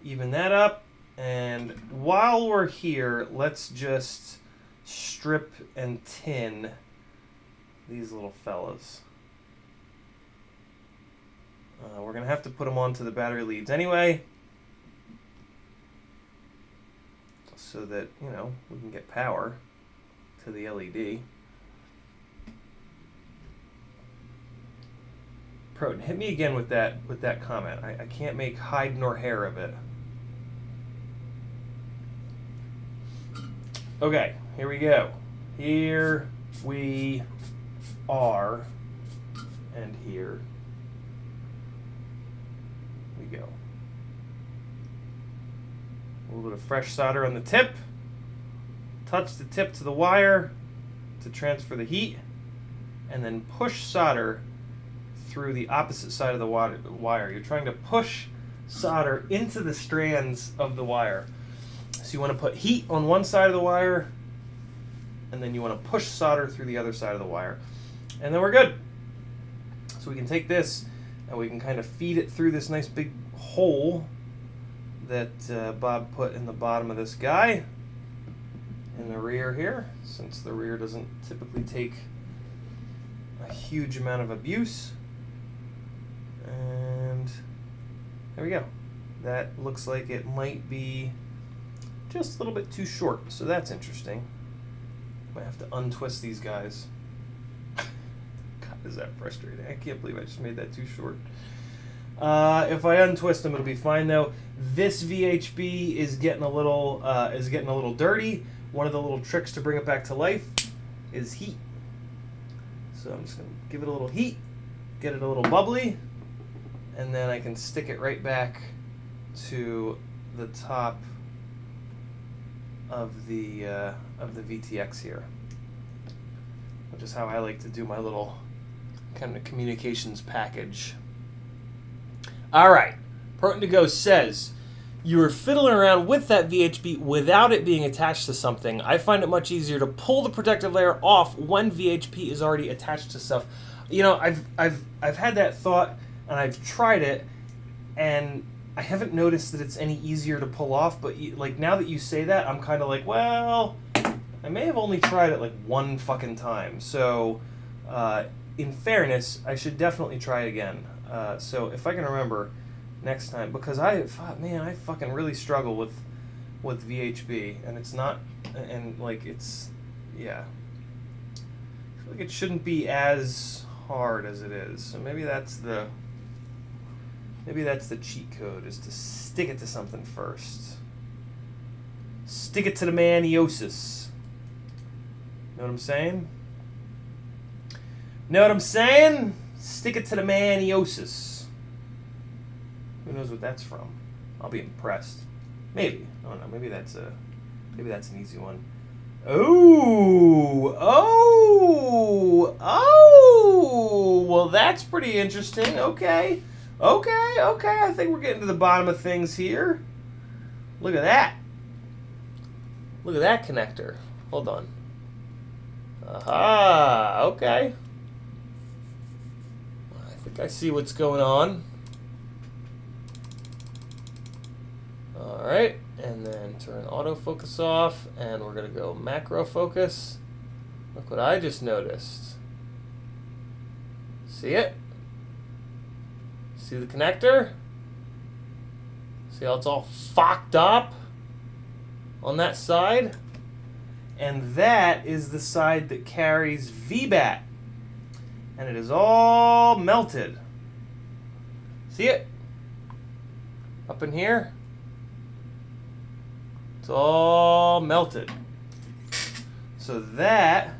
Even that up, and while we're here, let's just strip and tin these little fellas. We're gonna have to put them onto the battery leads anyway, so that, you know, we can get power to the LED. Proton, hit me again with that comment. I can't make hide nor hair of it. Okay, here we go. Here we are, and here we go. A little bit of fresh solder on the tip. Touch the tip to the wire to transfer the heat, and then push solder through the opposite side of the wire. You're trying to push solder into the strands of the wire. So you want to put heat on one side of the wire, and then you want to push solder through the other side of the wire. And then we're good. So we can take this, and we can kind of feed it through this nice big hole that Bob put in the bottom of this guy, in the rear here, since the rear doesn't typically take a huge amount of abuse. And There we go. That looks like it might be just a little bit too short, so that's interesting. Might have to untwist these guys. God, is that frustrating? I can't believe I just made that too short. If I untwist them, it'll be fine though. This VHB is getting a little dirty. One of the little tricks to bring it back to life is heat. So I'm just gonna give it a little heat, get it a little bubbly, and then I can stick it right back to the top of the VTX here, which is how I like to do my little kind of communications package. All right, Proton to Go says, you were fiddling around with that VHB without it being attached to something. I find it much easier to pull the protective layer off when VHP is already attached to stuff. You know, I've had that thought and I've tried it, and I haven't noticed that it's any easier to pull off. But like now that you say that, I'm kind of like, well, I may have only tried it like one fucking time. So, in fairness, I should definitely try again. So if I can remember next time, because I fucking really struggle with VHB, and it's not, and like it's, yeah, I feel like it shouldn't be as hard as it is. So maybe that's the cheat code, is to stick it to something first. Stick it to the maniosis. Know what I'm saying? Know what I'm saying? Stick it to the maniosis. Who knows what that's from? I'll be impressed. Maybe. I don't know. Maybe that's an easy one. Oh! Well, that's pretty interesting. Okay. I think we're getting to the bottom of things here. Look at that. Look at that connector. Hold on. Aha. Okay. I think I see what's going on. Alright, and then turn autofocus off, and we're going to go macro focus. Look what I just noticed. See it? See the connector? See how it's all fucked up on that side? And that is the side that carries VBAT. And it is all melted. See it? Up in here? It's all melted. So that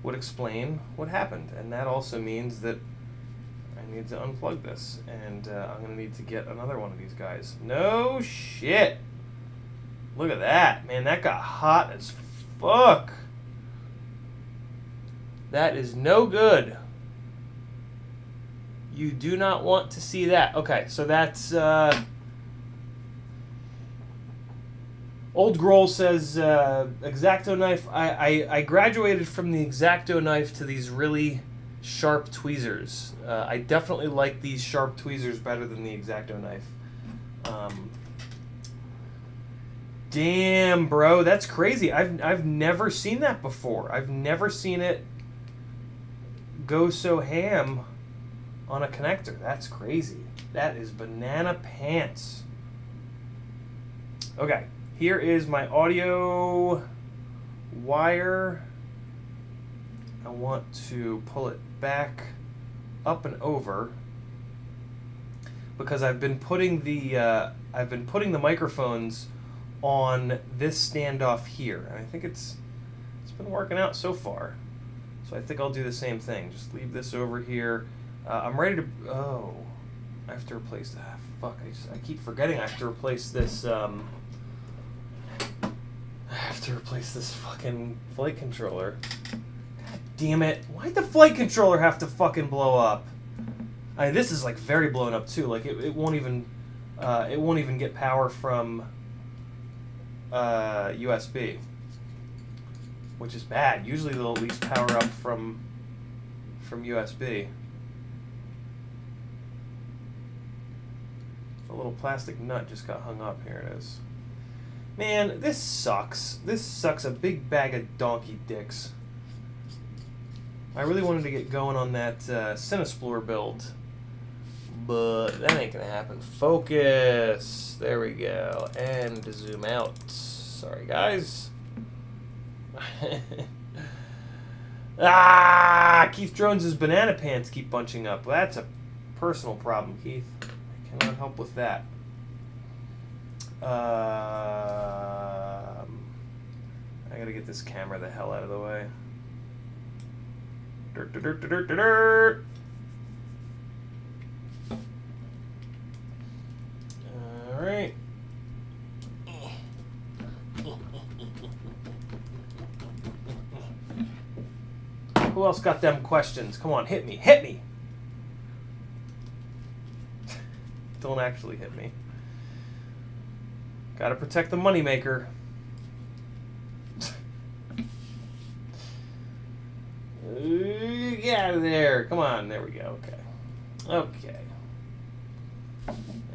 would explain what happened. And that also means that I need to unplug this. And I'm going to need to get another one of these guys. No shit. Look at that. Man, that got hot as fuck. That is no good. You do not want to see that. Okay, so that's... Old Grohl says, X-Acto knife. I graduated from the X-Acto knife to these really sharp tweezers. I definitely like these sharp tweezers better than the X-Acto knife. Damn, bro, that's crazy. I've never seen that before. I've never seen it go so ham on a connector. That's crazy. That is banana pants. Okay, here is my audio wire. I want to pull it back up and over because I've been putting the microphones on this standoff here, and I think it's been working out so far. So I think I'll do the same thing. Just leave this over here. I'm ready to. Oh, I have to replace that. Fuck! I keep forgetting I have to replace this. I have to replace this fucking flight controller. God damn it! Why'd the flight controller have to fucking blow up? I mean, this is like very blown up too. Like it won't even get power from USB, which is bad. Usually they'll at least power up from USB. A little plastic nut just got hung up. Here it is. Man, this sucks. This sucks a big bag of donkey dicks. I really wanted to get going on that Cinesplorer build, but that ain't gonna happen. Focus. There we go. And zoom out. Sorry, guys. Keith Jones's banana pants keep bunching up. Well, that's a personal problem, Keith. I cannot help with that. I gotta get this camera the hell out of the way. Dirt, dirt, dirt, dirt, dirt, dirt. All right. Who else got them questions? Come on, hit me. Hit me. Don't actually hit me. Gotta protect the moneymaker. Get out of there. Come on. There we go. Okay. Okay.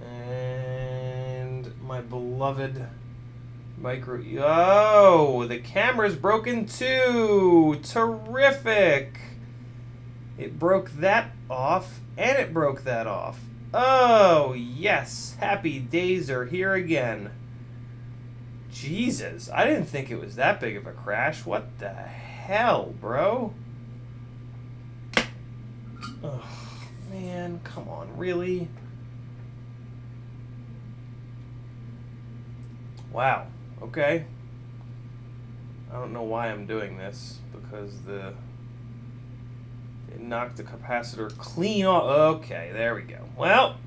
And my beloved micro... Oh, the camera's broken too. Terrific. It broke that off, and it broke that off. Oh, yes. Happy days are here again. Jesus. I didn't think it was that big of a crash. What the hell, bro? Oh, man. Come on. Really? Wow. Okay. I don't know why I'm doing this, because it knocked the capacitor clean off. Okay, there we go. Well,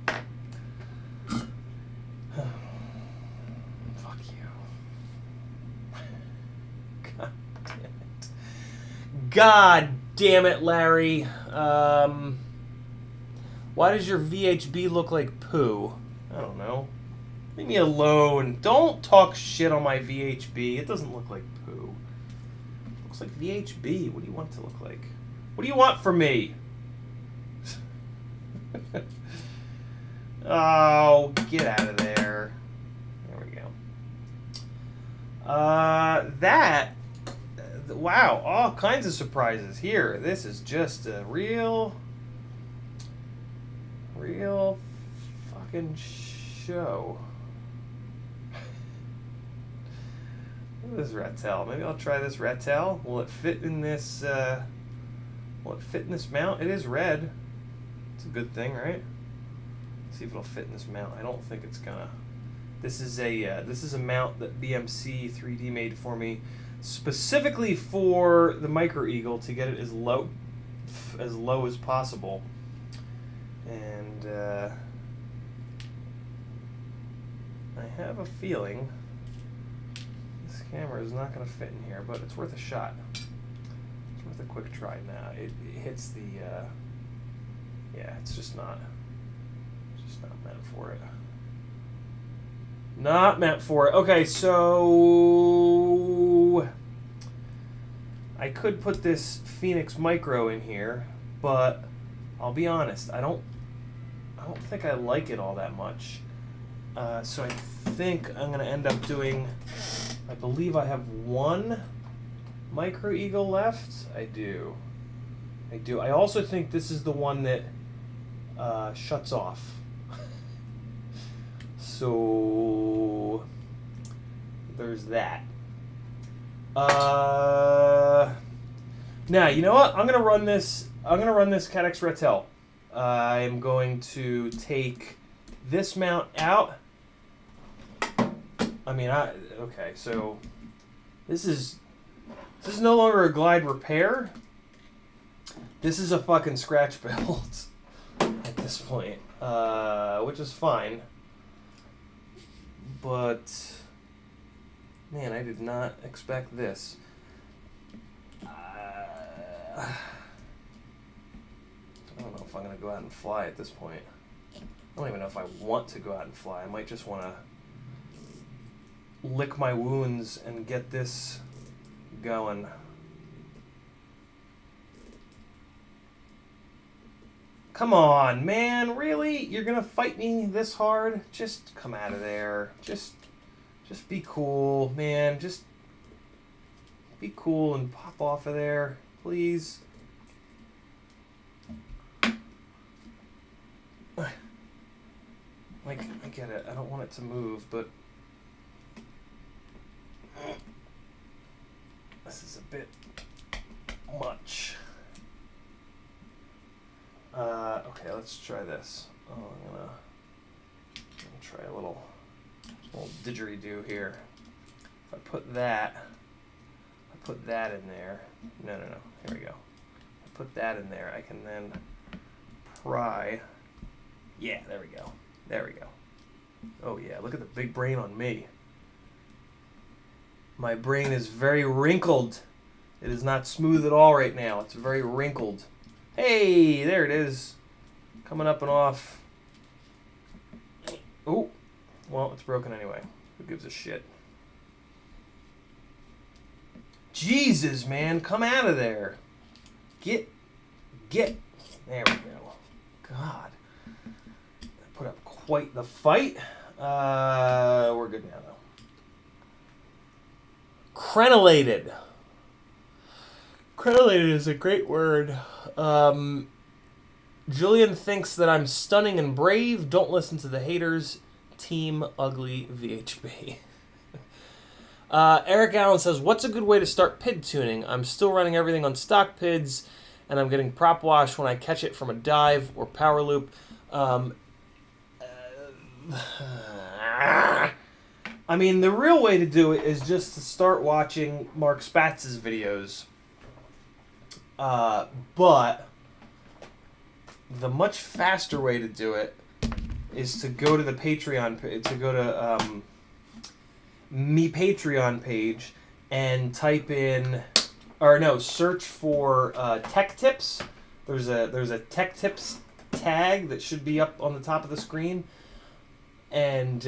fuck you. God damn it. God damn it, Larry. Why does your VHB look like poo? I don't know. Leave me alone. Don't talk shit on my VHB. It doesn't look like poo. It looks like VHB. What do you want it to look like? What do you want from me? Oh, get out of there. There we go. Wow, all kinds of surprises here. This is just a real fucking show. Look at this Ratel. Maybe I'll try this Ratel. Will it fit in this? Will it fit in this mount? It is red. It's a good thing, right? Let's see if it'll fit in this mount. I don't think it's gonna. This is a mount that BMC 3D made for me, specifically for the Micro Eagle, to get it as low as possible. And I have a feeling this camera is not going to fit in here, but it's worth a shot. It's worth a quick try. Now it hits the yeah, it's just not meant for it. Not meant for it. Okay, so I could put this Phoenix Micro in here, but I'll be honest, I don't think I like it all that much. So I think I'm going to end up doing, I believe I have one Micro Eagle left. I do. I also think this is the one that shuts off. So there's that. Now, you know what? I'm gonna run this Cadex Ratel. I'm going to take this mount out. Okay, so this is no longer a glide repair. This is a fucking scratch build at this point, which is fine. But man, I did not expect this. I don't know if I'm going to go out and fly at this point. I don't even know if I want to go out and fly. I might just want to lick my wounds and get this going. Come on, man. Really? You're going to fight me this hard? Just come out of there. Just be cool, man. Just be cool and pop off of there, please. Like, I get it. I don't want it to move, but this is a bit much. Okay, let's try this. Oh, I'm gonna try a little didgeridoo here. If I put that in there. No. Here we go. I put that in there. I can then pry. Yeah, there we go. There we go. Oh yeah, look at the big brain on me. My brain is very wrinkled. It is not smooth at all right now. It's very wrinkled. Hey, there it is. Coming up and off. Oh, well, it's broken anyway. Who gives a shit? Jesus, man, come out of there. Get. There we go. God. I put up quite the fight. We're good now, though. Crenellated. Crenellated is a great word. Julian thinks that I'm stunning and brave. Don't listen to the haters. Team Ugly VHB. Eric Allen says, what's a good way to start PID tuning? I'm still running everything on stock PIDs, and I'm getting prop wash when I catch it from a dive or power loop. I mean, the real way to do it is just to start watching Mark Spatz's videos. But the much faster way to do it is to go to the Patreon, to go to me Patreon page and type in, or no, search for tech tips. There's a tech tips tag that should be up on the top of the screen, and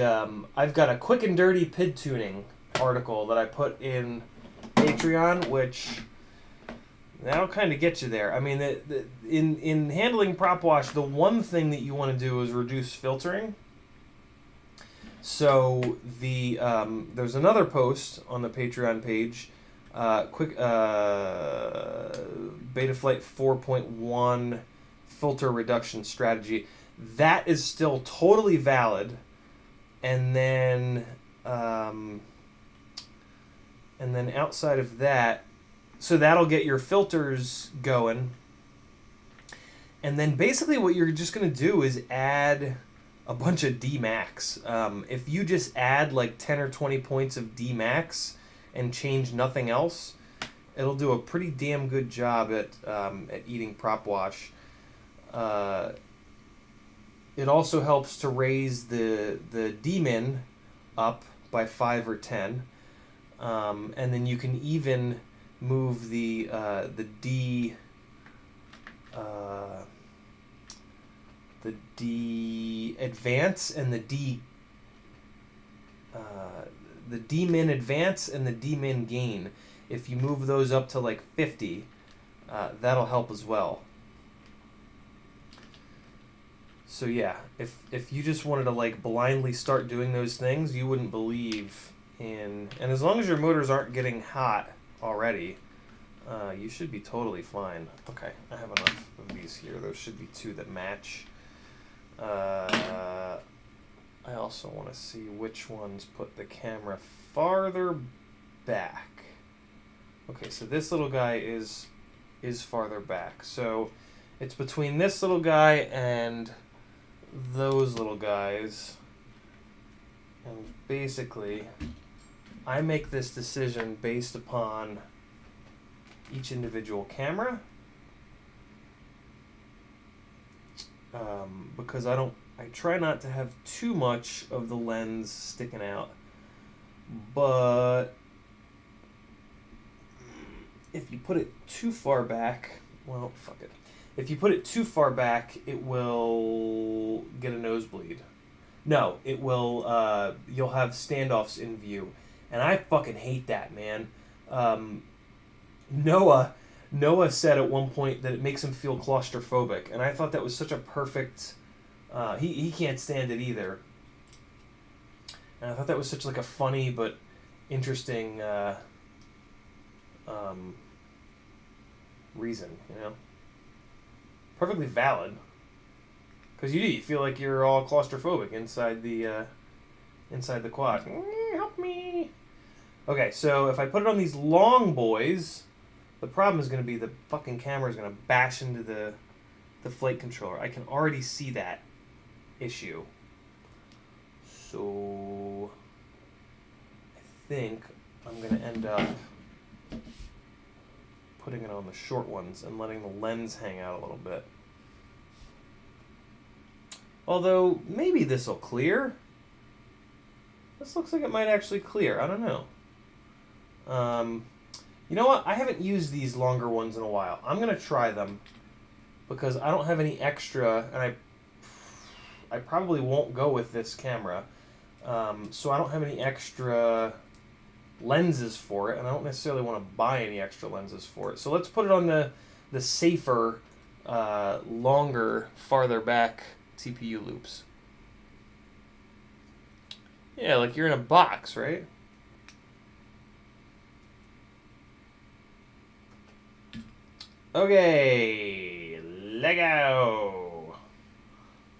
I've got a quick and dirty PID tuning article that I put in Patreon, which that'll kind of get you there. I mean, in handling prop wash, the one thing that you want to do is reduce filtering. So there's another post on the Patreon page, quick betaflight 4.1 filter reduction strategy. That is still totally valid, and then outside of that. So that'll get your filters going. And then basically what you're just going to do is add a bunch of D-Max. If you just add like 10 or 20 points of D-Max and change nothing else, it'll do a pretty damn good job at eating prop wash. It also helps to raise the D-min up by 5 or 10. And then you can even move the D advance and the D min advance and the D min gain. If you move those up to like 50, that'll help as well. So yeah, if you just wanted to like blindly start doing those things, you wouldn't believe in. And as long as your motors aren't getting hot already, you should be totally fine. Okay, I have enough of these here. Those should be 2 that match. I also want to see which ones put the camera farther back. Okay, so this little guy is farther back. So it's between this little guy and those little guys. And basically, I make this decision based upon each individual camera, because I try not to have too much of the lens sticking out, but if you put it too far back, well, fuck it. If you put it too far back, it will get a nosebleed. No, it will, you'll have standoffs in view, and I fucking hate that, man. Noah said at one point that it makes him feel claustrophobic, and I thought that was such a perfect. He can't stand it either, and I thought that was such like a funny but interesting reason, you know. Perfectly valid, Because you feel like you're all claustrophobic inside the quad. Help me. Okay, so if I put it on these long boys, the problem is going to be the fucking camera is going to bash into the flight controller. I can already see that issue. So I think I'm going to end up putting it on the short ones and letting the lens hang out a little bit. Although, maybe this will clear. This looks like it might actually clear. I don't know. You know what? I haven't used these longer ones in a while. I'm going to try them because I don't have any extra, and I probably won't go with this camera. So I don't have any extra lenses for it, and I don't necessarily want to buy any extra lenses for it. So let's put it on the safer, longer, farther back TPU loops. Yeah, like you're in a box, right? Okay, Lego.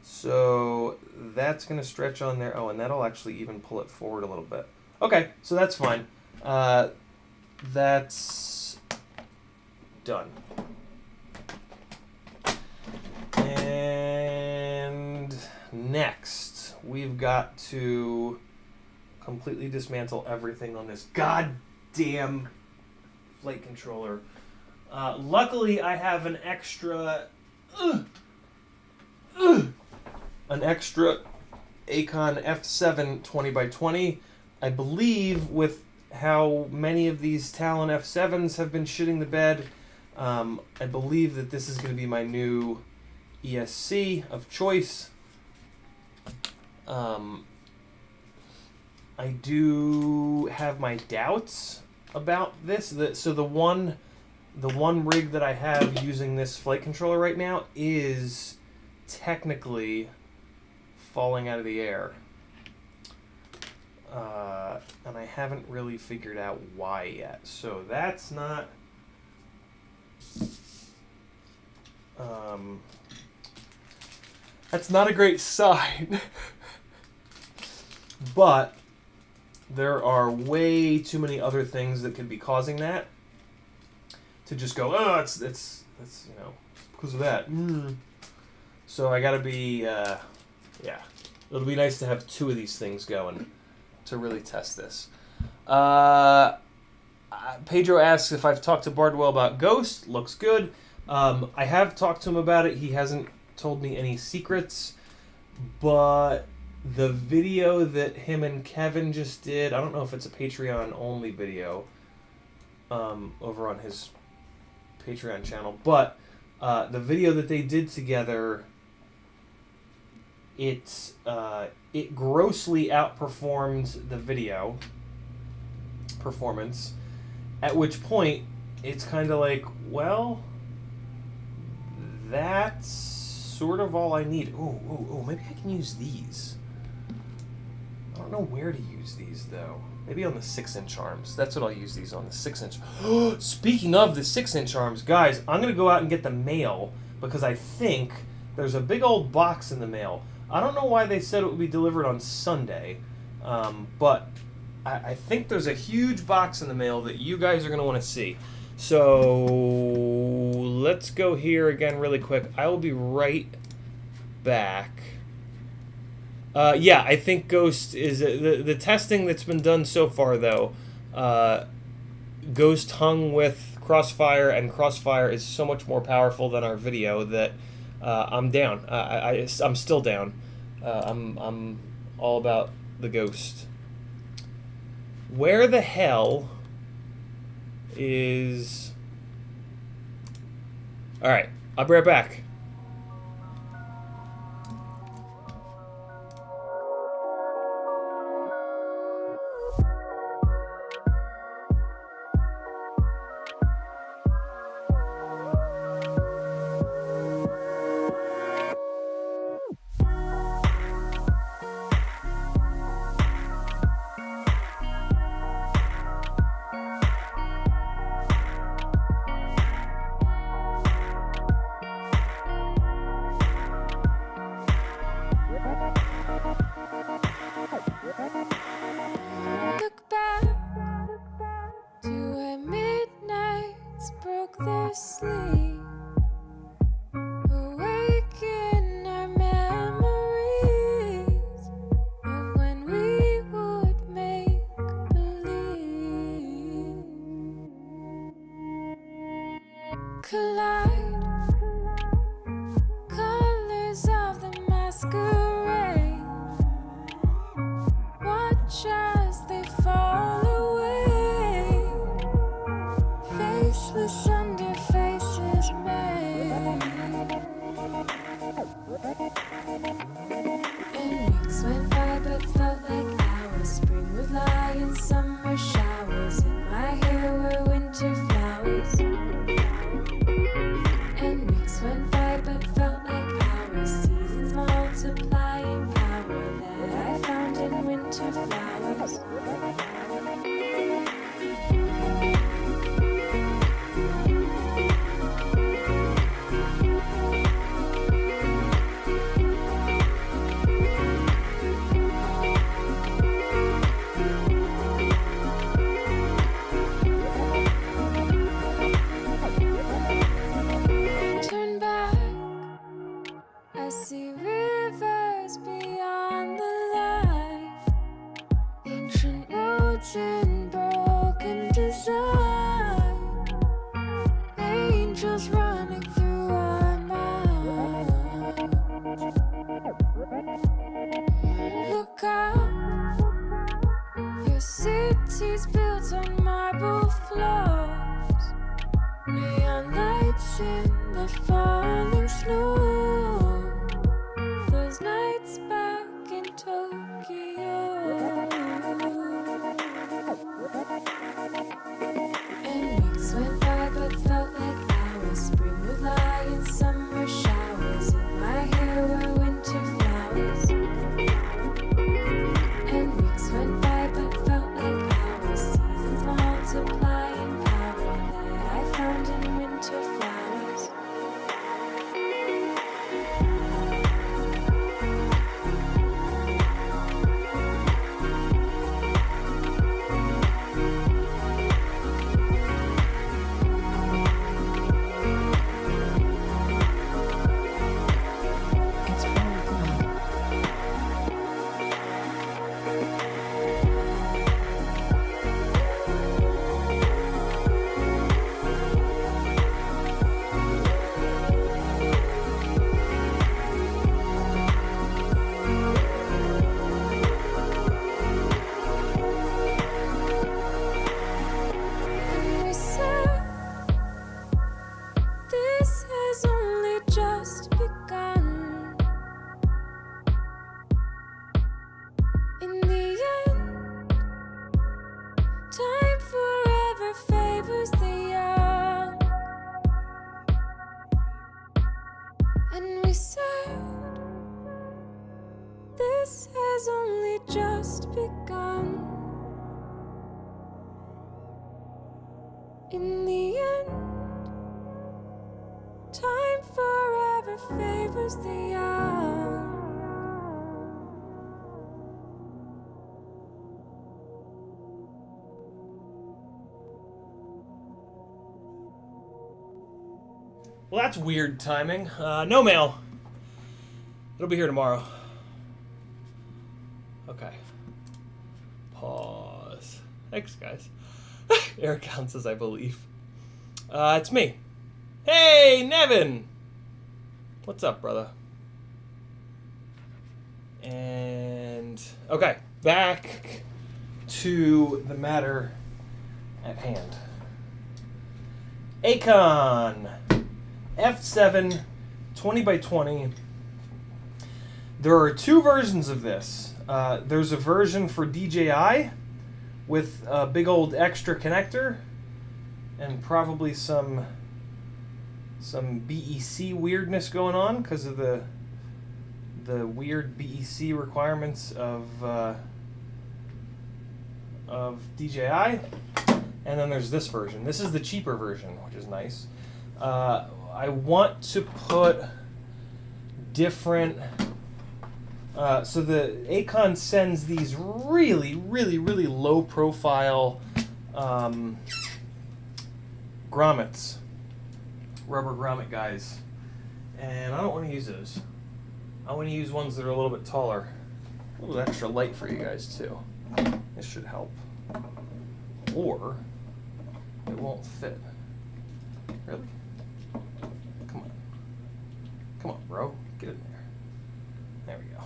So that's going to stretch on there. Oh, and that'll actually even pull it forward a little bit. Okay, so that's fine. That's done. And next, we've got to completely dismantle everything on this goddamn flight controller. Luckily, I have an extra Acon F7 20x20. I believe with how many of these Talon F7s have been shitting the bed, I believe that this is going to be my new ESC of choice. I do have my doubts about this. So the one rig that I have using this flight controller right now is technically falling out of the air. And I haven't really figured out why yet. So that's not... that's not a great sign. But there are way too many other things that could be causing that. To just go, oh, it's you know, because of that. So I gotta be, yeah. It'll be nice to have two of these things going to really test this. Pedro asks if I've talked to Bardwell about Ghost. Looks good. I have talked to him about it. He hasn't told me any secrets. But the video that him and Kevin just did, I don't know if it's a Patreon-only video over on his Patreon channel, but the video that they did together, it grossly outperformed the video performance, at which point it's kind of like, well, that's sort of all I need. Oh, maybe I can use these. I don't know where to use these though. Maybe on the 6-inch arms. That's what I'll use these on, the 6-inch. Speaking of the 6-inch arms, guys, I'm going to go out and get the mail because I think there's a big old box in the mail. I don't know why they said it would be delivered on Sunday, but I think there's a huge box in the mail that you guys are going to want to see. So let's go here again really quick. I will be right back. Yeah, I think Ghost is the testing that's been done so far, though. Ghost hung with Crossfire, and Crossfire is so much more powerful than our video that I'm down. I'm still down. I'm all about the Ghost. Where the hell is... Alright, I'll be right back. broke their sleep, awaken our memories of when we would make believe. Collide, colors of the masquerade. Watch as they fall away, faceless under faces made. And weeks went by but felt like hours. Spring would lie in summer showers. In my hair were winter flowers. And weeks went by but felt like hours. Seasons multiplying power that I found in winter flowers. Turn back, I see rivers beyond the light, ancient roads in broken design, angels running through our minds. Look up, your city's built on marble floors, neon lights in the falling snow. Those nights back in Tokyo. And weeks went by but felt like hours. Spring would lie in summer showers. In my hair were winter flowers. And weeks went by but felt like hours. Seasons multiplying power that I found in winter flowers. It's 4 o'clock. And we said, this has only just begun. In the end, time forever favors the young. And we said, this has only just begun. In the end, time forever favors the young. Well, that's weird timing. No mail. It'll be here tomorrow. Okay. Pause. Thanks, guys. Eric counts as I believe. It's me. Hey, Nevin! What's up, brother? And... okay, back to the matter at hand. Acon F7 20x20. There are two versions of this. There's a version for DJI with a big old extra connector and probably some BEC weirdness going on because of the weird BEC requirements of DJI. And then there's this version. This is the cheaper version, which is nice. I want to put different... so the Acon sends these really, really, really low profile grommets, rubber grommet guys, and I don't want to use those. I want to use ones that are a little bit taller. A little extra light for you guys too. This should help. Or it won't fit. Really? Come on. Come on, bro. Get in there. There we go.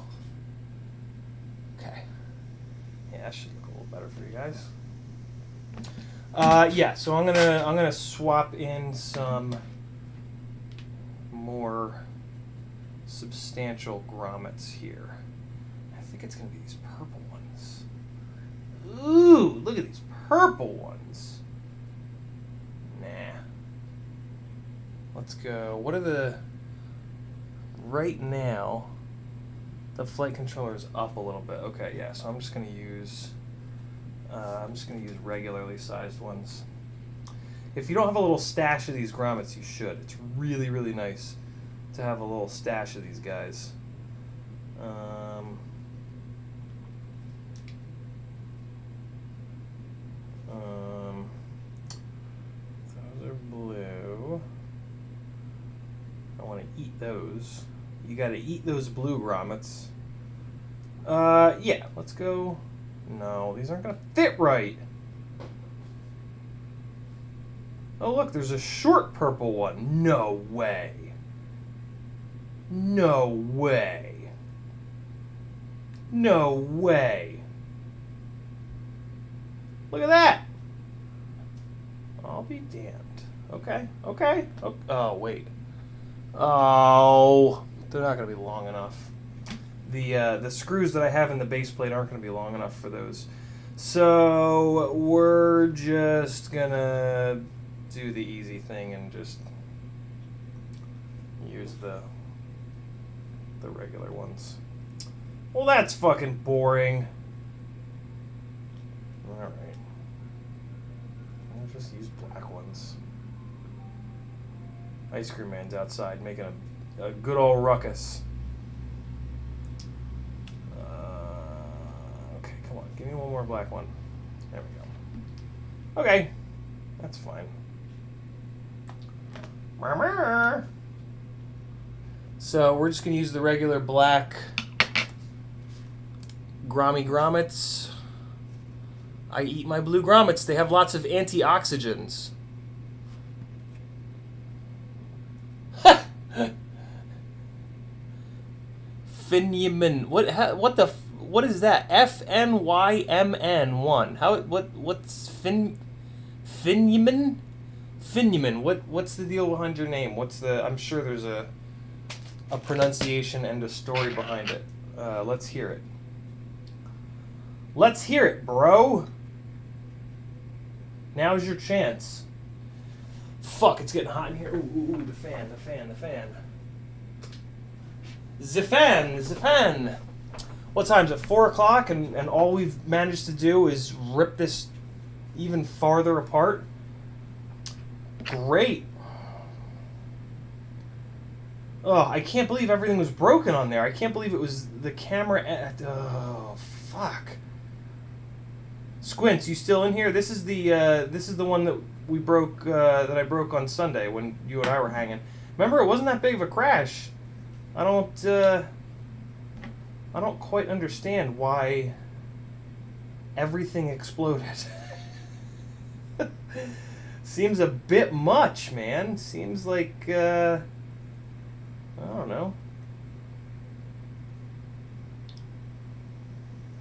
Okay. Yeah, that should look a little better for you guys. Yeah, so I'm gonna swap in some more substantial grommets here. I think it's gonna be these purple ones. Ooh, look at these purple ones. Nah. Let's go. What are the... Right now, the flight controller is up a little bit. Okay, yeah, so I'm just gonna use regularly sized ones. If you don't have a little stash of these grommets, you should. It's really, really nice to have a little stash of these guys. Those are blue. I want to eat those. You got to eat those blue grommets. Yeah, let's go. No, these aren't going to fit right. Oh, look, there's a short purple one. No way. No way. No way. Look at that. I'll be damned. Okay, okay. Oh, wait. Oh, they're not going to be long enough. The screws that I have in the base plate aren't going to be long enough for those. So we're just going to do the easy thing and just use the regular ones. Well, that's fucking boring. Alright. I'll just use black ones. Ice Cream Man's outside making a good old ruckus. Okay, come on. Give me one more black one. There we go. Okay. That's fine. So we're just going to use the regular black grommets. I eat my blue grommets. They have lots of antioxidants. Finyamin. What is that? FNYMN1. What's Finyamin? Finyamin. What's the deal behind your name? I'm sure there's a pronunciation and a story behind it. Let's hear it. Let's hear it, bro. Now's your chance. Fuck, it's getting hot in here. Ooh, the fan. The fan. What time's it? 4 o'clock, and all we've managed to do is rip this even farther apart? Great. Oh, I can't believe everything was broken on there. I can't believe it was the camera. Oh, fuck. Squints, you still in here? This is the one that we broke, that I broke on Sunday when you and I were hanging. Remember, it wasn't that big of a crash. I don't quite understand why everything exploded. Seems a bit much, man. Seems like, I don't know.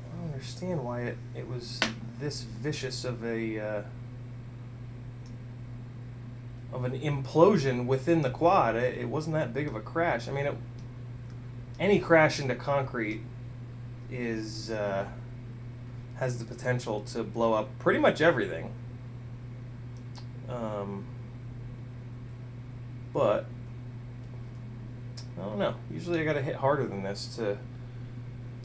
I don't understand why it was this vicious of an implosion within the quad. It wasn't that big of a crash. I mean, any crash into concrete has the potential to blow up pretty much everything. But I don't know. Usually I gotta hit harder than this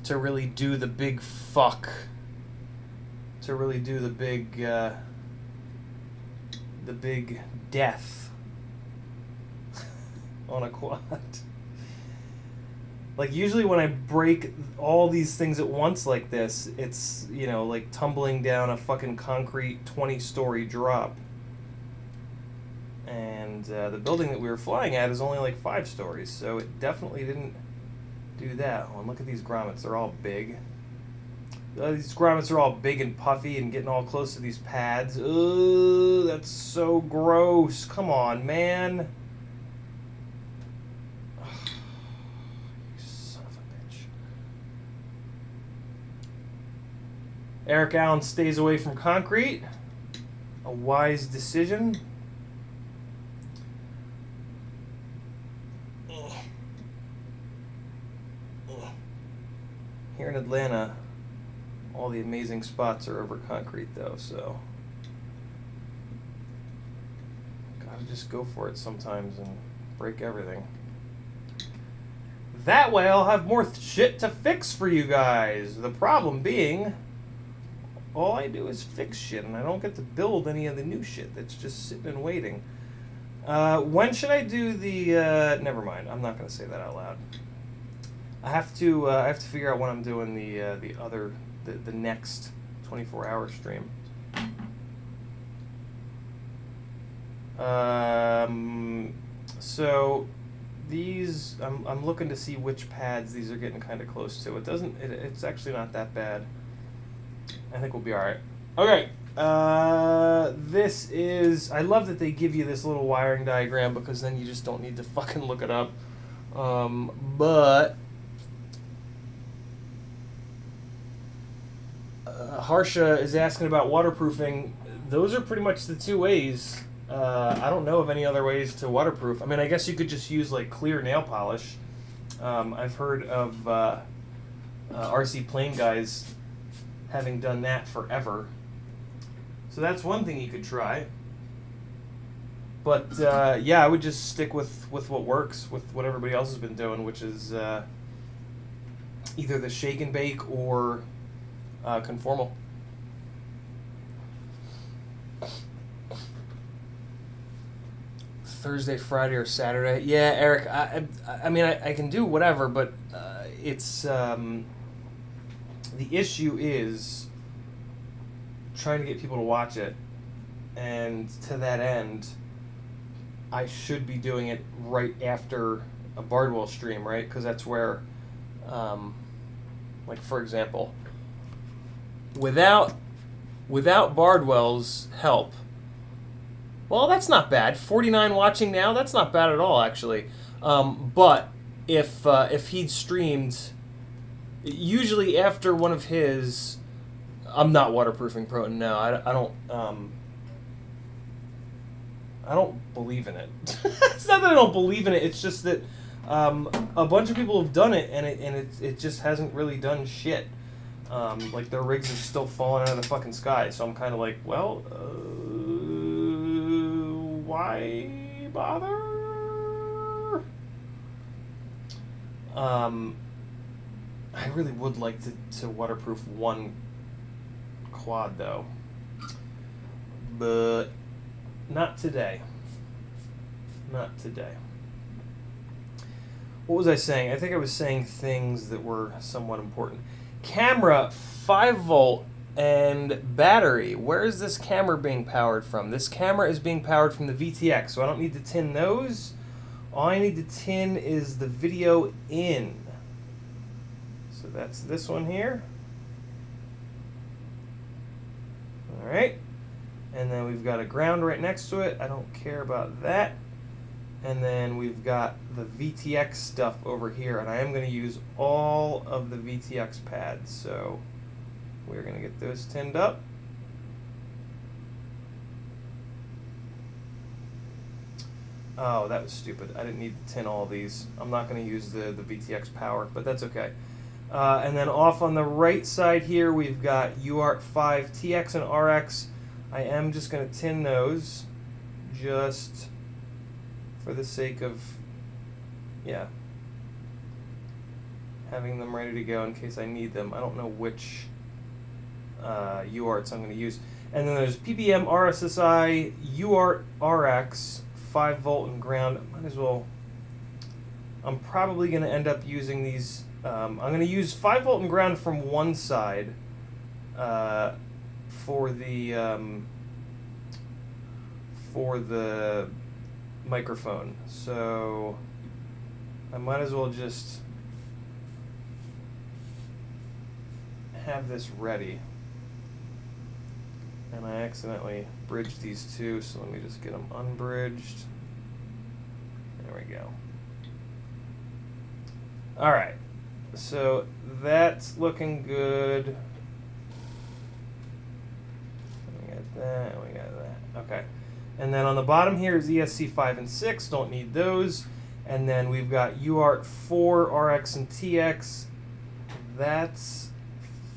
to really do the big fuck. To really do the big death on a quad. Like, usually when I break all these things at once like this, it's, like tumbling down a fucking concrete 20-story drop. And the building that we were flying at is only like 5 stories, so it definitely didn't do that. Oh, and look at these grommets, they're all big. These grommets are all big and puffy and getting all close to these pads. Ugh, that's so gross. Come on, man. Ugh, you son of a bitch. Eric Allen stays away from concrete. A wise decision. Here in Atlanta, all the amazing spots are over concrete though, so gotta just go for it sometimes and break everything. That way I'll have more shit to fix for you guys. The problem being, all I do is fix shit and I don't get to build any of the new shit that's just sitting and waiting. When should I do the, never mind, I'm not gonna say that out loud. I have to figure out when I'm doing the next 24-hour stream. So these I'm looking to see which pads these are getting kind of close to. It's actually not that bad. I think we'll be all right. Okay. This is, I love that they give you this little wiring diagram because then you just don't need to fucking look it up. But Harsha is asking about waterproofing. Those are pretty much the 2 ways. I don't know of any other ways to waterproof. I mean, I guess you could just use like clear nail polish. I've heard of RC plane guys having done that forever. So that's one thing you could try. But yeah, I would just stick with what works, with what everybody else has been doing, which is either the shake and bake or conformal. Thursday, Friday, or Saturday. Yeah, Eric. I mean, I can do whatever, but it's the issue is trying to get people to watch it, and to that end, I should be doing it right after a Bardwell stream, right? Because that's where, like for example, without Bardwell's help. Well, that's not bad. 49 watching now. That's not bad at all, actually. But if he'd streamed, usually after one of his, I'm not waterproofing pro. No, I don't believe in it. It's not that I don't believe in it. It's just that a bunch of people have done it, and it just hasn't really done shit. Like their rigs are still falling out of the fucking sky. So I'm kind of like, well. Why bother? I really would like to waterproof one quad though, but not today. Not today. What was I saying? I think I was saying things that were somewhat important. Camera, 5-volt. And battery, where is this camera being powered from? This camera is being powered from the VTX, so I don't need to tin those. All I need to tin is the video in. So that's this one here. Alright. And then we've got a ground right next to it. I don't care about that. And then we've got the VTX stuff over here, and I am going to use all of the VTX pads, so we're going to get those tinned up. Oh, that was stupid. I didn't need to tin all these. I'm not going to use the VTX power, but that's okay. And then off on the right side here, we've got UART 5 TX and RX. I am just going to tin those just for the sake of, yeah, having them ready to go in case I need them. I don't know which UARTs I'm going to use. And then there's PPM, RSSI, UART, RX, 5-volt and ground. Might as well. I'm probably going to end up using these. I'm going to use 5-volt and ground from one side for the microphone. So I might as well just have this ready. And I accidentally bridged these two, so let me just get them unbridged. There we go. All right, so that's looking good. We got that, we got that. Okay, and then on the bottom here is ESC 5 and 6. Don't need those. And then we've got UART 4, RX, and TX. That's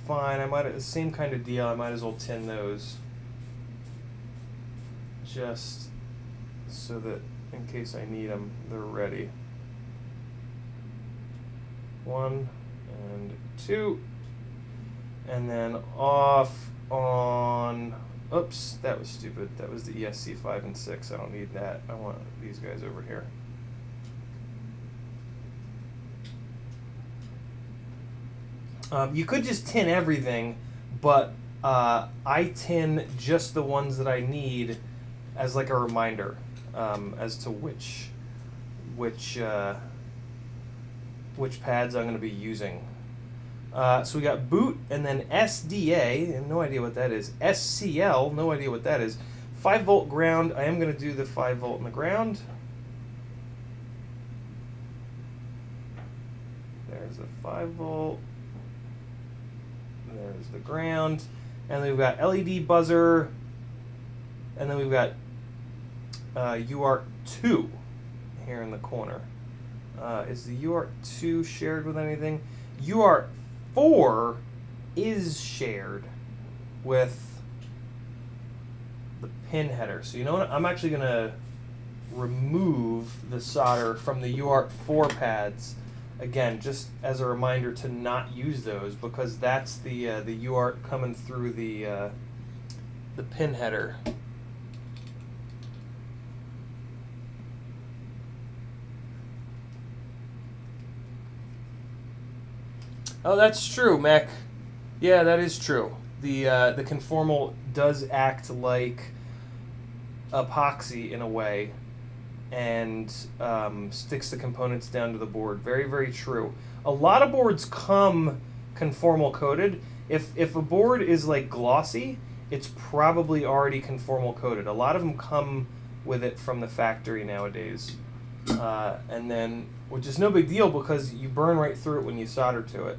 fine. I might the same kind of deal. I might as well tin those, just so that in case I need them, they're ready. 1 and 2, and then off on. Oops, that was stupid. That was the ESC 5 and 6. I don't need that. I want these guys over here. You could just tin everything, but I tin just the ones that I need as like a reminder as to which pads I'm going to be using. So we got boot, and then SDA, I have no idea what that is. SCL, no idea what that is. 5 volt ground, I am going to do the 5 volt in the ground. There's the 5 volt. There's the ground. And then we've got LED buzzer. And then we've got UART 2 here in the corner. Is the UART 2 shared with anything? UART 4 is shared with the pin header. So you know what? I'm actually going to remove the solder from the UART 4 pads. Again, just as a reminder to not use those, because that's the UART coming through the pin header. Oh, that's true, Mac. Yeah, that is true. The conformal does act like epoxy in a way, and sticks the components down to the board. Very, very true. A lot of boards come conformal coated. If a board is like glossy, it's probably already conformal coated. A lot of them come with it from the factory nowadays, and then, which is no big deal because you burn right through it when you solder to it.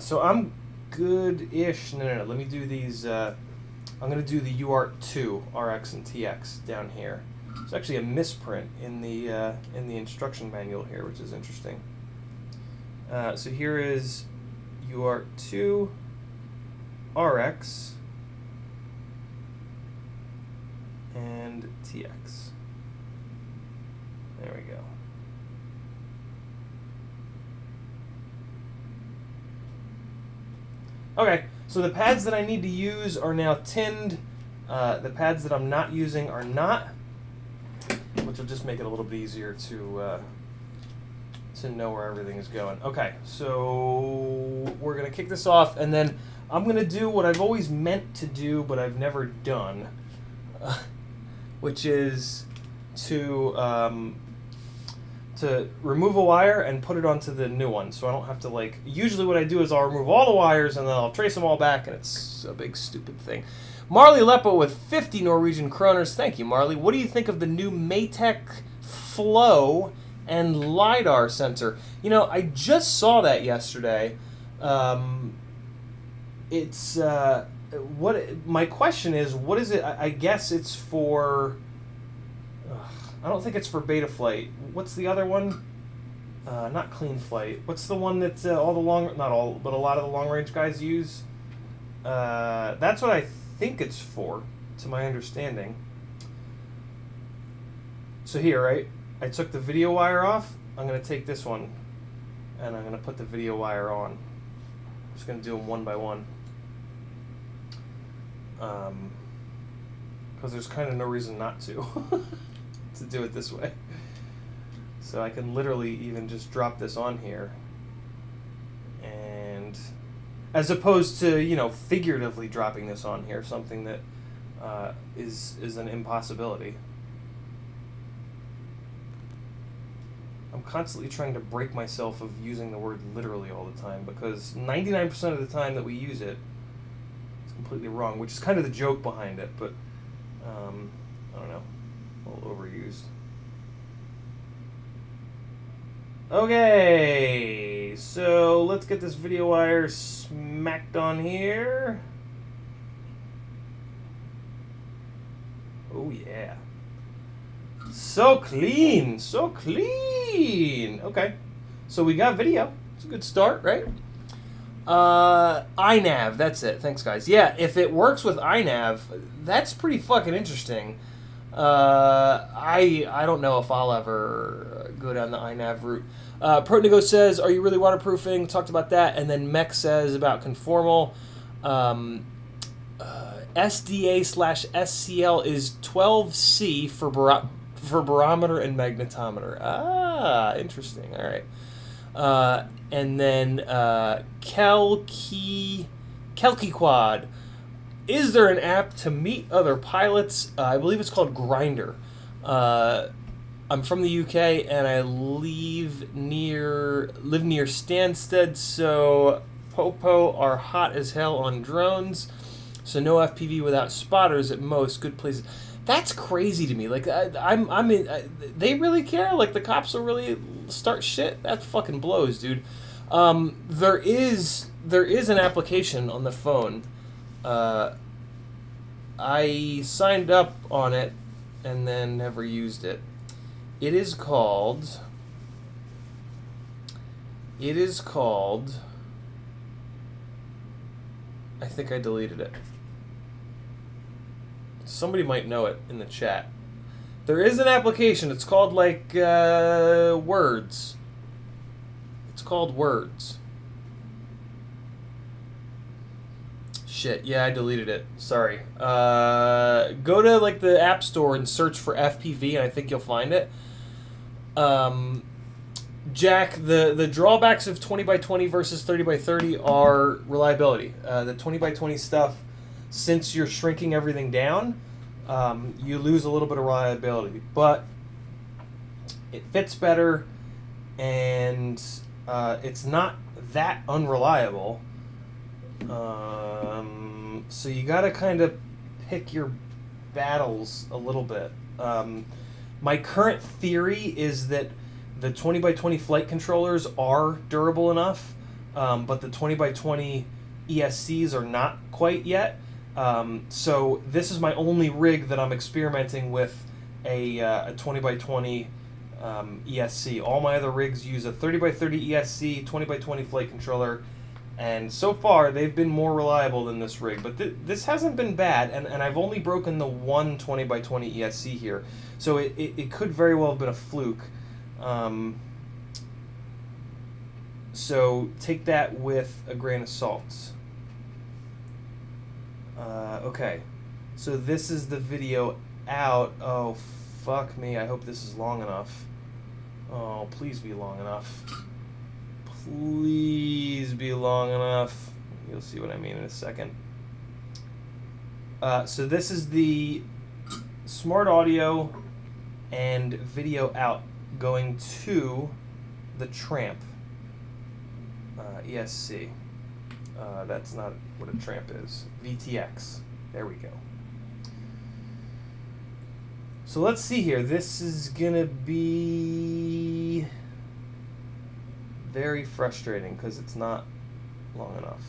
So I'm good-ish. No. Let me do these. I'm going to do the UART 2 RX and TX down here. It's actually a misprint in the instruction manual here, which is interesting. So here is UART 2 RX and TX. There we go. Okay, so the pads that I need to use are now tinned. The pads that I'm not using are not, which will just make it a little bit easier to know where everything is going. Okay, so we're going to kick this off, and then I'm going to do what I've always meant to do, but I've never done, which is to remove a wire and put it onto the new one, so I don't have to, like, usually what I do is I'll remove all the wires and then I'll trace them all back, and it's a big stupid thing. Marley Leppo with 50 Norwegian kroners. Thank you, Marley. What do you think of the new Maytech Flow and LiDAR sensor? You know, I just saw that yesterday. It's what my question is, what is it? I guess it's for, I don't think it's for Betaflight. What's the other one? Not Clean Flight. What's the one that all the long, not all, but a lot of the long range guys use? That's what I think it's for, to my understanding. So here, right? I took the video wire off. I'm going to take this one, and I'm going to put the video wire on. I'm just going to do them one by one. Because there's kind of no reason not to, to do it this way. So I can literally even just drop this on here, and as opposed to, you know, figuratively dropping this on here, something that is an impossibility. I'm constantly trying to break myself of using the word literally all the time, because 99% of the time that we use it, it's completely wrong, which is kind of the joke behind it, but I don't know, a little overused. Okay, so let's get this video wire smacked on here. Oh yeah. So clean, so clean. Okay, so we got video. It's a good start, right? iNav, that's it. Thanks, guys. Yeah, if it works with iNav, that's pretty fucking interesting. I don't know if I'll ever go down the iNav route. Protnego says, "Are you really waterproofing?" Talked about that, and then Mech says about conformal. SDA/SCL is 12C for barometer and magnetometer. Ah, interesting. All right. And then Kelky-Quad. Is there an app to meet other pilots? I believe it's called Grindr. I'm from the UK and I live near Stansted, so Popo are hot as hell on drones. So no FPV without spotters at most. Good places. That's crazy to me. Like I'm in. They really care. Like the cops will really start shit. That fucking blows, dude. There is an application on the phone. I signed up on it and then never used it. It is called. I think I deleted it. Somebody might know it in the chat. There is an application. It's called like Words. It's called Words. Shit, yeah, I deleted it. Sorry. Go to like the App Store and search for FPV, and I think you'll find it. Jack, the drawbacks of 20x20 versus 30x30 are reliability. The 20x20 stuff, since you're shrinking everything down, you lose a little bit of reliability, but it fits better, and it's not that unreliable. So you got to kind of pick your battles a little bit. My current theory is that the 20x20 flight controllers are durable enough, but the 20x20 ESCs are not quite yet. So this is my only rig that I'm experimenting with a 20x20 ESC. All my other rigs use a 30x30 ESC, 20x20 flight controller, and so far they've been more reliable than this rig. But this hasn't been bad, and I've only broken the one 20x20 ESC here, so it could very well have been a fluke. So take that with a grain of salt. Okay, so this is the video out. Oh, fuck me. I hope this is long enough. Oh, please be long enough. Please be long enough. You'll see what I mean in a second. So this is the smart audio and video out going to the Tramp ESC. That's not what a Tramp is. VTX. There we go. So let's see here. This is gonna be very frustrating because it's not long enough.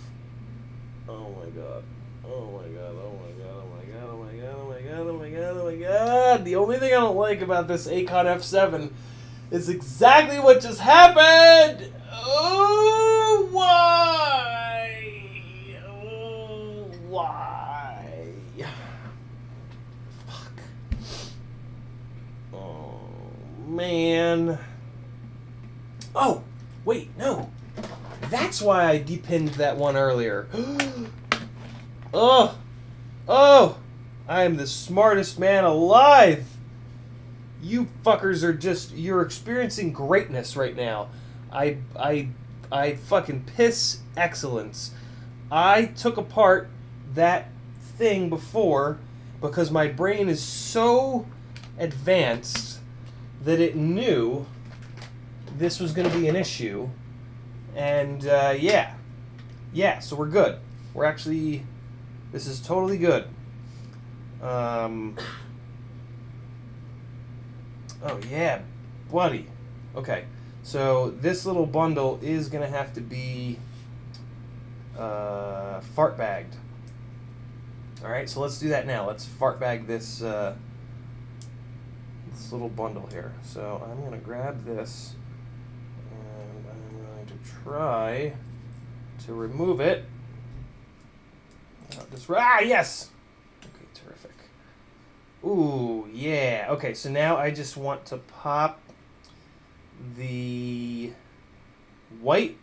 Oh my god. Oh my god. Oh my god. Oh my god. Oh my god. Oh my god. Oh my god. Oh my god. The only thing I don't like about this Acon F7 is exactly what just happened. Oh, why? Oh, why? Fuck. Oh, man. Oh, wait, no. That's why I depinned that one earlier. Oh, I am the smartest man alive. You fuckers are just, you're experiencing greatness right now. I fucking piss excellence. I took apart that thing before because my brain is so advanced that it knew this was going to be an issue. And yeah, so we're good. We're actually, this is totally good. Oh yeah, buddy. Okay, so this little bundle is going to have to be fart bagged. Alright, so let's do that now. Let's fart bag this, this little bundle here. So I'm going to grab this, and I'm going to try to remove it. Yes! Okay, terrific. Ooh, yeah. Okay, so now I just want to pop the white.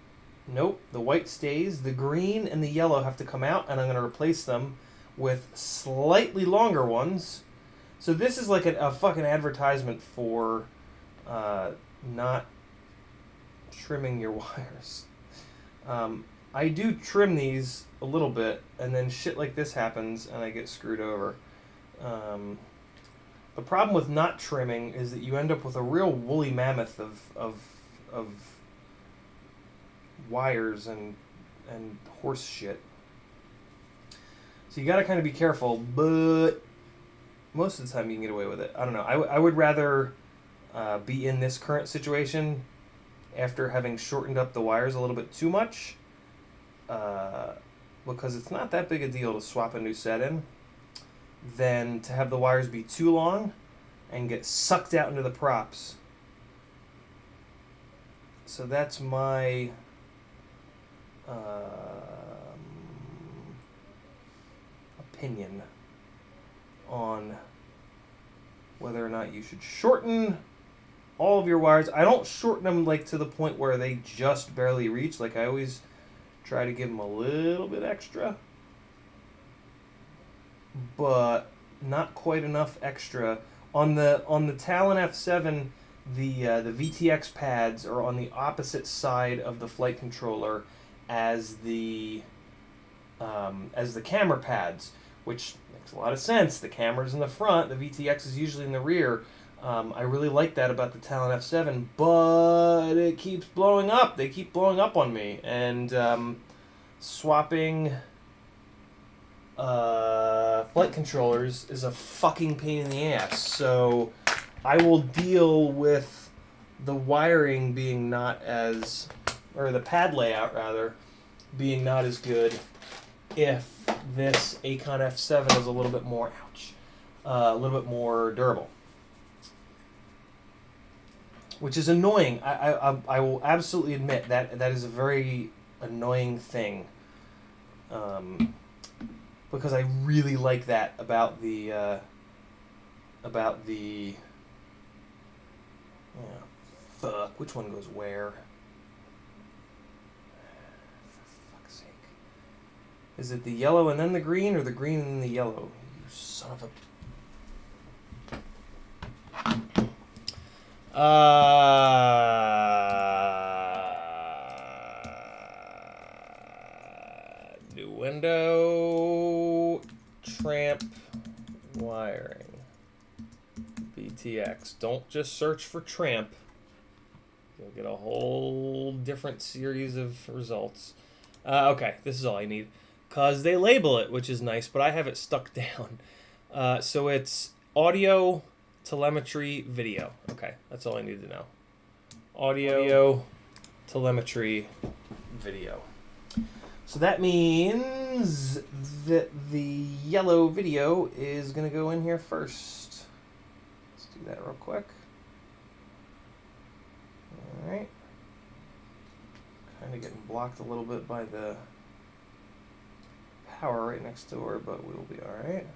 Nope, the white stays. The green and the yellow have to come out, and I'm going to replace them with slightly longer ones. So this is like a fucking advertisement for not trimming your wires. I do trim these a little bit, and then shit like this happens, and I get screwed over. The problem with not trimming is that you end up with a real woolly mammoth of wires and horse shit. So you got to kind of be careful, but most of the time you can get away with it. I don't know. I would rather be in this current situation after having shortened up the wires a little bit too much, because it's not that big a deal to swap a new set in, than to have the wires be too long and get sucked out into the props. So that's my opinion on whether or not you should shorten all of your wires. I don't shorten them like to the point where they just barely reach. Like I always try to give them a little bit extra, but not quite enough extra. On the Talon F7, the VTX pads are on the opposite side of the flight controller as the camera pads, which makes a lot of sense. The camera's in the front, the VTX is usually in the rear. I really like that about the Talon F7, but it keeps blowing up. They keep blowing up on me, and swapping flight controllers is a fucking pain in the ass. So I will deal with the wiring being not as, or the pad layout rather, being not as good if this Acon F7 is a little bit more, a little bit more durable. Which is annoying. I will absolutely admit that that is a very annoying thing. Because I really like that about the fuck, which one goes where? For fuck's sake. Is it the yellow and then the green, or the green and then the yellow? You son of a... New window, tramp, wiring, BTX. Don't just search for tramp. You'll get a whole different series of results. Okay, this is all I need. Because they label it, which is nice, but I have it stuck down. So it's audio, telemetry, video. Okay, that's all I need to know. Audio, telemetry, video. So that means that the yellow video is going to go in here first. Let's do that real quick. Alright. Kind of getting blocked a little bit by the power right next door, but we'll be alright.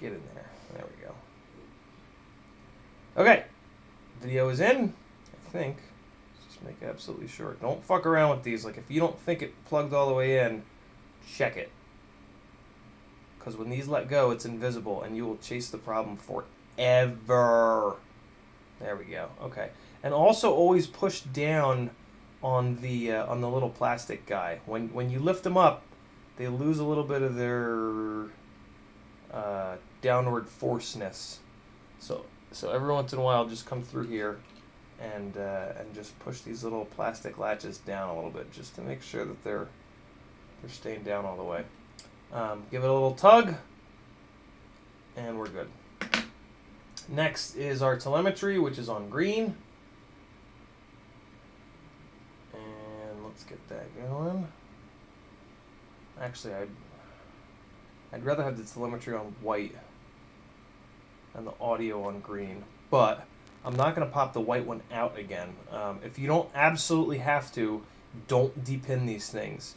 Get in there. There we go. Okay. Video is in, I think. Let's just make absolutely sure. Don't fuck around with these. Like, if you don't think it plugged all the way in, check it. Because when these let go, it's invisible, and you will chase the problem forever. There we go. Okay. And also always push down on the little plastic guy. When you lift them up, they lose a little bit of their downward forceness. So So every once in a while, just come through here and just push these little plastic latches down a little bit, just to make sure that they're staying down all the way. Give it a little tug, and we're good. Next is our telemetry, which is on green. And let's get that going. Actually, I'd rather have the telemetry on white and the audio on green, but I'm not going to pop the white one out again. If you don't absolutely have to, don't depin these things.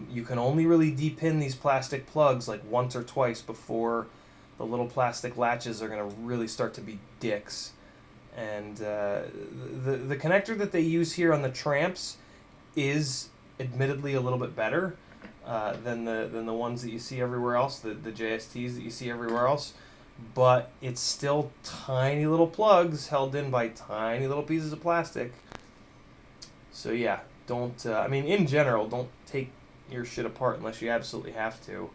You can only really depin these plastic plugs like once or twice before the little plastic latches are going to really start to be dicks. And the connector that they use here on the Tramps is admittedly a little bit better than the ones that you see everywhere else, the JSTs that you see everywhere else. But it's still tiny little plugs held in by tiny little pieces of plastic. So yeah, don't, I mean, in general, don't take your shit apart unless you absolutely have to.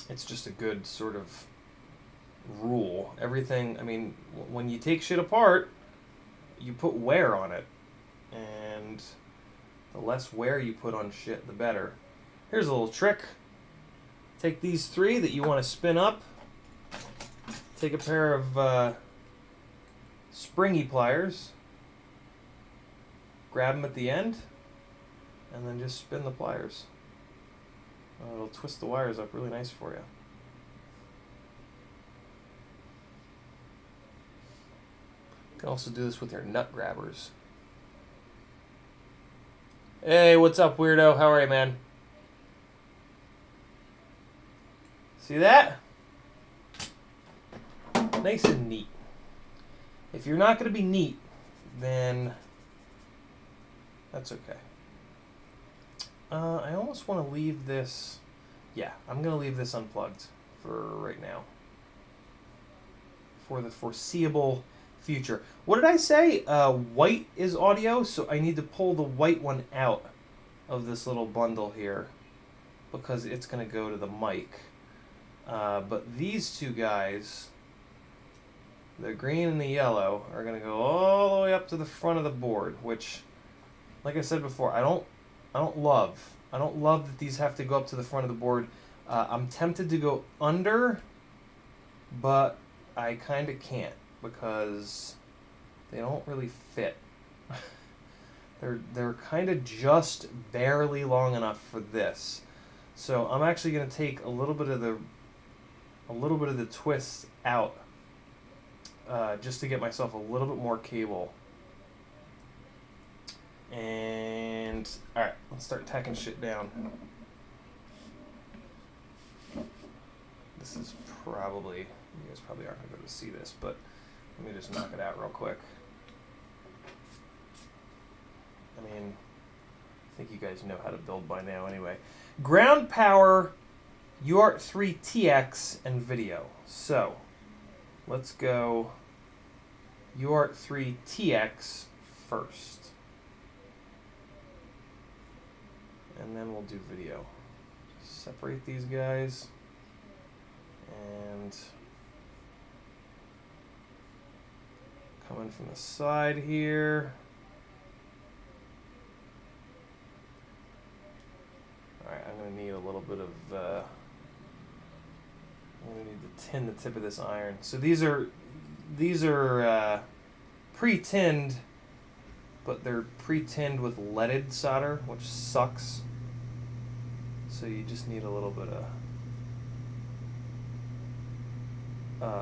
It's just a good sort of rule. Everything, I mean, when you take shit apart, you put wear on it. And the less wear you put on shit, the better. Here's a little trick. Take these three that you want to spin up. Take a pair of springy pliers. Grab them at the end. And then just spin the pliers. It'll twist the wires up really nice for you. You can also do this with your nut grabbers. Hey, what's up, weirdo? How are you, man? See that? Nice and neat. If you're not going to be neat, then that's okay. I almost want to leave this... Yeah, I'm going to leave this unplugged for right now. For the foreseeable future. What did I say? White is audio, so I need to pull the white one out of this little bundle here because it's going to go to the mic. But these two guys, the green and the yellow, are going to go all the way up to the front of the board, which, like I said before, I don't love. I don't love that these have to go up to the front of the board. I'm tempted to go under, but I kind of can't because they don't really fit. They're kind of just barely long enough for this. So I'm actually going to take a little bit of the twist out, just to get myself a little bit more cable. And alright, let's start tacking shit down. This is probably, you guys probably aren't going to be able to see this, but let me just knock it out real quick. I mean, I think you guys know how to build by now anyway. Ground power, UART 3TX, and video. So, let's go UART 3TX first. And then we'll do video. Separate these guys. And come in from the side here. Alright, I'm going to need a little bit of... I'm going to need to tin the tip of this iron. So these are pre-tinned, but they're pre-tinned with leaded solder, which sucks. So you just need a little bit of...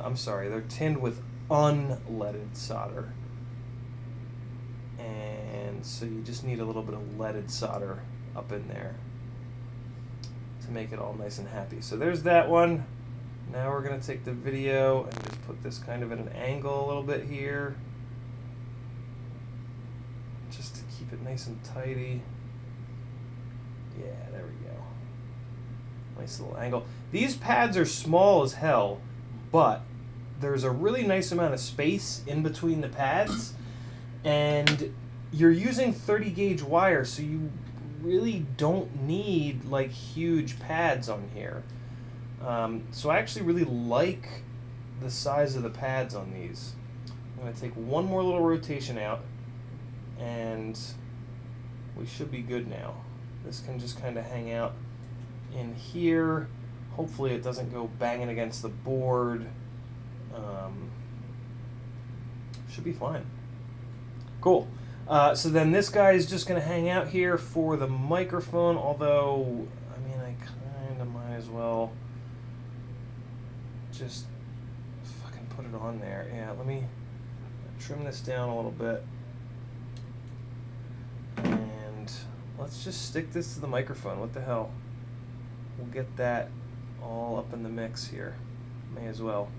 I'm sorry, they're tinned with unleaded solder. And so you just need a little bit of leaded solder up in there to make it all nice and happy. So there's that one. Now we're going to take the video and just put this kind of at an angle a little bit here. Just to keep it nice and tidy. Yeah, there we go. Nice little angle. These pads are small as hell, but there's a really nice amount of space in between the pads, and you're using 30 gauge wire, so you really don't need like huge pads on here. So I actually really like the size of the pads on these. I'm going to take one more little rotation out, and we should be good now. This can just kind of hang out in here. Hopefully it doesn't go banging against the board. Should be fine. Cool. So then this guy is just going to hang out here for the microphone, although, I mean, I kind of might as well just fucking put it on there. Yeah, let me trim this down a little bit. And let's just stick this to the microphone. What the hell? We'll get that all up in the mix here. May as well.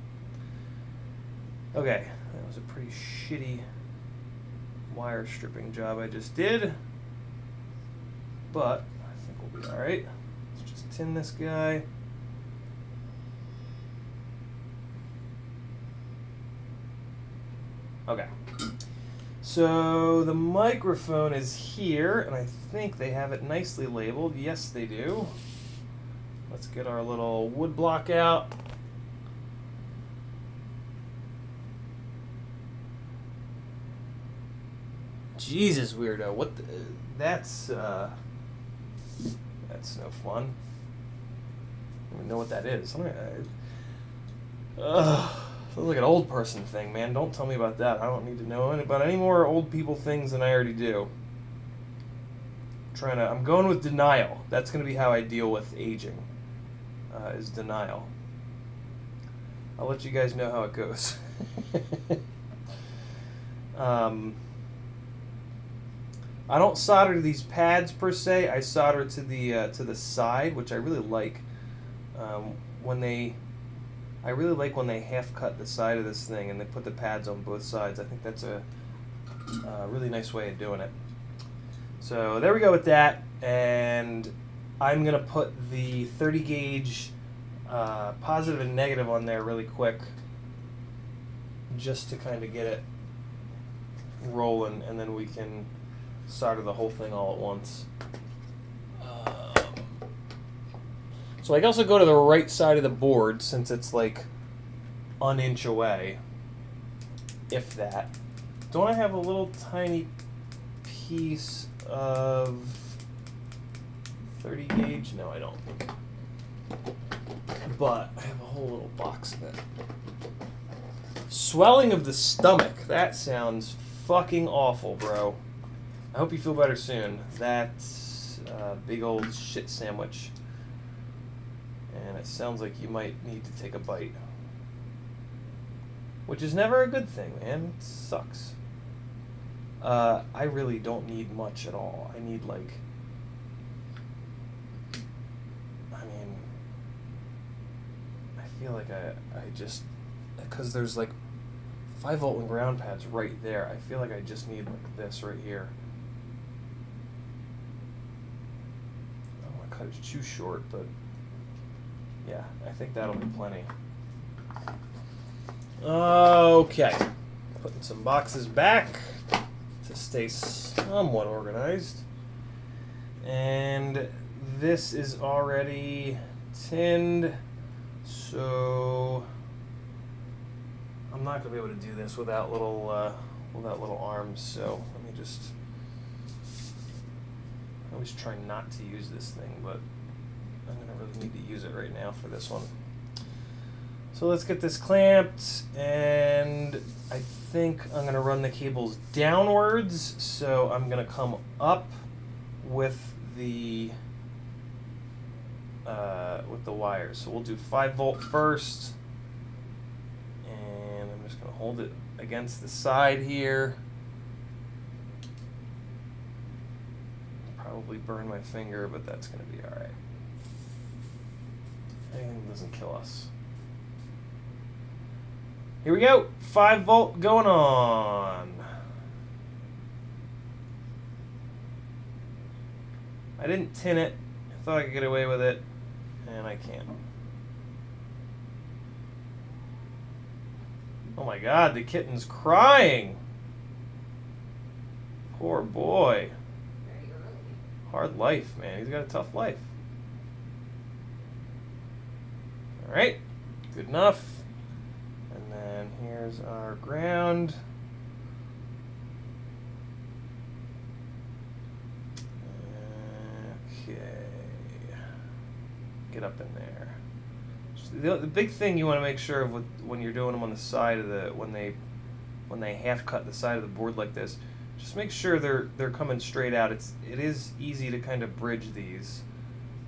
Okay, that was a pretty shitty wire stripping job I just did, but I think we'll be alright. Let's just tin this guy. Okay, so the microphone is here, and I think they have it nicely labeled. Yes, they do. Let's get our little wood block out. Jesus, weirdo! What? That's no fun. I don't even know what that is. Sounds like an old person thing, man. Don't tell me about that. I don't need to know about any more old people things than I already do. I'm going with denial. That's going to be how I deal with aging. Is denial. I'll let you guys know how it goes. I don't solder to these pads per se. I solder to the side, which I really like. I really like when they half cut the side of this thing and they put the pads on both sides. I think that's a really nice way of doing it. So there we go with that, and I'm gonna put the 30 gauge positive and negative on there really quick, just to kind of get it rolling, and then we can solder the whole thing all at once. So I can also go to the right side of the board, since it's like an inch away, if that. Don't I have a little tiny piece of 30 gauge? No, I don't. But I have a whole little box of it. Swelling of the stomach. That sounds fucking awful, bro. I hope you feel better soon. That's a big old shit sandwich. And it sounds like you might need to take a bite. Which is never a good thing, man. It sucks. I really don't need much at all. I need like... I mean... I feel like I just... Because there's like 5-volt and ground pads right there. I feel like I just need like this right here. I don't want to cut it too short, but... Yeah, I think that'll be plenty. Okay. Putting some boxes back to stay somewhat organized. And this is already tinned, so I'm not gonna be able to do this without little arms. So let me just. I always try not to use this thing, but I'm gonna really need to use it right now for this one. So let's get this clamped, and I think I'm gonna run the cables downwards. So I'm gonna come up with the wires. So we'll do 5-volt first, and I'm just gonna hold it against the side here. Probably burn my finger, but that's gonna be all right. Anything doesn't kill us. Here we go. 5-volt going on. I didn't tin it. I thought I could get away with it, and I can't. Oh my God, the kitten's crying. Poor boy. Very early. Hard life, man. He's got a tough life. All right, good enough. And then here's our ground. Okay, get up in there. The big thing you want to make sure of when you're doing them on the side of the when they half cut the side of the board like this, just make sure they're coming straight out. It is easy to kind of bridge these,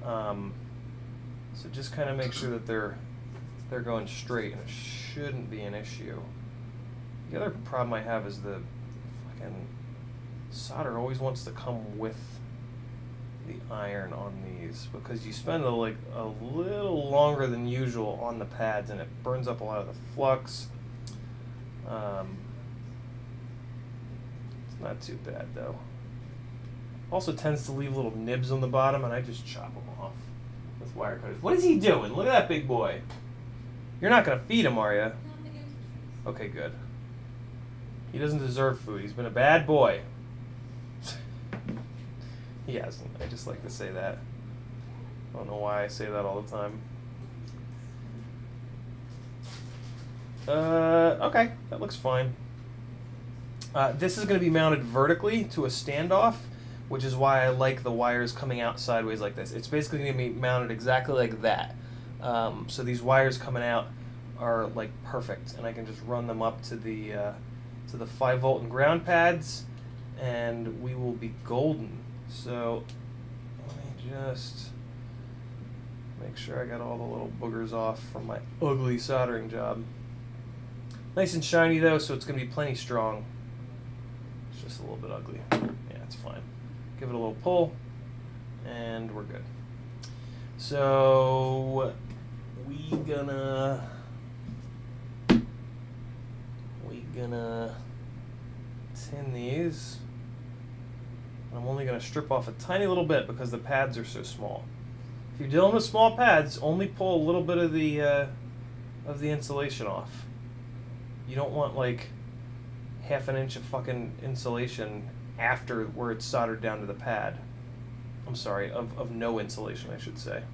so just kind of make sure that they're going straight, and it shouldn't be an issue. The other problem I have is the fucking solder always wants to come with the iron on these, because you spend a little longer than usual on the pads, and it burns up a lot of the flux. It's not too bad though. Also tends to leave little nibs on the bottom, and I just chop them off with wire cutters. What is he doing? Look at that big boy. You're not gonna feed him, are you? Okay, good. He doesn't deserve food. He's been a bad boy. He hasn't. I just like to say that. I don't know why I say that all the time. Okay, that looks fine. This is going to be mounted vertically to a standoff, which is why I like the wires coming out sideways like this. It's basically going to be mounted exactly like that. So these wires coming out are like perfect, and I can just run them up to the 5-volt and ground pads, and we will be golden. So let me just make sure I got all the little boogers off from my ugly soldering job. Nice and shiny though, so it's going to be plenty strong. It's just a little bit ugly. Yeah, it's fine. Give it a little pull, and we're good. So we gonna tin these. I'm only going to strip off a tiny little bit because the pads are so small. If you're dealing with small pads, only pull a little bit of the insulation off. You don't want like half an inch of fucking insulation after where it's soldered down to the pad. I'm sorry, of no insulation, I should say.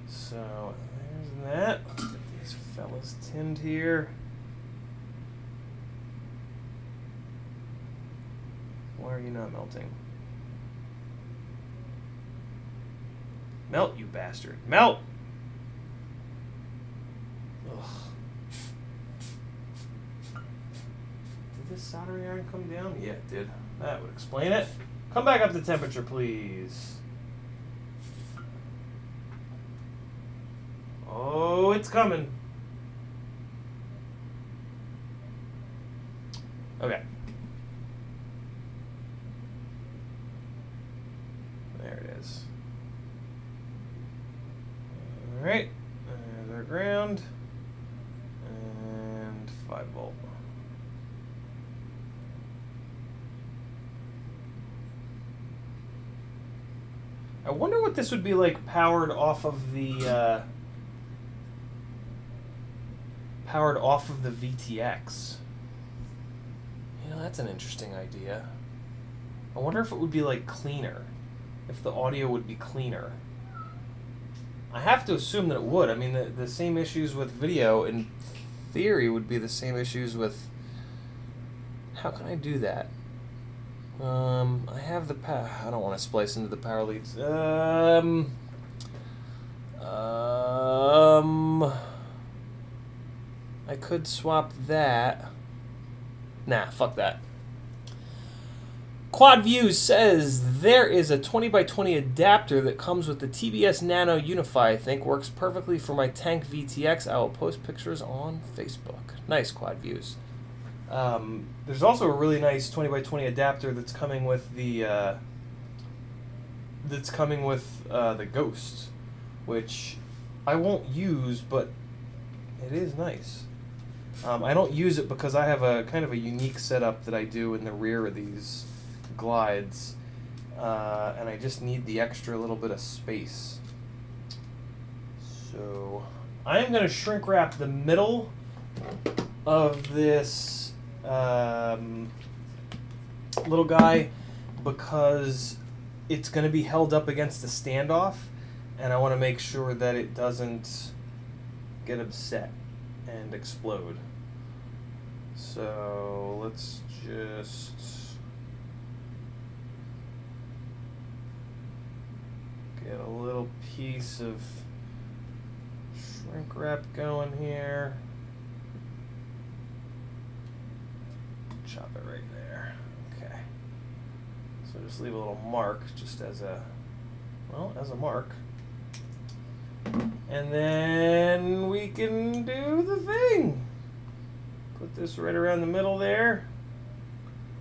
So there's that. Let's get these fellas tinned here. Why are you not melting? Melt, you bastard. Melt! Ugh. Did this soldering iron come down? Yeah, it did. That would explain it. Come back up to temperature, please. Oh, it's coming. Okay. There it is. All right, there's our ground, and 5-volt. I wonder what this would be like powered off of the VTX. You know, that's an interesting idea. I wonder if it would be like cleaner, if the audio would be cleaner. I have to assume that it would. I mean, the same issues with video, in theory, would be the same issues with... How can I do that? I have the power... I don't want to splice into the power leads. I could swap that. Nah, fuck that. Quad Views says there is a 20x20 adapter that comes with the TBS Nano Unify. I think works perfectly for my tank VTX. I will post pictures on Facebook. Nice, Quad Views. There's also a really nice 20x20 adapter that's coming with the Ghost, which I won't use, but it is nice. I don't use it because I have a kind of a unique setup that I do in the rear of these glides, and I just need the extra little bit of space. So I am going to shrink wrap the middle of this little guy because it's going to be held up against the standoff, and I want to make sure that it doesn't get upset and explode. So let's just get a little piece of shrink wrap going here. Chop it right there. Okay. So just leave a little mark just as a, well, as a mark. And then we can do the thing. Put this right around the middle there.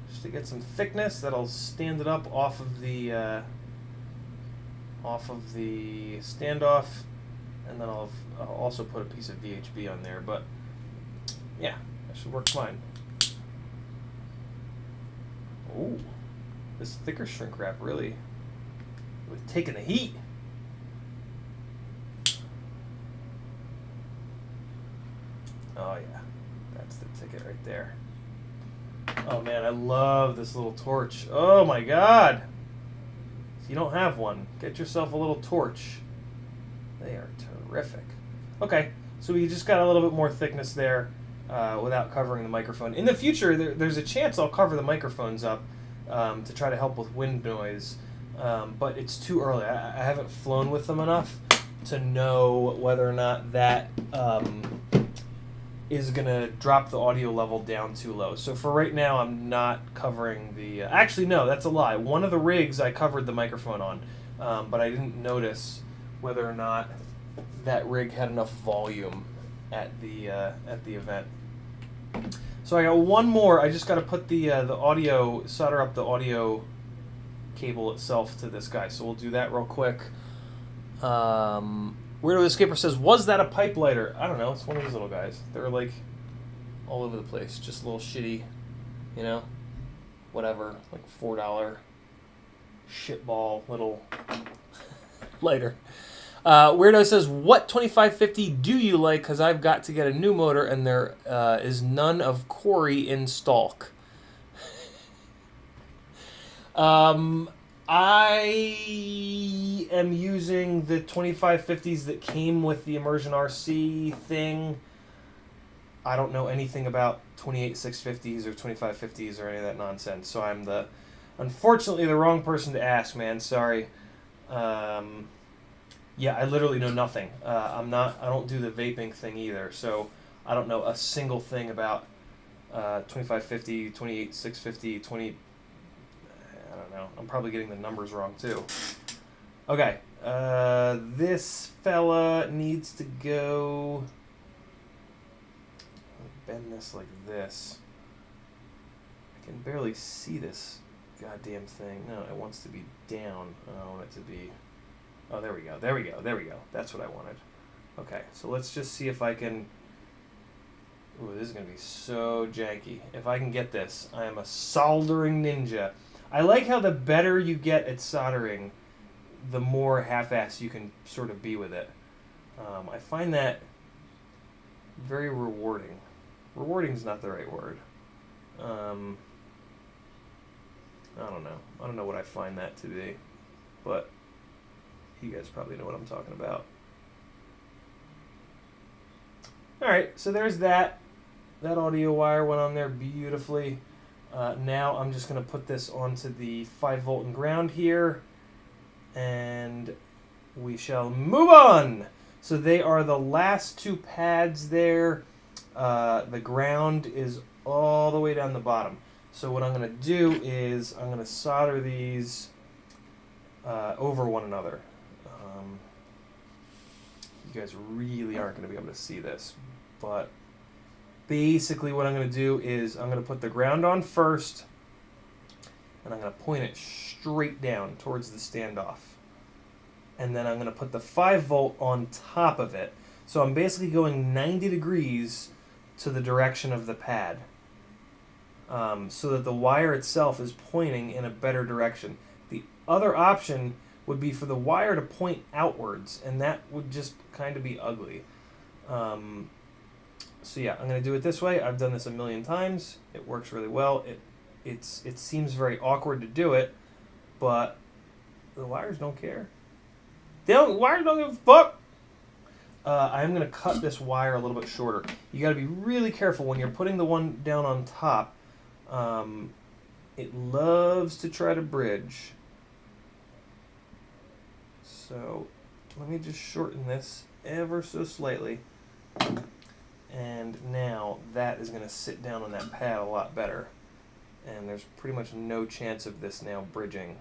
Just to get some thickness. That'll stand it up off of the standoff. And then I'll also put a piece of VHB on there. But yeah, that should work fine. Ooh, this thicker shrink wrap really was taking the heat. Oh yeah, that's the ticket right there. Oh man, I love this little torch. Oh my god! If you don't have one, get yourself a little torch. They are terrific. Okay, so we just got a little bit more thickness there without covering the microphone. In the future, there's a chance I'll cover the microphones up to try to help with wind noise, but it's too early. I haven't flown with them enough to know whether or not that is going to drop the audio level down too low. So for right now, I'm not covering the... actually, no, that's a lie. One of the rigs I covered the microphone on, but I didn't notice whether or not that rig had enough volume at the event. So I got one more. I just got to put the audio, solder up the audio cable itself to this guy. So we'll do that real quick. Weirdo Escaper says, was that a pipe lighter? I don't know. It's one of these little guys. They're like all over the place. Just a little shitty, you know, whatever, like $4 shitball little lighter. Weirdo says, what 2550 do you like? Because I've got to get a new motor and there is none of Corey in stalk. I am using the 2550s that came with the Immersion RC thing. I don't know anything about 28650s or 2550s or any of that nonsense, so I'm unfortunately the wrong person to ask, man. Sorry. Yeah, I literally know nothing. I don't do the vaping thing either, so I don't know a single thing about 2550, 28650, 20. I don't know. I'm probably getting the numbers wrong too. Okay, this fella needs to go. Bend this like this. I can barely see this goddamn thing. No, it wants to be down. I want it to be. Oh, there we go. There we go. There we go. That's what I wanted. Okay, so let's just see if I can. Ooh, this is gonna be so janky. If I can get this, I am a soldering ninja. I like how the better you get at soldering, the more half-assed you can sort of be with it. I find that very rewarding. Rewarding is not the right word. I don't know. I don't know what I find that to be, but you guys probably know what I'm talking about. All right, so there's that. That audio wire went on there beautifully. Now I'm just going to put this onto the 5-volt and ground here, and we shall move on. So they are the last two pads there. The ground is all the way down the bottom. So what I'm going to do is I'm going to solder these over one another. You guys really aren't going to be able to see this, but basically what I'm going to do is I'm going to put the ground on first, and I'm going to point it straight down towards the standoff. And then I'm going to put the 5-volt on top of it. So I'm basically going 90 degrees to the direction of the pad, so that the wire itself is pointing in a better direction. The other option would be for the wire to point outwards, and that would just kind of be ugly. So yeah, I'm going to do it this way. I've done this a million times. It works really well. It seems very awkward to do it, but the wires don't care. Wires don't give a fuck. I'm going to cut this wire a little bit shorter. You got to be really careful when you're putting the one down on top. It loves to try to bridge. So let me just shorten this ever so slightly. And now that is going to sit down on that pad a lot better. And there's pretty much no chance of this now bridging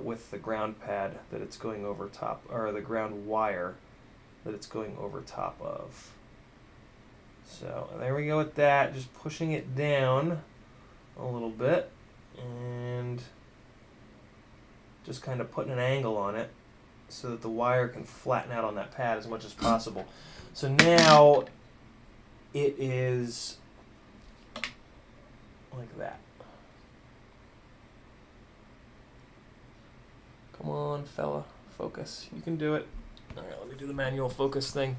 with the ground pad that it's going over top, or the ground wire that it's going over top of. So there we go with that, just pushing it down a little bit and just kind of putting an angle on it so that the wire can flatten out on that pad as much as possible. So now it is like that. Come on, fella, focus. You can do it. All right, let me do the manual focus thing.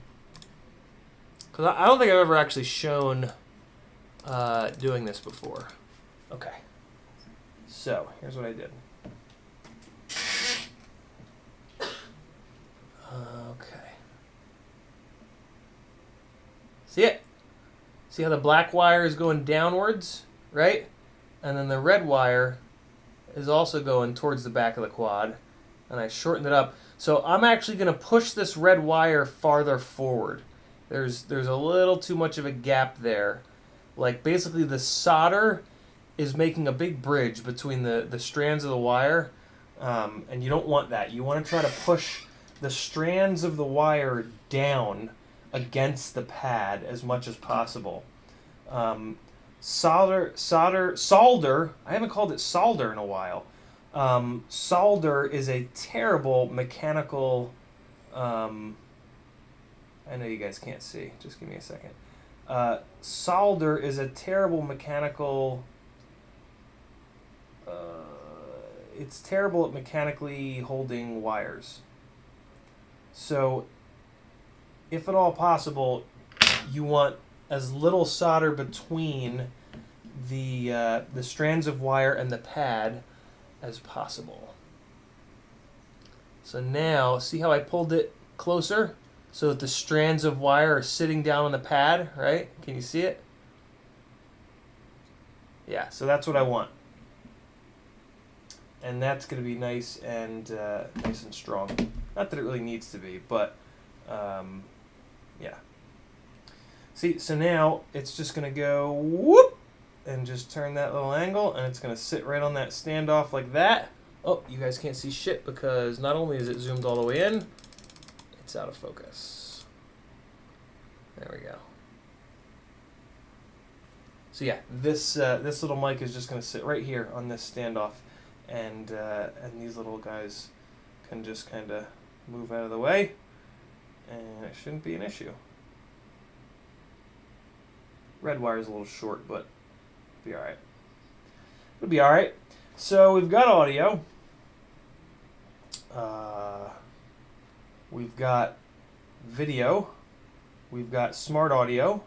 Because I don't think I've ever actually shown doing this before. Okay. So, here's what I did. Okay. See it? See how the black wire is going downwards, right? And then the red wire is also going towards the back of the quad. And I shortened it up. So I'm actually going to push this red wire farther forward. There's a little too much of a gap there. Like basically the solder is making a big bridge between the strands of the wire. And you don't want that. You want to try to push the strands of the wire down against the pad as much as possible. Solder, I haven't called it solder in a while. Solder is a terrible mechanical, I know you guys can't see, just give me a second. Solder is a terrible mechanical, it's terrible at mechanically holding wires. So, if at all possible, you want as little solder between the strands of wire and the pad as possible. So now, see how I pulled it closer so that the strands of wire are sitting down on the pad, right? Can you see it? Yeah, so that's what I want. And that's going to be nice and strong. Not that it really needs to be, but yeah. See, so now it's just going to go whoop and just turn that little angle, and it's going to sit right on that standoff like that. Oh, you guys can't see shit because not only is it zoomed all the way in, it's out of focus. There we go. So yeah, this little mic is just going to sit right here on this standoff, and these little guys can just kind of move out of the way, and it shouldn't be an issue. Red wire is a little short, but it'll be all right. It'll be all right. So we've got audio. We've got video. We've got smart audio.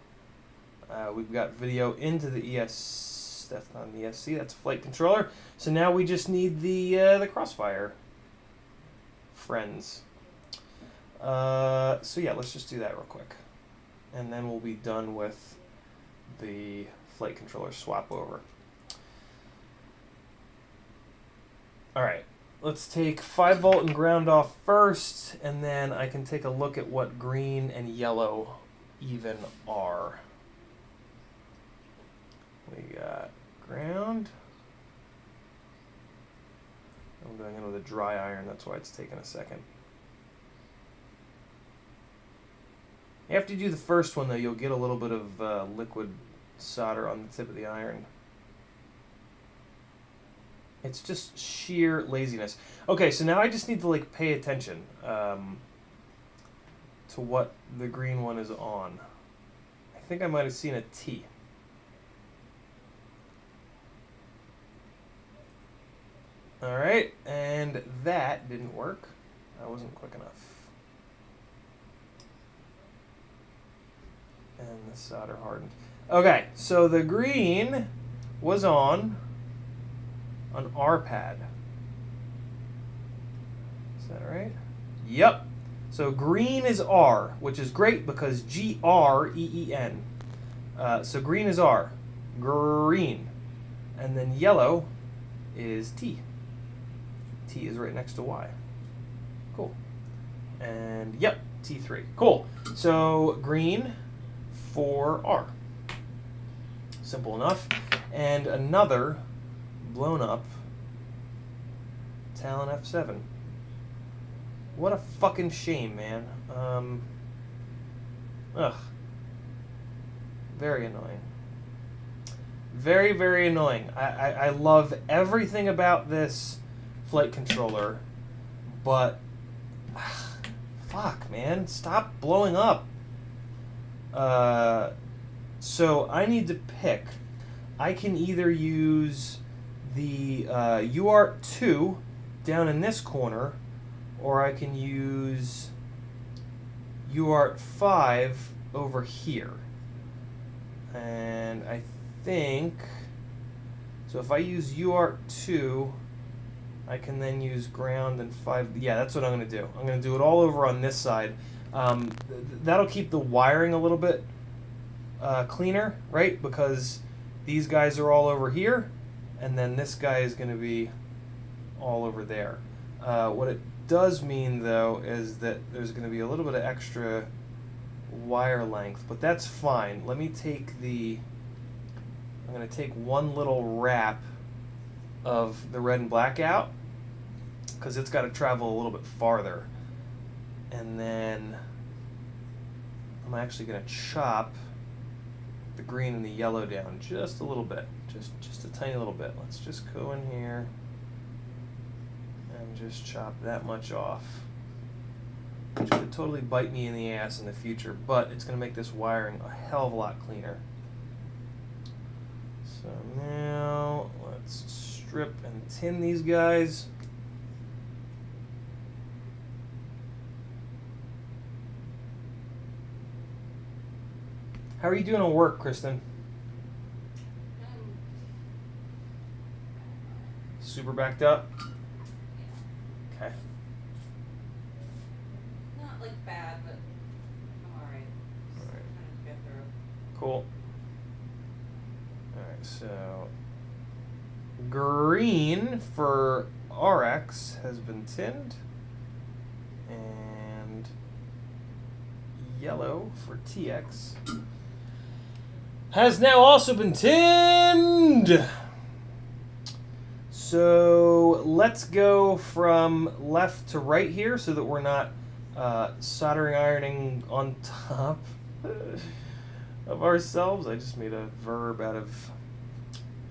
We've got video into the ESC. That's not an ESC. That's a flight controller. So now we just need the crossfire friends. So yeah, let's just do that real quick, and then we'll be done with the flight controller swap over. Alright, let's take 5 volt and ground off first, and then I can take a look at what green and yellow even are. We got ground. I'm going in with a dry iron, that's why it's taking a second. After you do the first one, though, you'll get a little bit of liquid solder on the tip of the iron. It's just sheer laziness. Okay, so now I just need to like pay attention to what the green one is on. I think I might have seen a T. Alright, and that didn't work. That wasn't quick enough. And the solder hardened. Okay, so the green was on R pad. Is that right? Yep. So green is R, which is great because Green. So green is R. Green. And then yellow is T. T is right next to Y. Cool. And yep, T3. Cool. So green for R. Simple enough. And another blown up Talon F7. What a fucking shame, man. Ugh. Very annoying. Very, very annoying. I love everything about this flight controller, but fuck, man, stop blowing up. So I need to pick. I can either use the UART2 down in this corner, or I can use UART5 over here. And I think, so if I use UART2, I can then use ground and 5. Yeah, that's what I'm going to do. I'm going to do it all over on this side. That'll keep the wiring a little bit cleaner, right? Because these guys are all over here, and then this guy is going to be all over there. What it does mean, though, is that there's going to be a little bit of extra wire length, but that's fine. Let me take I'm going to take one little wrap of the red and black out, because it's got to travel a little bit farther. And then I'm actually going to chop the green and the yellow down just a little bit, just a tiny little bit. Let's just go in here and just chop that much off, which could totally bite me in the ass in the future, but it's going to make this wiring a hell of a lot cleaner. So now let's strip and tin these guys. How are you doing at work, Kristen? Super backed up? Okay. Not like bad, but I'm alright. Just Alright. trying to get through. Cool. Alright, so green for RX has been tinned, and yellow for TX has now also been tinned. So let's go from left to right here so that we're not soldering ironing on top of ourselves. I just made a verb out of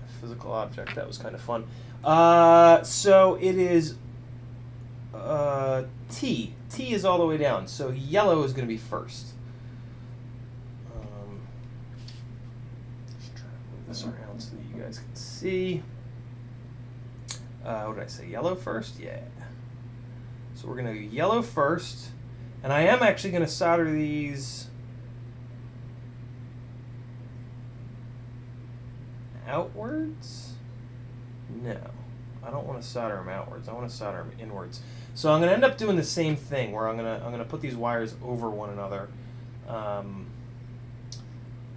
a physical object. That was kind of fun. So it is T. T is all the way down. So yellow is going to be first. Just try to move this around so that you guys can see. What did I say? Yellow first? Yeah. So we're going to go yellow first. And I am actually going to solder these outwards? No. I don't want to solder them outwards. I want to solder them inwards. So I'm going to end up doing the same thing where I'm going to put these wires over one another. And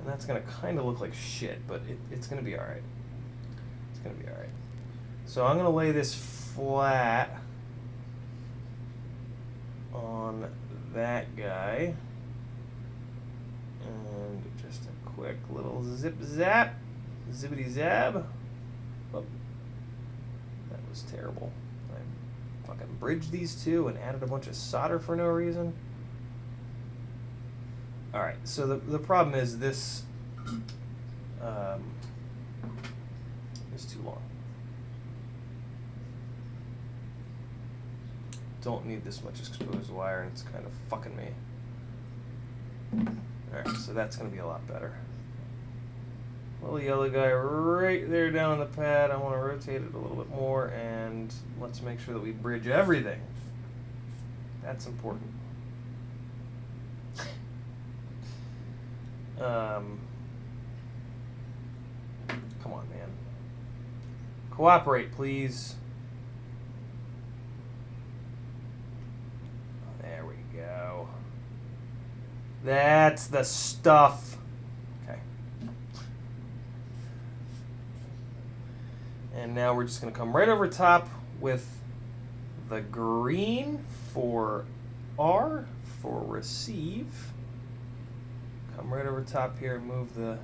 that's going to kind of look like shit, but it's going to be all right. It's going to be all right. So I'm going to lay this flat on that guy. And just a quick little zip zap. Zippity zab. Oh, that was terrible. I fucking bridged these two and added a bunch of solder for no reason. Alright, so the problem is this is too long. Don't need this much exposed wire, and it's kind of fucking me. Alright, so that's going to be a lot better. Little yellow guy right there down on the pad. I want to rotate it a little bit more, and let's make sure that we bridge everything. That's important. Come on, man. Cooperate, please. That's the stuff. Okay. And now we're just going to come right over top with the green for R for receive. Come right over top here and move the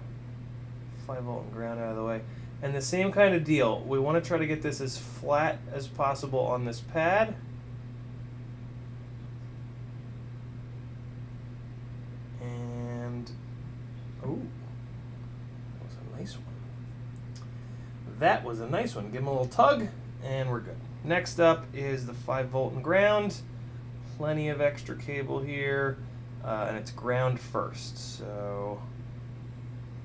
5-volt and ground out of the way. And the same kind of deal. We want to try to get this as flat as possible on this pad. And, oh, that was a nice one. That was a nice one. Give him a little tug, and we're good. Next up is the 5-volt and ground. Plenty of extra cable here, and it's ground first. So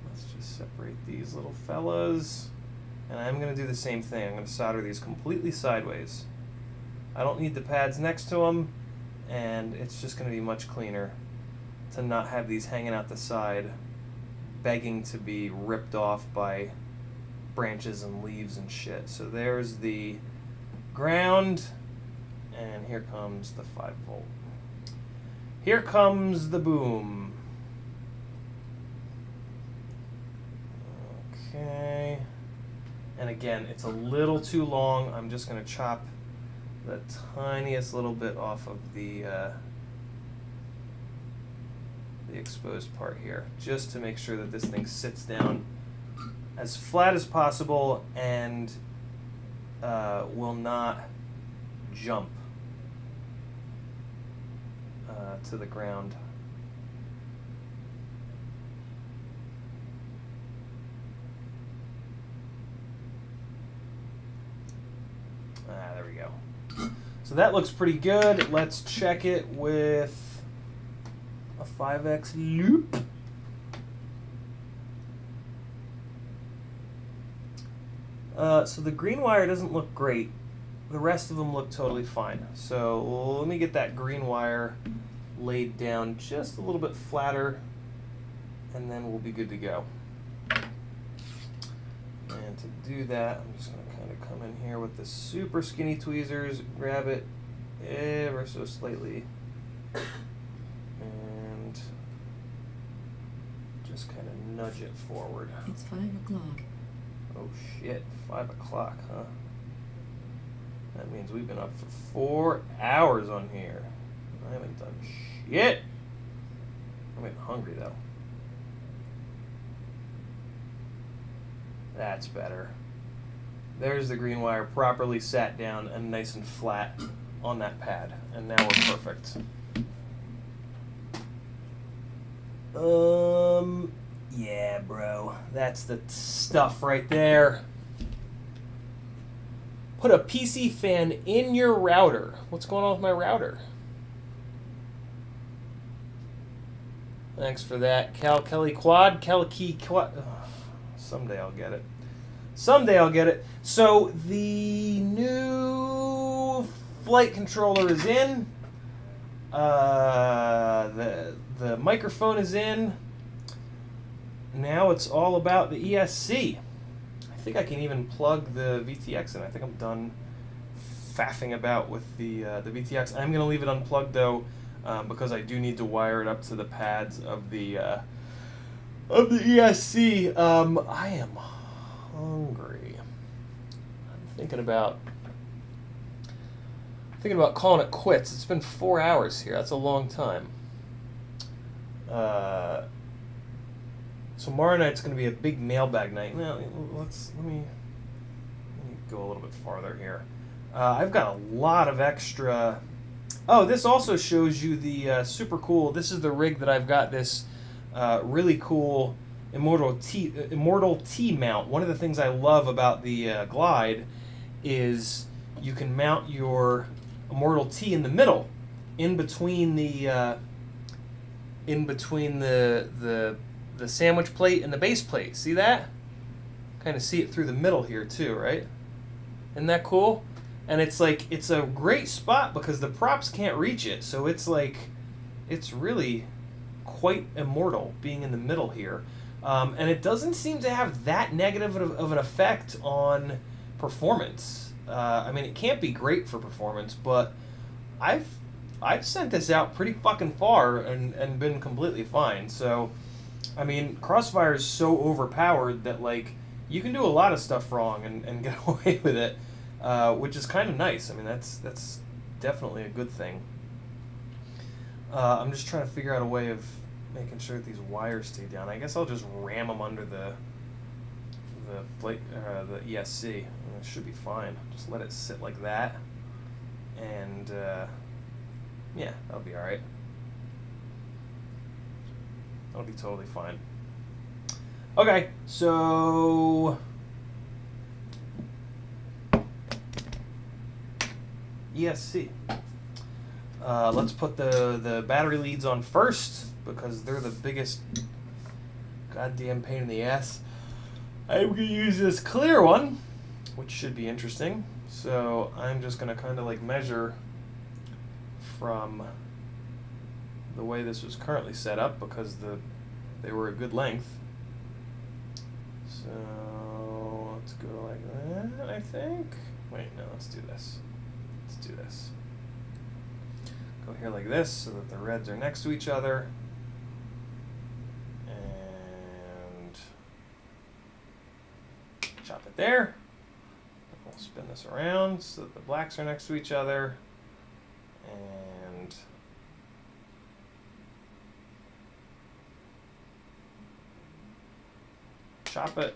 let's just separate these little fellas. And I'm going to do the same thing. I'm going to solder these completely sideways. I don't need the pads next to them, and it's just going to be much cleaner to not have these hanging out the side, begging to be ripped off by branches and leaves and shit. So there's the ground, and here comes the 5-volt. Here comes the boom. Okay. And again, it's a little too long. I'm just going to chop the tiniest little bit off of the exposed part here, just to make sure that this thing sits down as flat as possible and will not jump to the ground. There we go. So that looks pretty good. Let's check it with a 5X loop. So the green wire doesn't look great. The rest of them look totally fine. So let me get that green wire laid down just a little bit flatter, and then we'll be good to go. And to do that, I'm just going to kind of come in here with the super skinny tweezers, grab it ever so slightly, and just kind of nudge it forward. It's 5 o'clock. Oh shit, 5 o'clock, huh? That means we've been up for 4 hours on here. I haven't done shit. I'm getting hungry though. That's better. There's the green wire properly sat down and nice and flat on that pad. And now we're perfect. Yeah, bro. That's the stuff right there. Put a PC fan in your router. What's going on with my router? Thanks for that. Kelly Quad. Someday I'll get it. Someday I'll get it. So the new flight controller is in. The microphone is in. Now it's all about the ESC. I think I can even plug the VTX in. I think I'm done faffing about with the VTX. I'm gonna leave it unplugged though, because I do need to wire it up to the pads of the ESC. I am hungry. I'm thinking about calling it quits. It's been 4 hours here. That's a long time. Tomorrow night's going to be a big mailbag night. Now, let me go a little bit farther here. I've got a lot of extra. Oh, this also shows you the super cool. This is the rig that I've got. This really cool Immortal T mount. One of the things I love about the Glide is you can mount your Immortal T in the middle, in between the sandwich plate and the base plate. See that? Kind of see it through the middle here too, right? Isn't that cool? And it's like, it's a great spot because the props can't reach it. So it's like, it's really quite immortal being in the middle here. And it doesn't seem to have that negative of an effect on performance. I mean, it can't be great for performance, but I've I've sent this out pretty fucking far and been completely fine. So, I mean, Crossfire is so overpowered that, like, you can do a lot of stuff wrong and get away with it, which is kind of nice. I mean, that's definitely a good thing. I'm just trying to figure out a way of making sure that these wires stay down. I guess I'll just ram them under the ESC. And it should be fine. Just let it sit like that, and yeah, that'll be all right. That'll be totally fine. Okay, so ESC. Let's put the battery leads on first because they're the biggest goddamn pain in the ass. I'm going to use this clear one, which should be interesting. So I'm just going to kind of like measure from the way this was currently set up because they were a good length. So let's go like that, I think. Wait, no, let's do this. Let's do this. Go here like this so that the reds are next to each other. And chop it there. We'll spin this around so that the blacks are next to each other. And chop it.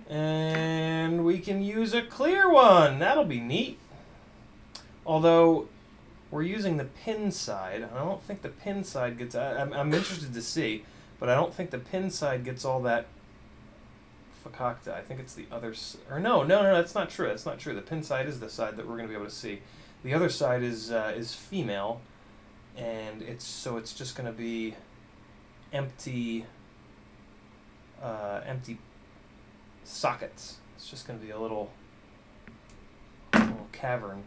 And we can use a clear one. That'll be neat. Although we're using the pin side. I don't think the pin side gets... I'm interested to see, but I don't think the pin side gets all that fakakta. I think it's the other... Or no, that's not true. That's not true. The pin side is the side that we're going to be able to see. The other side is female, and it's just going to be empty sockets. It's just going to be a little cavern.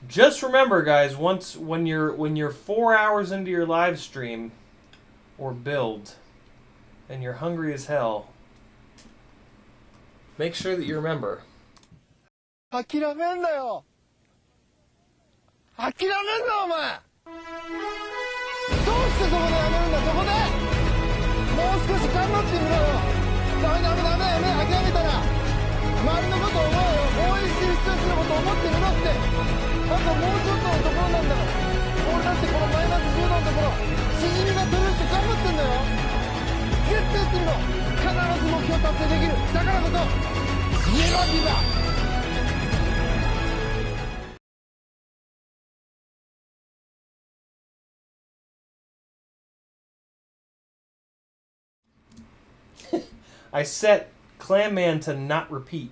Just remember, guys, when you're 4 hours into your live stream or build and you're hungry as hell, make sure that you remember. 諦めんなよ。諦めんなお前。どうしてそこでやめるんだそこで。もう少し頑張ってみろよ。ダメ目諦めたら周りのことを思うよ。応援してる人たちのことを思ってみろって。あともうちょっとのところなんだから。俺だってこのマイナス10度のところしじみが取れるって頑張ってんだよ。絶対やってみろ。必ず目標達成できる。だからこそネバギブアップ。I set Clamman to not repeat.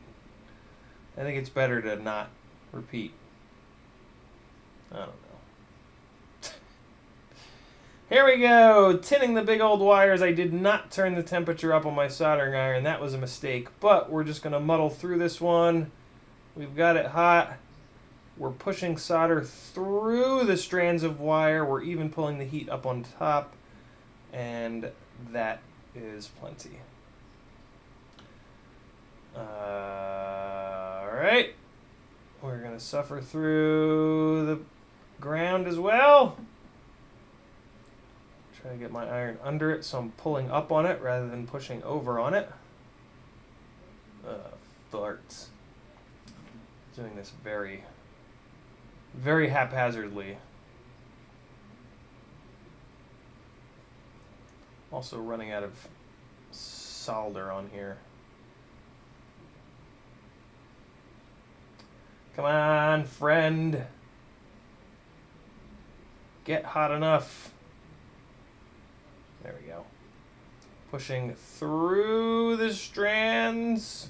I think it's better to not repeat. I don't know. Here we go. Tinning the big old wires. I did not turn the temperature up on my soldering iron. That was a mistake. But we're just going to muddle through this one. We've got it hot. We're pushing solder through the strands of wire. We're even pulling the heat up on top. And that is plenty. Alright. We're going to suffer through the ground as well. Try to get my iron under it so I'm pulling up on it rather than pushing over on it. Farts. Doing this very, very haphazardly. Also running out of solder on here. Come on, friend. Get hot enough. There we go. Pushing through the strands.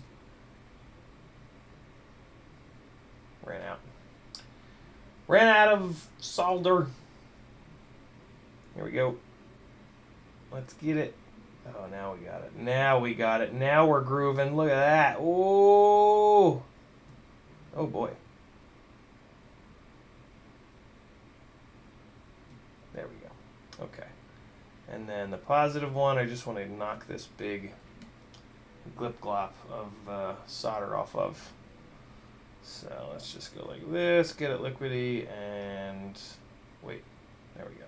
Ran out. Ran out of solder. Here we go. Let's get it. Oh, now we got it. Now we got it. Now we're grooving. Look at that. Oh. Oh boy. There we go. Okay. And then the positive one, I just want to knock this big glip glop of solder off of. So let's just go like this, get it liquidy, and wait, there we go.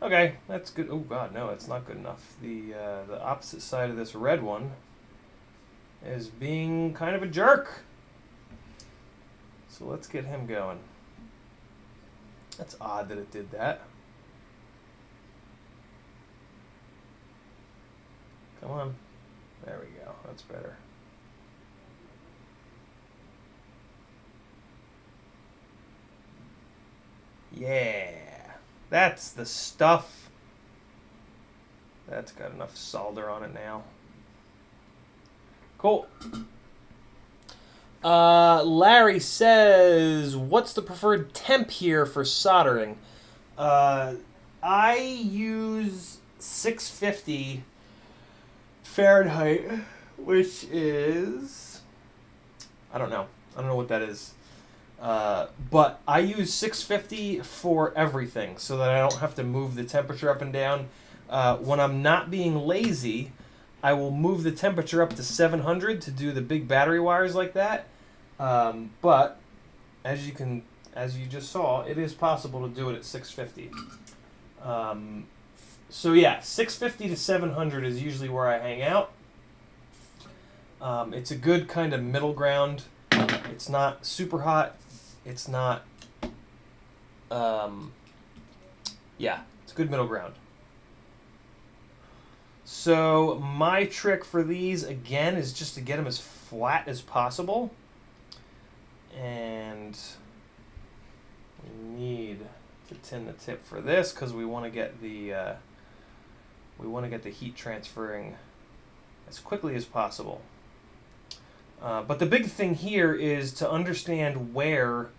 Okay, that's good. Oh god, no, it's not good enough. The opposite side of this red one is being kind of a jerk. So let's get him going. That's odd that it did that. Come on. There we go. That's better. Yeah. That's the stuff. That's got enough solder on it now. Cool. Larry says, what's the preferred temp here for soldering? I use 650 Fahrenheit, which is, I don't know what that is. But I use 650 for everything so that I don't have to move the temperature up and down. When I'm not being lazy, I will move the temperature up to 700 to do the big battery wires like that. But as you just saw, it is possible to do it at 650. So yeah, 650 to 700 is usually where I hang out. It's a good kind of middle ground. It's not super hot. It's not, yeah, it's a good middle ground. So my trick for these, again, is just to get them as flat as possible. And we need to tin the tip for this because we want to get the heat transferring as quickly as possible. But the big thing here is to understand where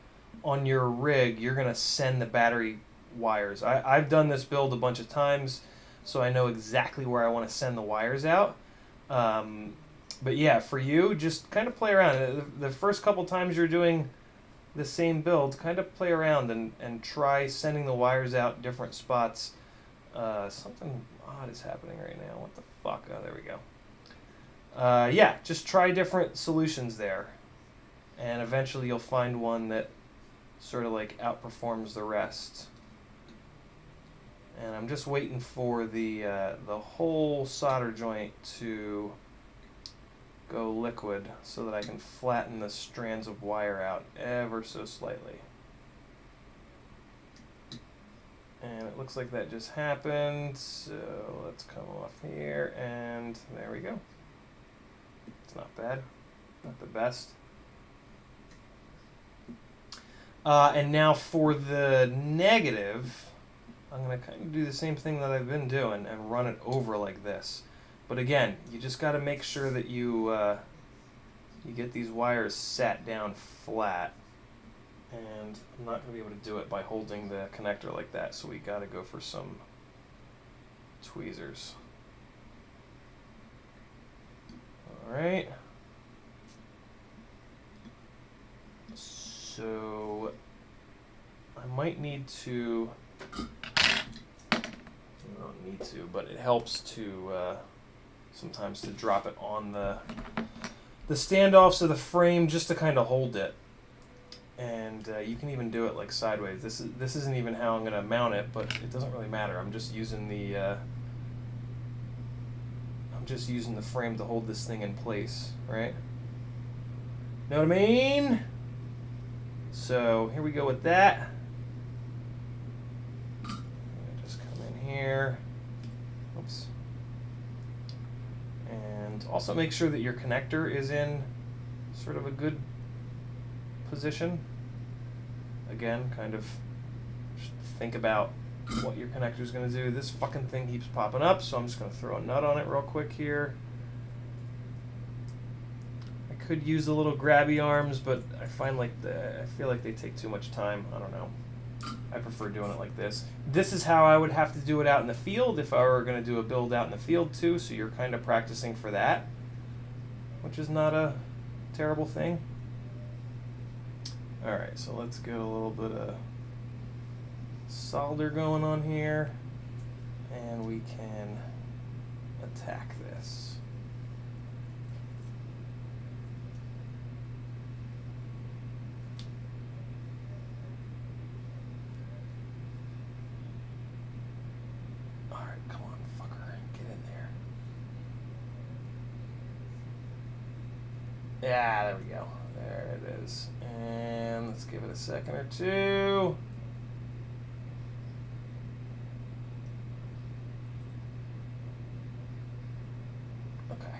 on your rig you're going to send the battery wires. I've done this build a bunch of times, so I know exactly where I want to send the wires out. But yeah, for you, just kind of play around. The first couple times you're doing the same build, kind of play around and try sending the wires out different spots. Something odd is happening right now. What the fuck? Oh, there we go. Yeah, just try different solutions there. And eventually you'll find one that sort of like outperforms the rest. And I'm just waiting for the whole solder joint to go liquid so that I can flatten the strands of wire out ever so slightly. And it looks like that just happened, so let's come off here, and there we go. It's not bad, not the best. And now for the negative, I'm going to kind of do the same thing that I've been doing and run it over like this. But again, you just got to make sure that you get these wires sat down flat. And I'm not going to be able to do it by holding the connector like that, so we got to go for some tweezers. Alright. So I might need to, I don't need to, but it helps to sometimes to drop it on the standoffs of the frame just to kind of hold it. And you can even do it like sideways. This isn't even how I'm going to mount it, but it doesn't really matter. I'm just using the frame to hold this thing in place, right? Know what I mean? So here we go with that. Just come in here. Oops. And also make sure that your connector is in sort of a good position. Again, kind of think about what your connector is going to do. This fucking thing keeps popping up, so I'm just going to throw a nut on it real quick here. I could use the little grabby arms, but I feel like they take too much time. I don't know. I prefer doing it like this. This is how I would have to do it out in the field if I were going to do a build out in the field too, so you're kind of practicing for that, which is not a terrible thing. Alright, so let's get a little bit of solder going on here, and we can attack this. Alright, come on, fucker. Get in there. Yeah, there we go. There it is. And let's give it a second or two. Okay,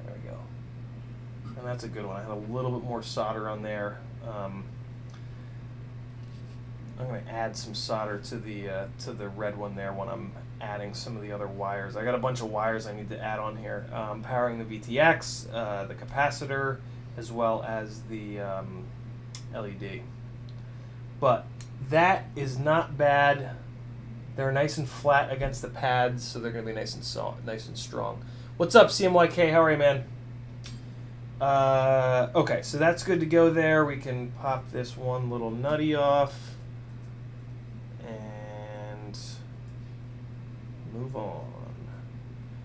there we go. And that's a good one. I had a little bit more solder on there. I'm going to add some solder to the red one there when I'm adding some of the other wires. I got a bunch of wires I need to add on here. Powering the VTX, the capacitor, as well as the LED. But that is not bad. They're nice and flat against the pads, so they're going to be nice and strong. What's up, CMYK? How are you, man? Okay, so that's good to go there. We can pop this one little nutty off and move on.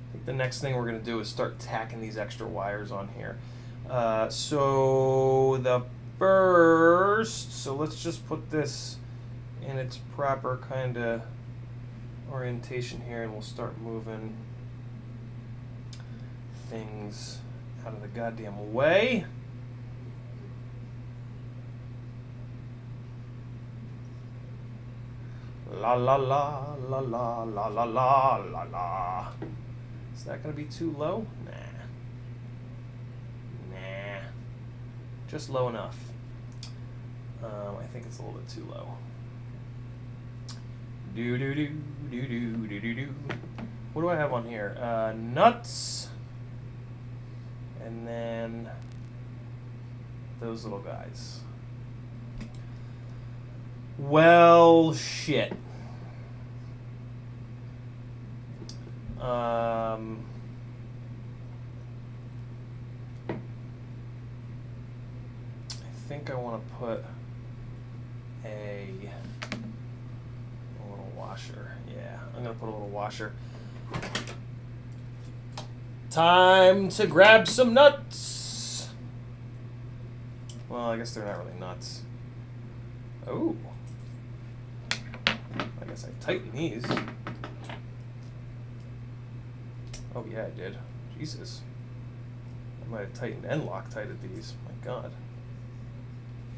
I think the next thing we're going to do is start tacking these extra wires on here. So the first, so let's just put this in its proper kind of orientation here, and we'll start moving things out of the goddamn way. La la la la la la la la la la. Is that gonna be too low? Nah. Just low enough. I think it's a little bit too low. Do do do do do do do do. What do I have on here? Nuts. And then those little guys. Well, shit. I think I want to put a little washer. Yeah, I'm going to put a little washer. Time to grab some nuts. Well, I guess they're not really nuts. Oh. I guess I tighten these. Oh yeah, I did. Jesus. I might have tightened and Loctited these. My God.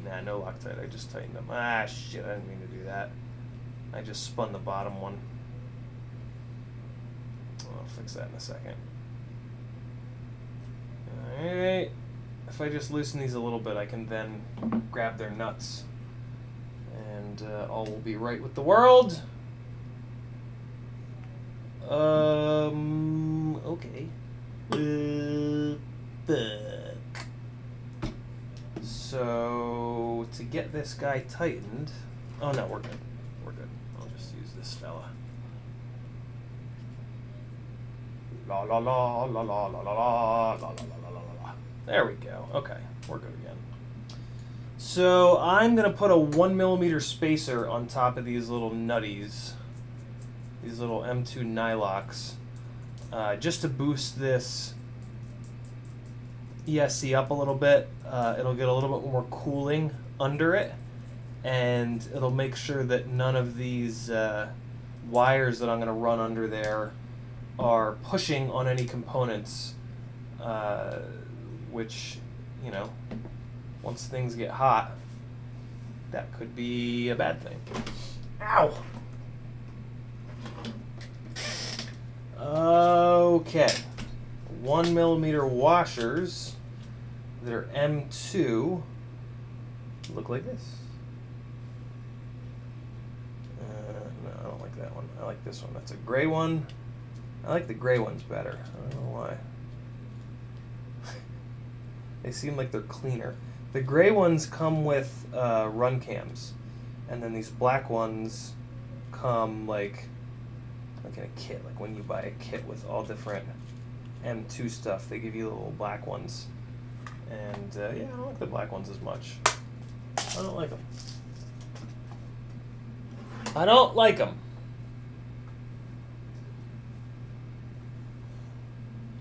Nah, no Loctite. I just tightened them. Ah, shit. I didn't mean to do that. I just spun the bottom one. I'll fix that in a second. Alright. If I just loosen these a little bit, I can then grab their nuts. And all will be right with the world. Okay. Fuck. So, to get this guy tightened... Oh, no, we're good. We're good. I'll just use this fella. La la la la la la la la la la la la la. There we go. Okay, we're good again. So I'm gonna put a 1mm spacer on top of these little nutties, these little M2 Nylox, just to boost this ESC up a little bit. It'll get a little bit more cooling under it, and it'll make sure that none of these wires that I'm gonna run under there are pushing on any components, which, you know, once things get hot, that could be a bad thing. Ow! Okay. 1mm washers that are M2 look like this. No, I don't like that one. I like this one. That's a gray one. I like the gray ones better. I don't know why. They seem like they're cleaner. The gray ones come with run cams, and then these black ones come like in a kit. Like when you buy a kit with all different M2 stuff, they give you little black ones. And yeah, I don't like the black ones as much. I don't like them. I don't like them.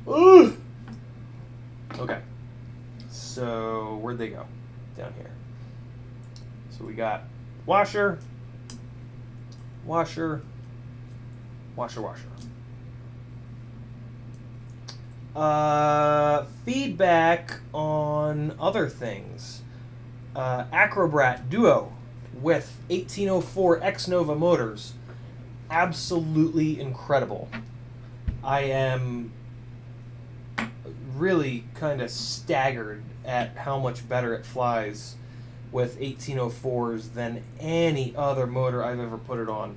Ooh. Okay. So where'd they go? Down here. So we got washer, washer, washer, washer. Feedback on other things. Acrobrat Duo with 1804 X Nova motors. Absolutely incredible. I am really kind of staggered at how much better it flies with 1804s than any other motor I've ever put it on.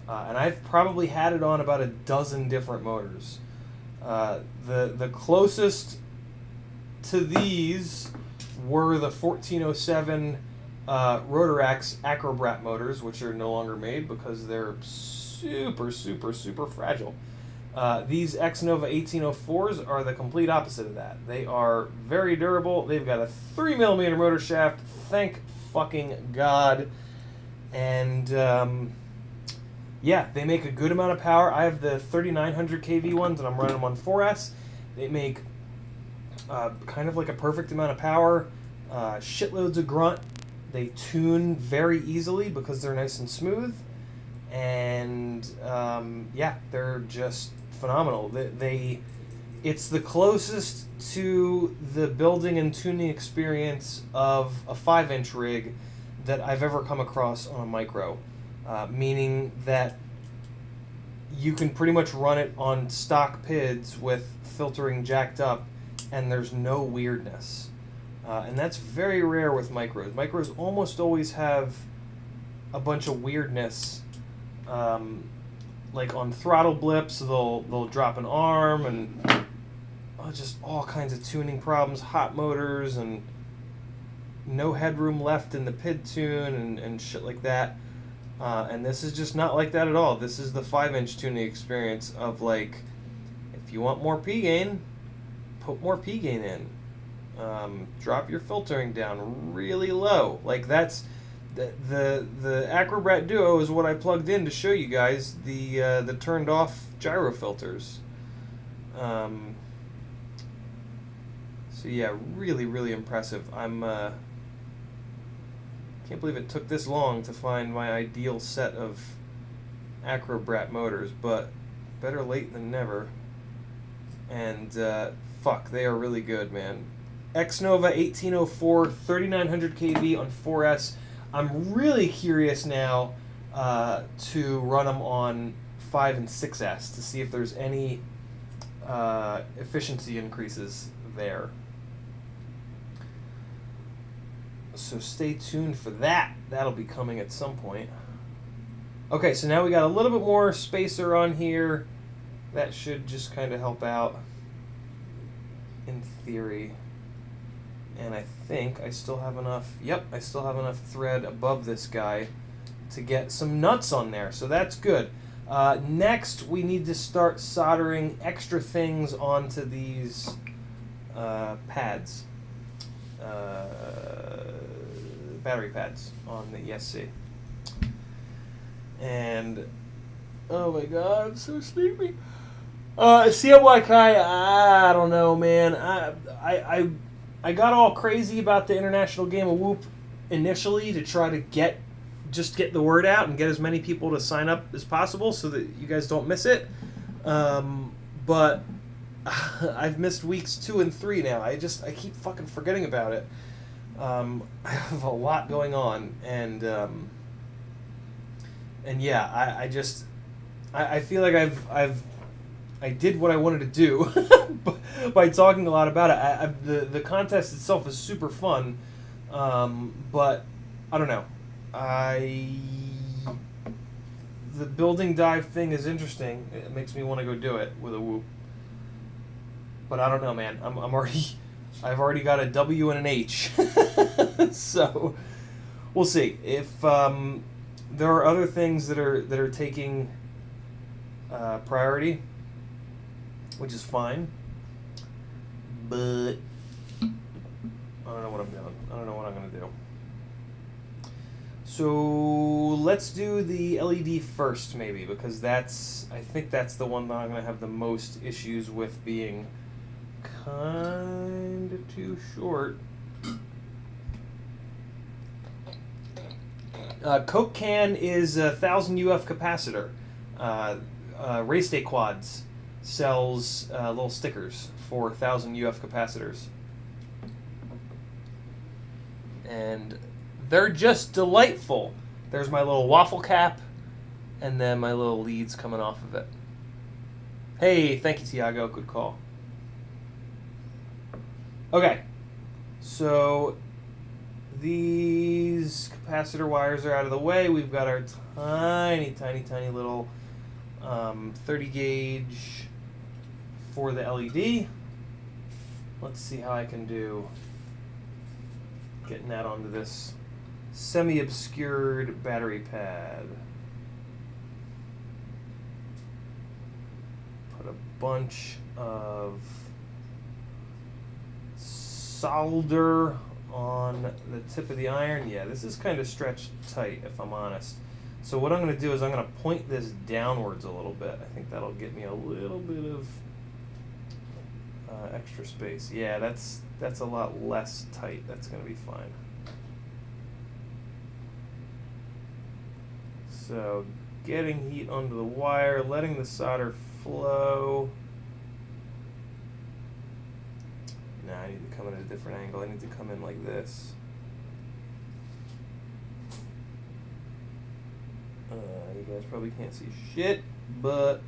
And I've probably had it on about a dozen different motors. The closest to these were the 1407 Rotarax Acrobrat motors, which are no longer made because they're super, super, super fragile. These X-Nova 1804s are the complete opposite of that. They are very durable. They've got a 3mm motor shaft, thank fucking God. And yeah, they make a good amount of power. I have the 3900 kV ones and I'm running them on 4S. They make kind of like a perfect amount of power, shitloads of grunt. They tune very easily because they're nice and smooth. And yeah, they're just phenomenal. It's the closest to the building and tuning experience of a 5-inch rig that I've ever come across on a micro, meaning that you can pretty much run it on stock PIDs with filtering jacked up and there's no weirdness. And that's very rare with micros. Micros almost always have a bunch of weirdness. Like on throttle blips, they'll drop an arm and just all kinds of tuning problems, hot motors, and no headroom left in the PID tune and shit like that. And this is just not like that at all. This is the 5-inch tuning experience of like, if you want more P gain, put more P gain in. Drop your filtering down really low. Like that's the Acrobrat Duo is what I plugged in to show you guys the turned off gyro filters. So yeah, really, really impressive. I'm can't believe it took this long to find my ideal set of Acrobrat motors, but better late than never. And fuck, they are really good, man. X-Nova 1804 3900 kV on 4S. I'm really curious now to run them on 5 and 6S to see if there's any efficiency increases there. So stay tuned for that. That'll be coming at some point. Okay, so now we got a little bit more spacer on here. That should just kind of help out in theory. And I think I still have enough, yep, I still have enough thread above this guy to get some nuts on there, so that's good. Next, we need to start soldering extra things onto these pads, battery pads on the ESC. And, oh my god, I'm so sleepy. CLYK, I don't know, man. I got all crazy about the International Game of Whoop initially to try to get the word out and get as many people to sign up as possible so that you guys don't miss it. But I've missed weeks 2 and 3 now. I keep fucking forgetting about it. I have a lot going on, and yeah, I feel like I did what I wanted to do by talking a lot about it. The contest itself is super fun, but I don't know. The building dive thing is interesting. It makes me want to go do it with a Whoop. But I don't know, man. I've already got a W and an H. So we'll see if there are other things that are taking priority, which is fine. But I don't know what I'm doing. I don't know what I'm gonna do. So let's do the LED first, maybe, because I think that's the one that I'm gonna have the most issues with being kind of too short. Coke can is a 1000 UF capacitor. Race day quads. sells little stickers for 1,000 UF capacitors. And they're just delightful. There's my little waffle cap, and then my little leads coming off of it. Hey, thank you, Tiago. Good call. Okay, so these capacitor wires are out of the way. We've got our tiny little 30 gauge for the LED. Let's see how I can do getting that onto this semi-obscured battery pad. Put a bunch of solder on the tip of the iron. Yeah, this is kind of stretched tight, if I'm honest. So what I'm going to do is I'm going to point this downwards a little bit. I think that'll get me a little bit of extra space. Yeah, that's a lot less tight. That's going to be fine. So getting heat onto the wire, letting the solder flow. Nah, I need to come in at a different angle. I need to come in like this. You guys probably can't see shit, but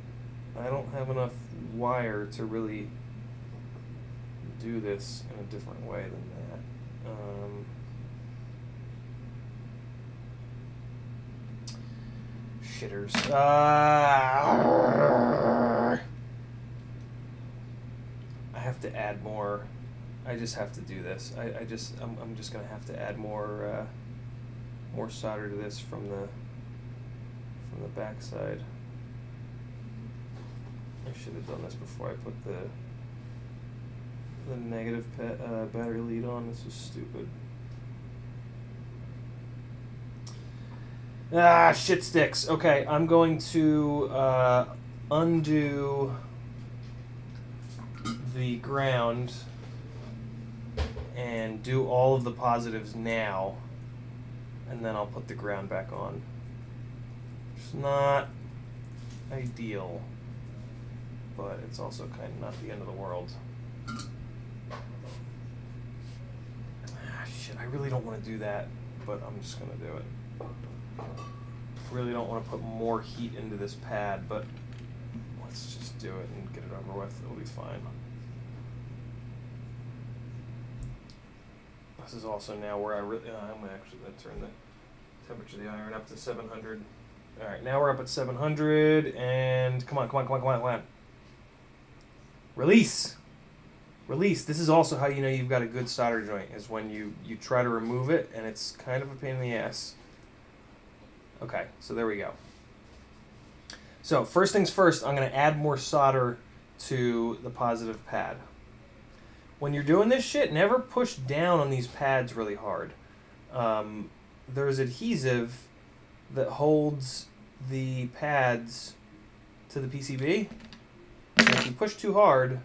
I don't have enough wire to really do this in a different way than that. Shitters. I have to add more. I just have to do this. I'm just gonna have to add more solder to this from the back side. I should have done this before I put the negative battery lead on. This was stupid. Ah, shit sticks. Okay, I'm going to undo the ground and do all of the positives now, and then I'll put the ground back on. It's not ideal, but it's also kind of not the end of the world. Ah, shit, I really don't want to do that, but I'm just going to do it. Really don't want to put more heat into this pad, but let's just do it and get it over with. It'll be fine. This is also now where I'm actually going to turn the temperature of the iron up to 700. All right, now we're up at 700, and come on. Release. This is also how you know you've got a good solder joint, is when you try to remove it, and it's kind of a pain in the ass. Okay, so there we go. So first things first, I'm going to add more solder to the positive pad. When you're doing this shit, never push down on these pads really hard. There's adhesive that holds the pads to the PCB. And if you push too hard,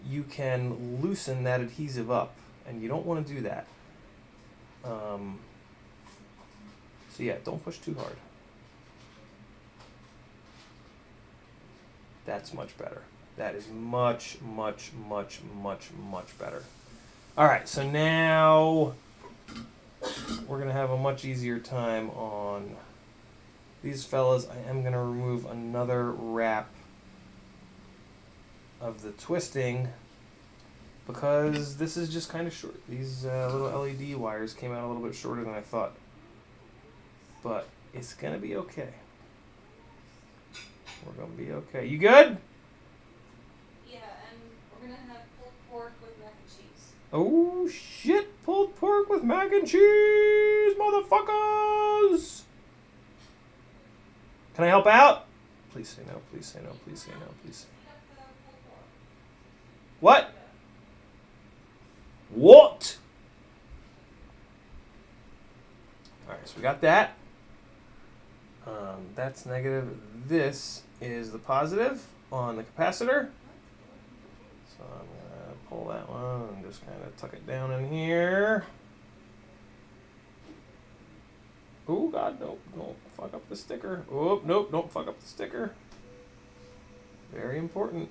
you can loosen that adhesive up, and you don't want to do that. So yeah, don't push too hard. That's much better. That is much better. All right, so now we're gonna have a much easier time on these fellas. I am gonna remove another wrap of the twisting because this is just kind of short. These little LED wires came out a little bit shorter than I thought. But it's going to be okay. We're going to be okay. You good? Yeah, and we're going to have pulled pork with mac and cheese. Oh, shit. Pulled pork with mac and cheese, motherfuckers. Can I help out? Please say no, please say no, please say no, please say no. What? What? All right, so we got that. That's negative. This is the positive on the capacitor. So I'm going to pull that one and just kind of tuck it down in here. Oh, God, nope, don't fuck up the sticker. Oh, nope, don't fuck up the sticker. Very important.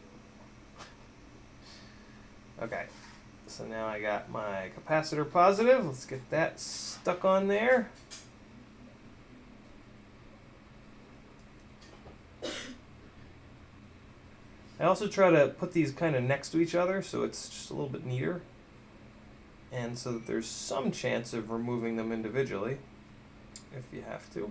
Okay, so now I got my capacitor positive. Let's get that stuck on there. I also try to put these kind of next to each other so it's just a little bit neater. And so that there's some chance of removing them individually if you have to.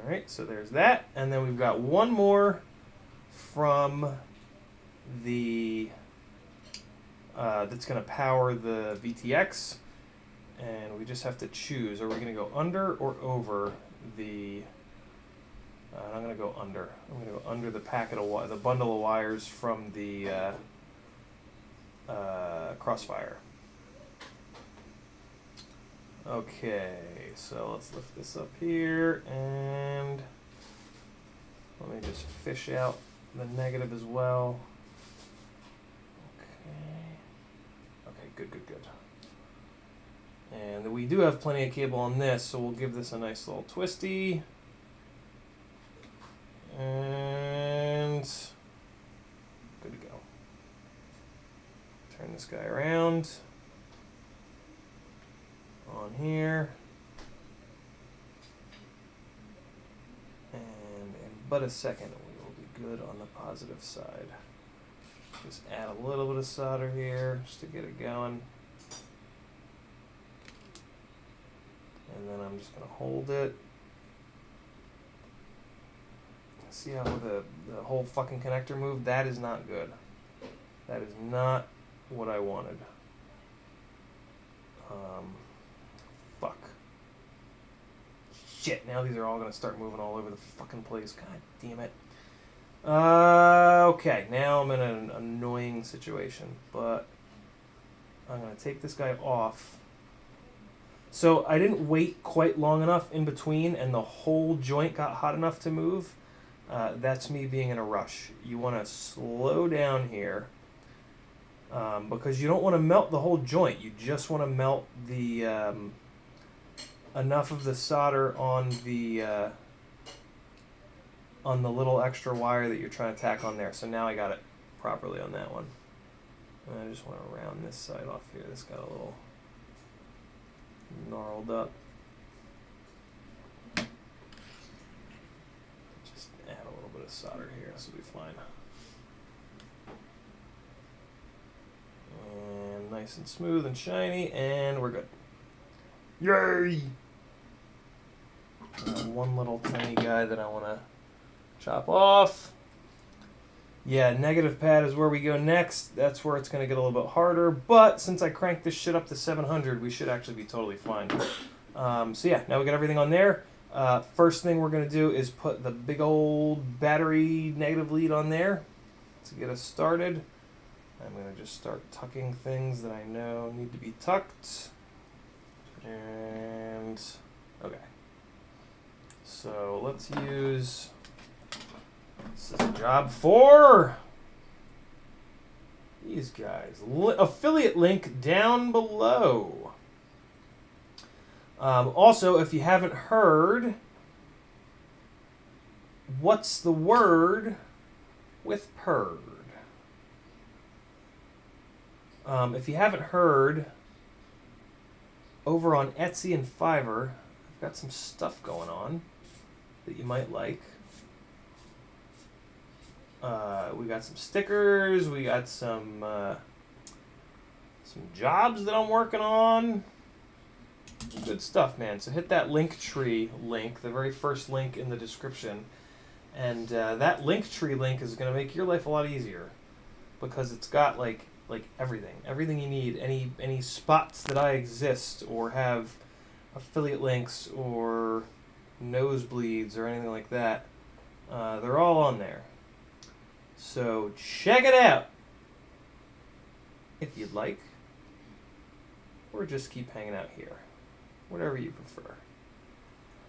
Alright, so there's that. And then we've got one more from the that's going to power the VTX. And we just have to choose. Are we going to go under or over the... I'm going to go under. I'm going to go under the packet of the bundle of wires from the Crossfire. Okay, so let's lift this up here and let me just fish out the negative as well. Okay, good. And we do have plenty of cable on this, so we'll give this a nice little twisty. And good to go. Turn this guy around on here. And in but a second, we will be good on the positive side. Just add a little bit of solder here just to get it going. And then I'm just going to hold it. See how the whole fucking connector moved? That is not good. That is not what I wanted. Fuck. Shit, now these are all going to start moving all over the fucking place. God damn it. Okay, now I'm in an annoying situation, but I'm going to take this guy off. So I didn't wait quite long enough in between, and the whole joint got hot enough to move. That's me being in a rush. You want to slow down here because you don't want to melt the whole joint. You just want to melt the enough of the solder on the little extra wire that you're trying to tack on there. So now I got it properly on that one. And I just want to round this side off here. This got a little gnarled up. Add a little bit of solder here, this will be fine. And nice and smooth and shiny, and we're good. Yay! One little tiny guy that I want to chop off. Yeah, negative pad is where we go next. That's where it's going to get a little bit harder, but since I cranked this shit up to 700, we should actually be totally fine. So yeah, now we got everything on there. First thing we're going to do is put the big old battery negative lead on there to get us started. I'm going to just start tucking things that I know need to be tucked. And, okay. So let's use, this is job 4. These guys. Affiliate link down below. Also, if you haven't heard, what's the word with purd? If you haven't heard, over on Etsy and Fiverr, I've got some stuff going on that you might like. We got some stickers, we got some jobs that I'm working on. Good stuff, man. So hit that Linktree link, the very first link in the description. And that Linktree link is going to make your life a lot easier because it's got like everything you need. Any spots that I exist or have affiliate links or nosebleeds or anything like that, they're all on there. So check it out if you'd like, or just keep hanging out here. Whatever you prefer.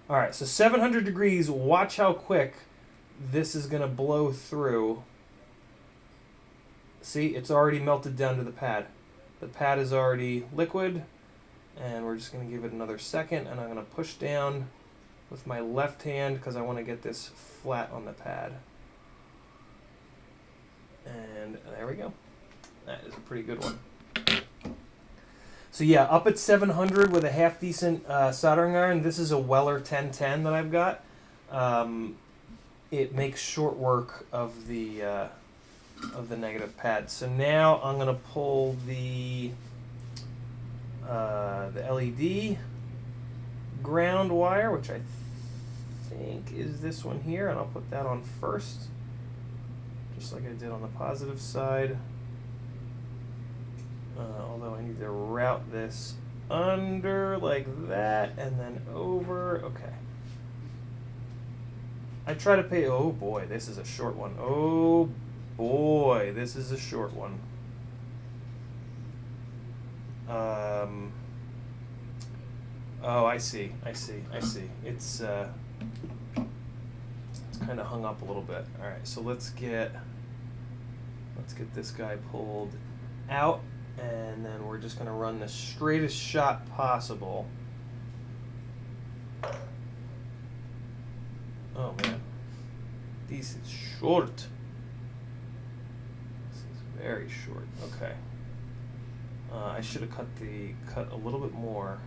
Alright, so 700 degrees. Watch how quick this is going to blow through. See, it's already melted down to the pad. The pad is already liquid. And we're just going to give it another second. And I'm going to push down with my left hand because I want to get this flat on the pad. And there we go. That is a pretty good one. So yeah, up at 700 with a half decent soldering iron. This is a Weller 1010 that I've got. It makes short work of the negative pad. So now I'm gonna pull the LED ground wire, which I think is this one here, and I'll put that on first, just like I did on the positive side. Although I need to route this under like that and then over. Okay. I try to pay. Oh boy, this is a short one. Oh boy, this is a short one. Oh, I see. It's kind of hung up a little bit. All right, so let's get this guy pulled out, and then we're just gonna run the straightest shot possible. Oh man, this is short. This is very short. Okay. I should have cut a little bit more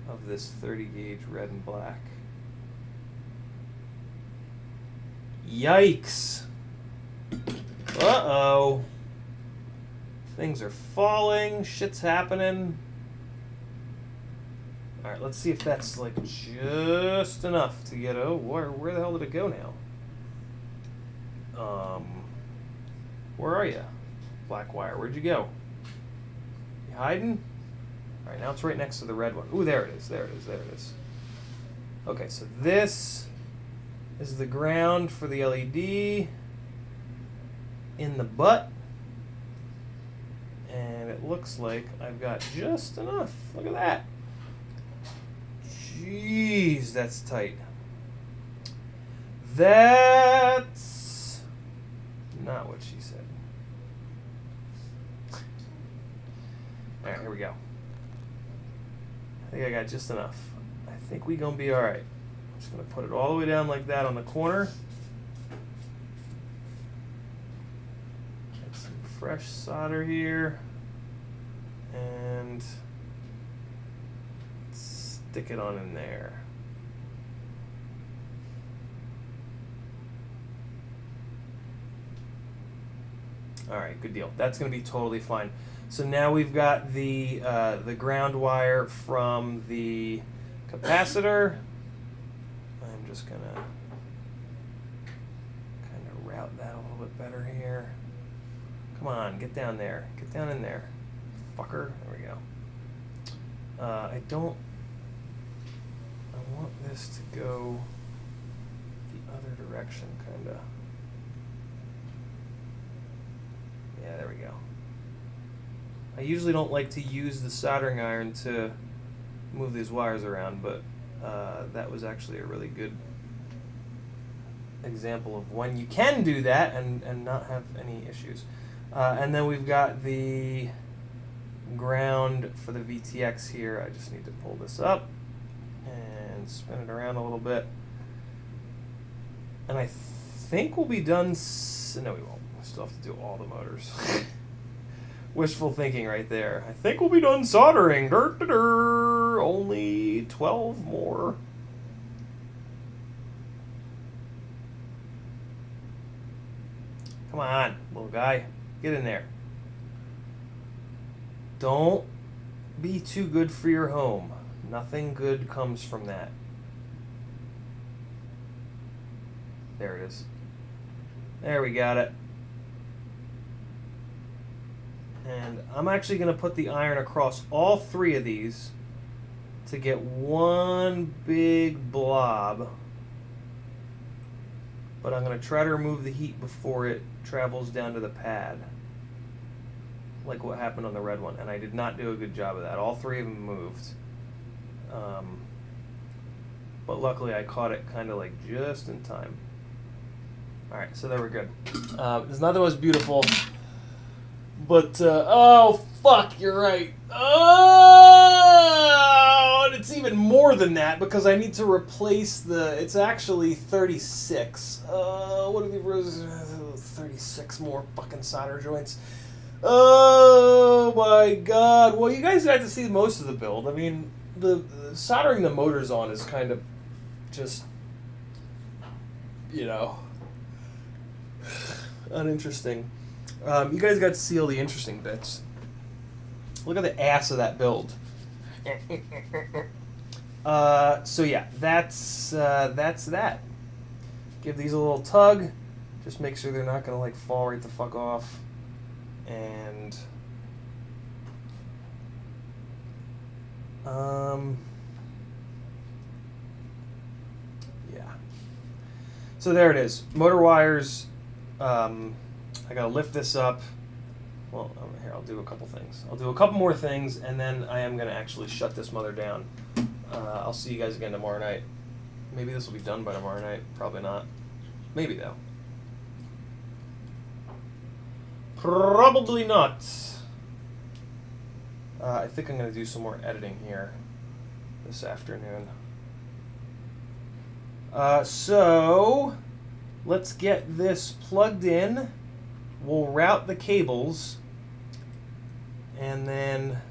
of this 30 gauge red and black. Yikes! Uh-oh. Things are falling. Shit's happening. Alright, let's see if that's like just enough to get... Oh, where the hell did it go now? Where are you? Black wire, where'd you go? You hiding? Alright, now it's right next to the red one. Ooh, there it is. Okay, so this is the ground for the LED in the butt. And it looks like I've got just enough. Look at that. Jeez, that's tight. That's not what she said. Alright, here we go. I think I got just enough. I think we gonna be alright. I'm just gonna put it all the way down like that on the corner. Get some fresh solder here. And stick it on in there. Alright, good deal. That's gonna be totally fine. So now we've got the ground wire from the capacitor. I'm just gonna kind of route that a little bit better here. Come on, get down there. Get down in there. Fucker. There we go. I want this to go the other direction, kinda. Yeah, there we go. I usually don't like to use the soldering iron to move these wires around, but that was actually a really good example of when you can do that and not have any issues. And then we've got the ground for the VTX here. I just need to pull this up and spin it around a little bit. And I think we'll be done. No, we won't. We still have to do all the motors. Wishful thinking right there. I think we'll be done soldering. Only 12 more. Come on, little guy. Get in there. Don't be too good for your home. Nothing good comes from that. There it is. There, we got it. And I'm actually going to put the iron across all three of these to get one big blob. But I'm going to try to remove the heat before it travels down to the pad, like what happened on the red one. And I did not do a good job of that. All three of them moved. But luckily I caught it kind of like just in time. Alright, so there we're good. There's nothing was beautiful. But, oh, fuck, you're right. Oh, it's even more than that because I need to replace the... It's actually 36. What are the... 36 more fucking solder joints. Oh my god. Well, you guys got to see most of the build. I mean, the soldering the motors on is kind of just, you know, uninteresting. You guys got to see all the interesting bits. Look at the ass of that build. So yeah, that's that. Give these a little tug. Just make sure they're not gonna like fall right the fuck off. And yeah. So there it is. Motor wires. I gotta lift this up. Well, here, I'll do a couple things. I'll do a couple more things, and then I am gonna actually shut this mother down. I'll see you guys again tomorrow night. Maybe this will be done by tomorrow night. Probably not. Maybe though. Probably not. I think I'm going to do some more editing here this afternoon. So, let's get this plugged in. We'll route the cables. And then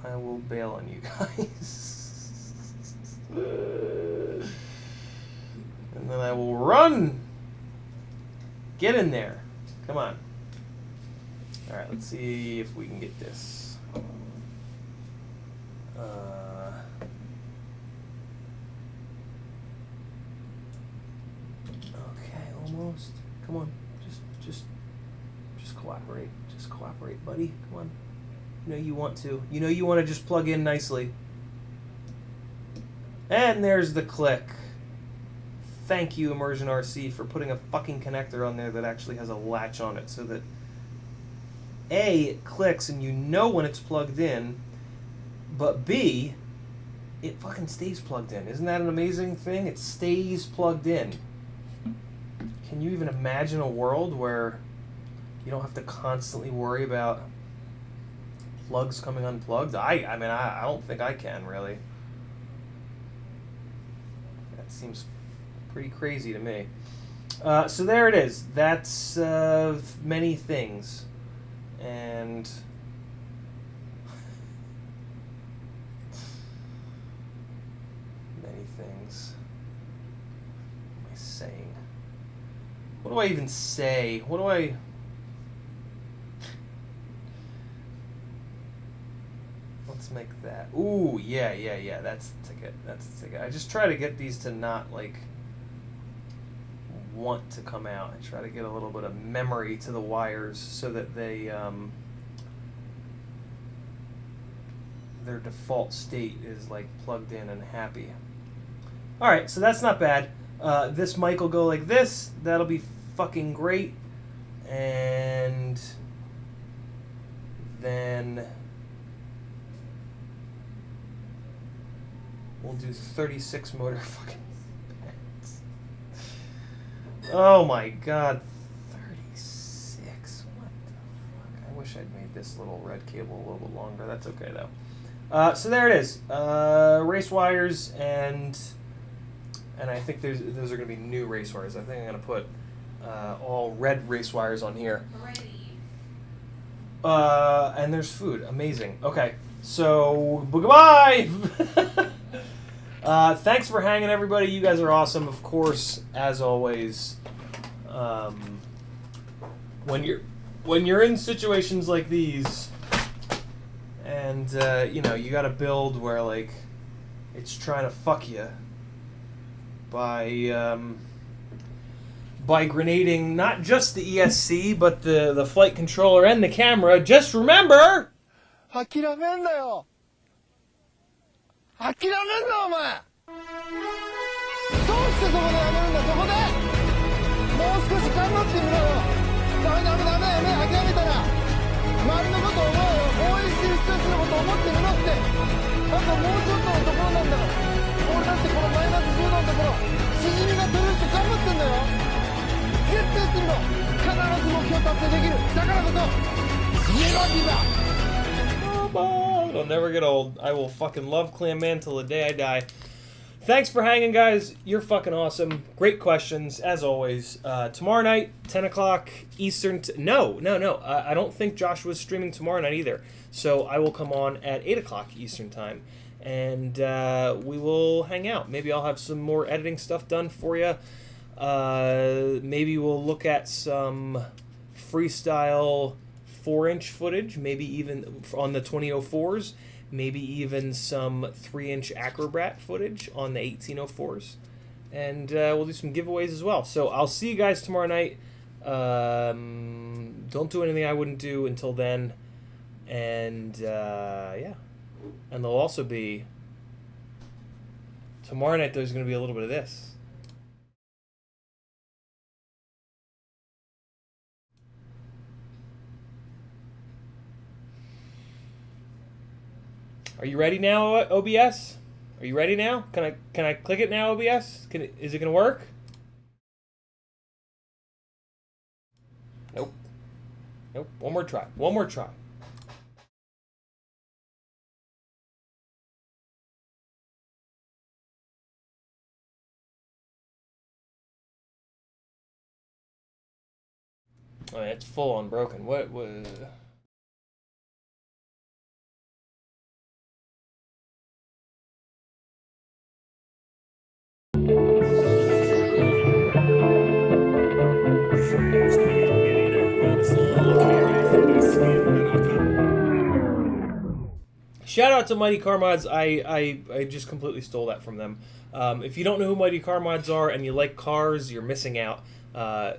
I will bail on you guys. And then I will run. Get in there. Come on. Alright, let's see if we can get this. Okay, almost. Come on. Just cooperate. Just cooperate, buddy. Come on. You know you want to. You know you want to just plug in nicely. And there's the click. Thank you, Immersion RC, for putting a fucking connector on there that actually has a latch on it so that A, it clicks and you know when it's plugged in, but B, it fucking stays plugged in. Isn't that an amazing thing? It stays plugged in. Can you even imagine a world where you don't have to constantly worry about plugs coming unplugged? I mean, I don't think I can, really. That seems pretty crazy to me. So there it is. That's many things. And many things. What am I saying? What do I even say? What do I... Let's make that. Ooh, yeah. That's the ticket. That's the ticket. I just try to get these to not, like, want to come out. I try to get a little bit of memory to the wires so that they their default state is like plugged in and happy. Alright, so that's not bad. This mic will go like this. That'll be fucking great. And then we'll do 36 motor fucking pads. Oh my god, 36. What the fuck? I wish I'd made this little red cable a little bit longer. That's okay though. So there it is. Race wires, and I think those are going to be new race wires. I think I'm going to put all red race wires on here. And there's food. Amazing. Okay, so goodbye. Thanks for hanging, everybody. You guys are awesome. Of course, as always, when you're in situations like these, and you know, you got to build where like it's trying to fuck you by grenading not just the ESC but the flight controller and the camera. Just remember. 諦めんなよ諦めんなお前どうしてそこでやめるんだそこでもう少し頑張ってみろよダメ目諦めたら周りのことを思うよ応援してる人たちのことを思ってみろってあともうちょっとのところなんだから俺だってこのマイナス10度のところしじみが取れるって頑張ってんだよ絶対やってみろ必ず目標達成できるだからこそネガティブだ It'll never get old. I will fucking love Clam Man till the day I die. Thanks for hanging, guys. You're fucking awesome. Great questions, as always. Tomorrow night, 10 o'clock Eastern. No. I don't think Joshua's streaming tomorrow night either. So I will come on at 8 o'clock Eastern time. And we will hang out. Maybe I'll have some more editing stuff done for you. Maybe we'll look at some freestyle 4-inch footage. Maybe even on the 2004s. Maybe even some 3-inch Acrobat footage on the 1804s. And we'll do some giveaways as well. So I'll see you guys tomorrow night. Don't do anything I wouldn't do until then. And yeah. And there'll also be... Tomorrow night there's going to be a little bit of this. Are you ready now, OBS? Are you ready now? Can I click it now, OBS? Is it gonna work? Nope. Nope. One more try. One more try. Oh, it's full on broken. What? Shout out to Mighty Car Mods. I just completely stole that from them. If you don't know who Mighty Car Mods are and you like cars, you're missing out.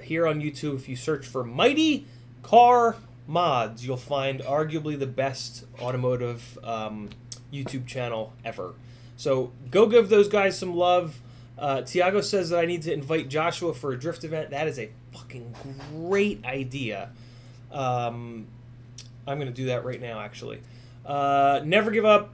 Here on YouTube, if you search for Mighty Car Mods, you'll find arguably the best automotive YouTube channel ever. So go give those guys some love. Tiago says that I need to invite Joshua for a drift event. That is a fucking great idea. I'm going to do that right now, actually. Never give up.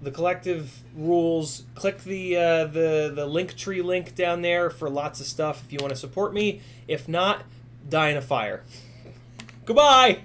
The collective rules. Click the Linktree link down there for lots of stuff if you want to support me. If not, die in a fire. Goodbye!